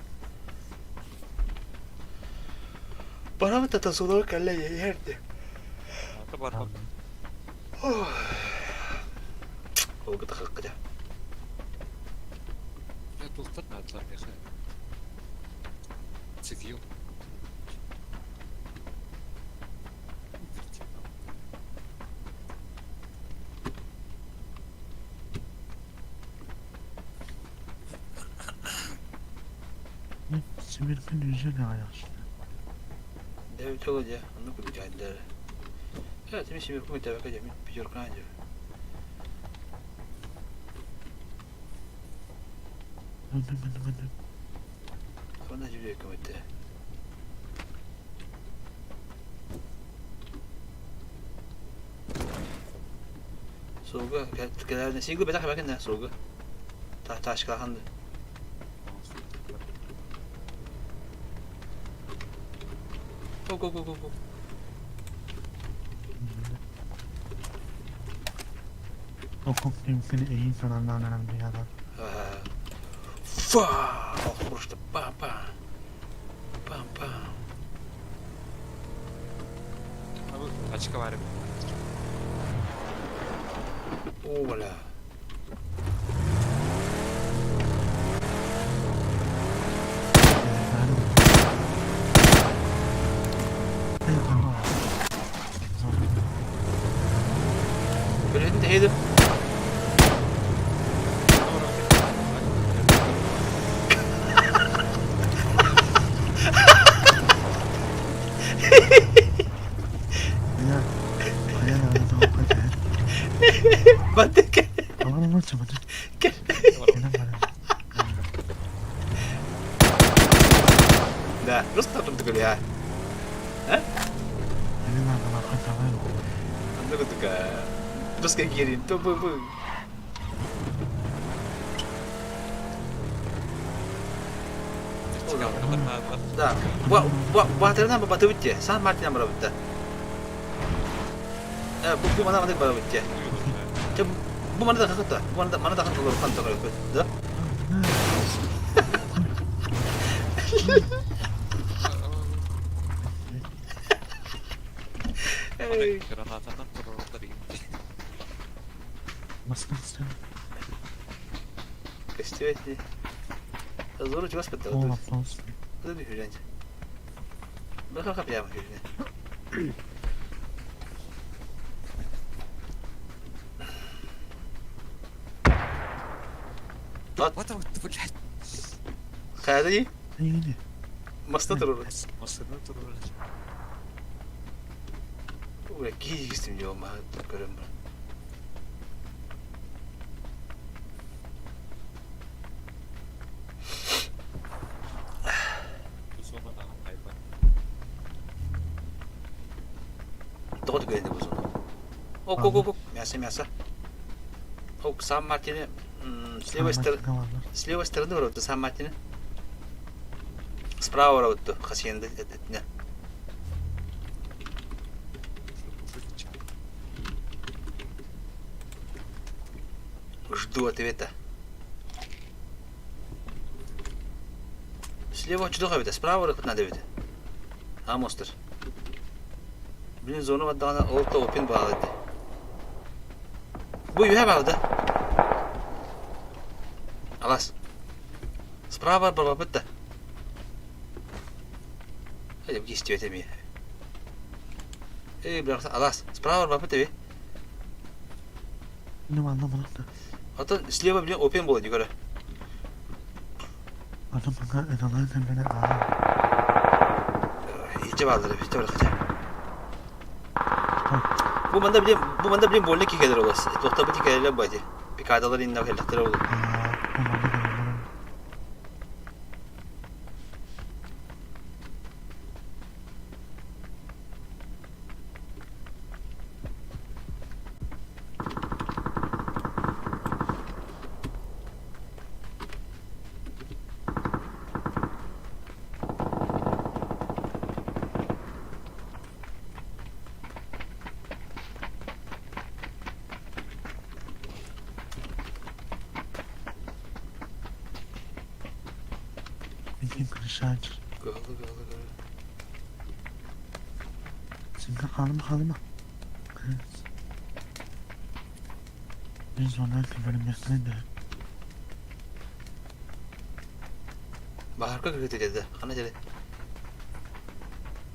Para mı tatasılar kalle yerdi? Tabar bak. O kadar hakikaten. Ne dostlar ne atlar ya? Seviyor. Simir'in yüzü ne ayaksın? Devlet olacak, onu kutlayacaklar. Evet, şimdi şimdi bu tarafa gelmiş, bir yol kanca. Öldüm. Ona cüce kımıttı. Soğuğa, geldi. Single bedak bakın ne soğuğa. Taş kalkandı. Go. Okul mümkün iyi falanlarla dünyada. Фа! Просто пам. Açık var. Оля. Görüyorsun de yedim. Bate que. Tamam maçı bana. Gel. Да, просто там такой, а? Benim aklıma katalar oldu. Она такая. Terus kayak gini, tuh bu. Да, батыры нам батып өтте. Сан мартинан бара өтті. Bu mana bara өтте. Bu mana da kakıtta. Bu mana da kakıtta olur kan takar öpet. Da? Granatadan kurulurlar iyi. Nasıl istedim? Костюэти. Зору чего спать-то? Oğlum olsun. Куда ты хюрянь? Ну как прямо хюрянь? Вот вот, блядь. Кайда İyiydi. Моста турur. Masada dururlar. Ulan giygistim diyorum ha. Görüm ben. Bu sonra daha hayvan. Doğru geldi bu sonra. Ok. Мясо. Ok, Сан Мартине. С левой стороны вроде Сан Мартине. Справа вроде Хасиенда. Жду ответа. Слева чудо видно, справа надо видно. А монстр. Блин, зону отдана, олта опин bağladı. Bu yuha bağladı. Alas. Справа бар бит да. Hadi bir geçti ötemi. Bıraksa alas. Справа бар бит. Ne anlamadım da. Hatta слева блин open болады yukarı. Adam bana edalarken beni İyice bağladı. İyice bırakacak. Bu manda bilin bolle ki gelir olası. Dokta bir gelirler badi. Bir kaydalar inne helletleri olur. Bildiğim kırışancı. Gılı. Şimdi kalma. Bir sonraki bölümde de Bahar ka kırıtı dedi. Kana dedi.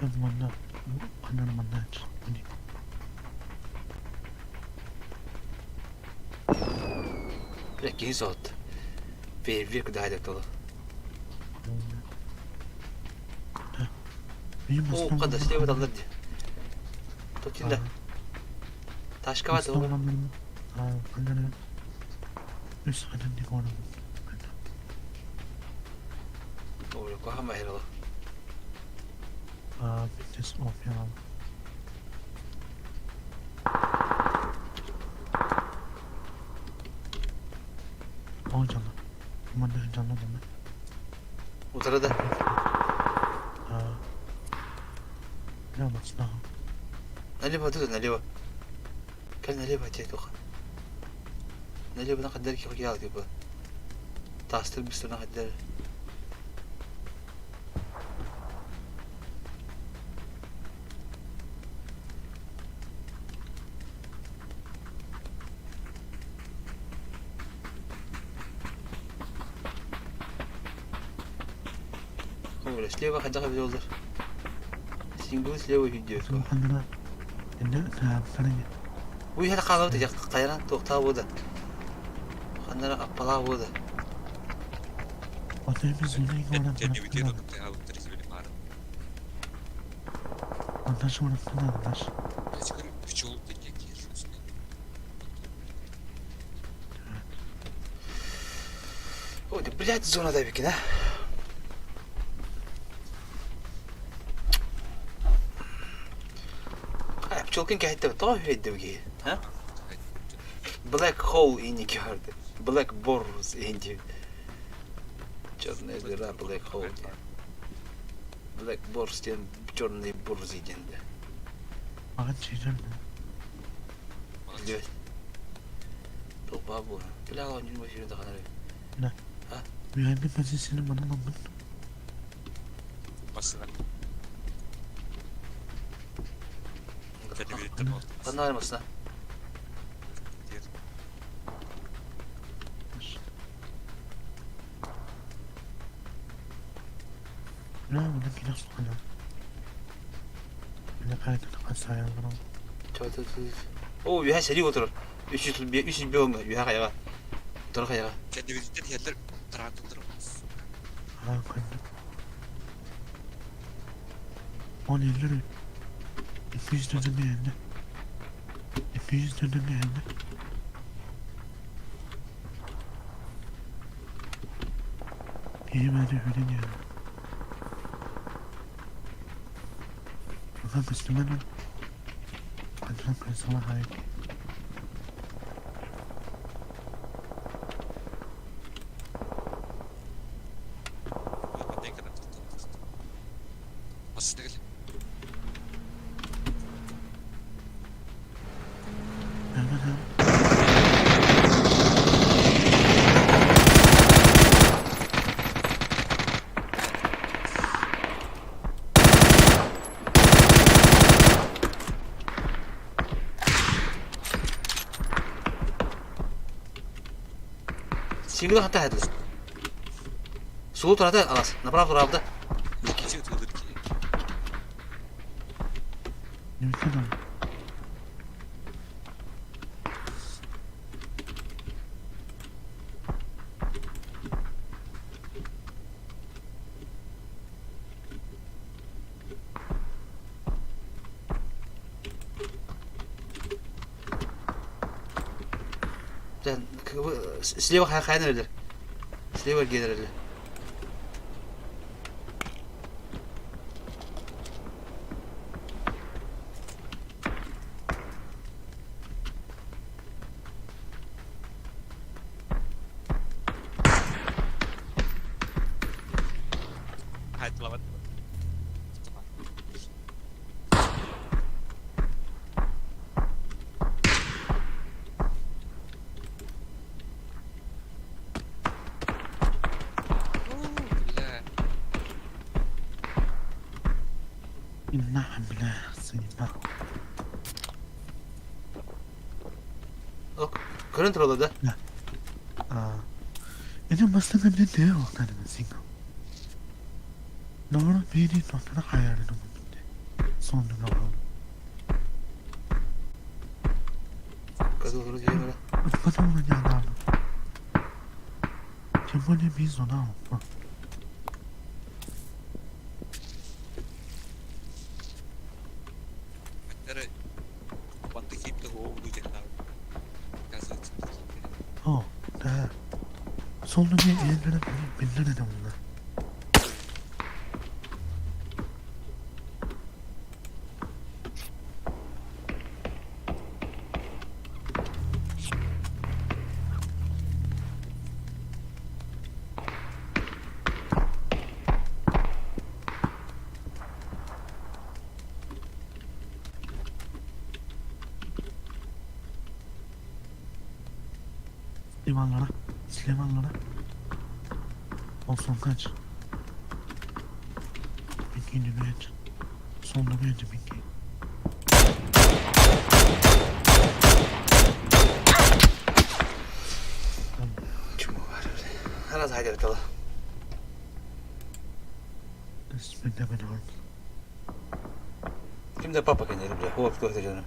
ben bana ananı bana aç. Bir genç saat. Bir kadar haydak dolu. Benim O aslında kadar слева dallar diye. Tokinde. Taşka var da oğlum. Ananı üst ananı koydum. Oğlum kohama herhalde. Bittes of ya. O canlı. Aman ne canlı değil mi? Utarada. Ne olması lazım? Налево тут, налево. Как налево идти только? Налево на кадерке хотел типа. Тастер быстро на кадер. Ой, слева хотя бы yoldur. Single слева gidiyor. Ananı ne sana Bu yer kaldı ya kayaran tokta burada. Kanlara apala burada. Otobüs yine oradan Jadi video itu teh aku terus beli marah. Ondan sonra kullanırlar. Çıkar küçük olup da gekiyorsun. Ой, да блядь, зона давики, да? Пчелкин кайтты, то видеоги, а? Black hole inni gördü. Black Boros indi. Черная дыра, Black hole. Black Boros diyen черный Boros indi. Fakat şeyden Biliyor. Çok babu. Bilal oyunun başında kadar. mühendis meselenin bana anlamın. Basına. Jadi video itu. Kanal armasına. Ne bunu biraz sonra. Ne kaydı da sayalım. 저. 오, 유한 세리고 들어. 300명 유하가 야가. 들어가 야가. Jadi video itu header teratur terus. Ha kaydı. 10 elleri. 200 dönüm geldi. 200 dönüm geldi. İyi bence öyle geldi. Bakalım üstüme lan. Hadi lan ben sana hayır. Ne kadar tuttu. Basına gel. Evet abi. 싱글 한타 해야 돼. Сулу турады алас. Направо турабыда. İkinci ıtılır ki. Не знаю. Слева хайна өлер. Слева генер өлер. Haydi lavat. Bля. إنها بلا صيبة. Kırın turaladı. إذا ما استخدم جدي أو كان مسيكا. نور بيدي نطلع حياة نموت. صون نور. Kazı olur diye böyle. أتفضل يا نعم. جمعني بيزونا. Bakları bandı keyifli olacaklar. Gazı çıktı. ده صون بيه يلنا بيلنا دمنا. Süleymanlara olsun kaç? Peki nübet. Sonunda bence peki. Kim var öyle? Herhalde haydi bakalım. İsminde ben aldım. Kimde papa kendini bile. Hop koydu canım.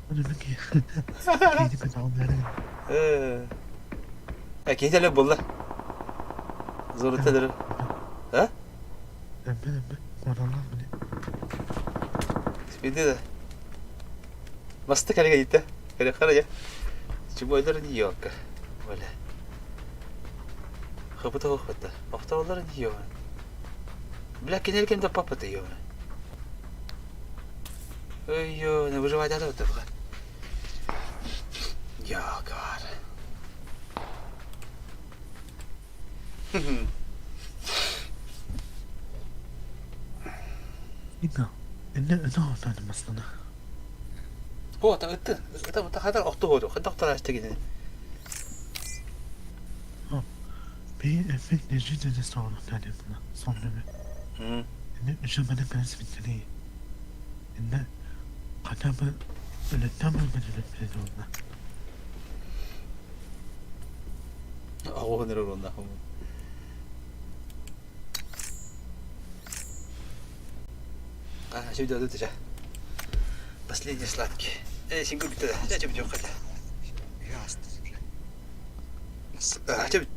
Hadi peki. Kedi ben aldım. Kendi öyle bulla. Zorluktadır. Ha? Embe. Oralar beni. Şimdi de. Bastı kale gitti. Kale ya. Çünkü oyların yok. Böyle. Kapıda kokmadı. Bakta onların yok. Bilak kendileri kimde papatı yok. Ой-ё, не выживать от этого. Ёгар. İnna. Ne oldu aslında? О, это хатар охту ходу. Хатар тарашты гидин. Bir efekt necide de sorun dedim buna. Son dönem. Ne üşümeden karısı bitti değil. Ne kadar öyle tam öyle oldu. 오늘은 온다. Şimdi öldü de. Последний сладкий. Сингл bitti de. Ne çabuk yok hadi. Ясно.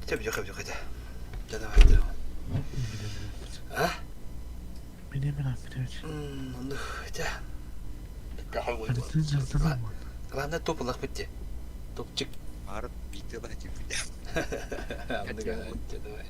Çabuk yok hadi. Canım hadi. Ha? Benim merak ediyorum. Onu da. Kahve. Hadi zaten mı? Главное топ bitti. Topçuk. Арт битый латив. Давай.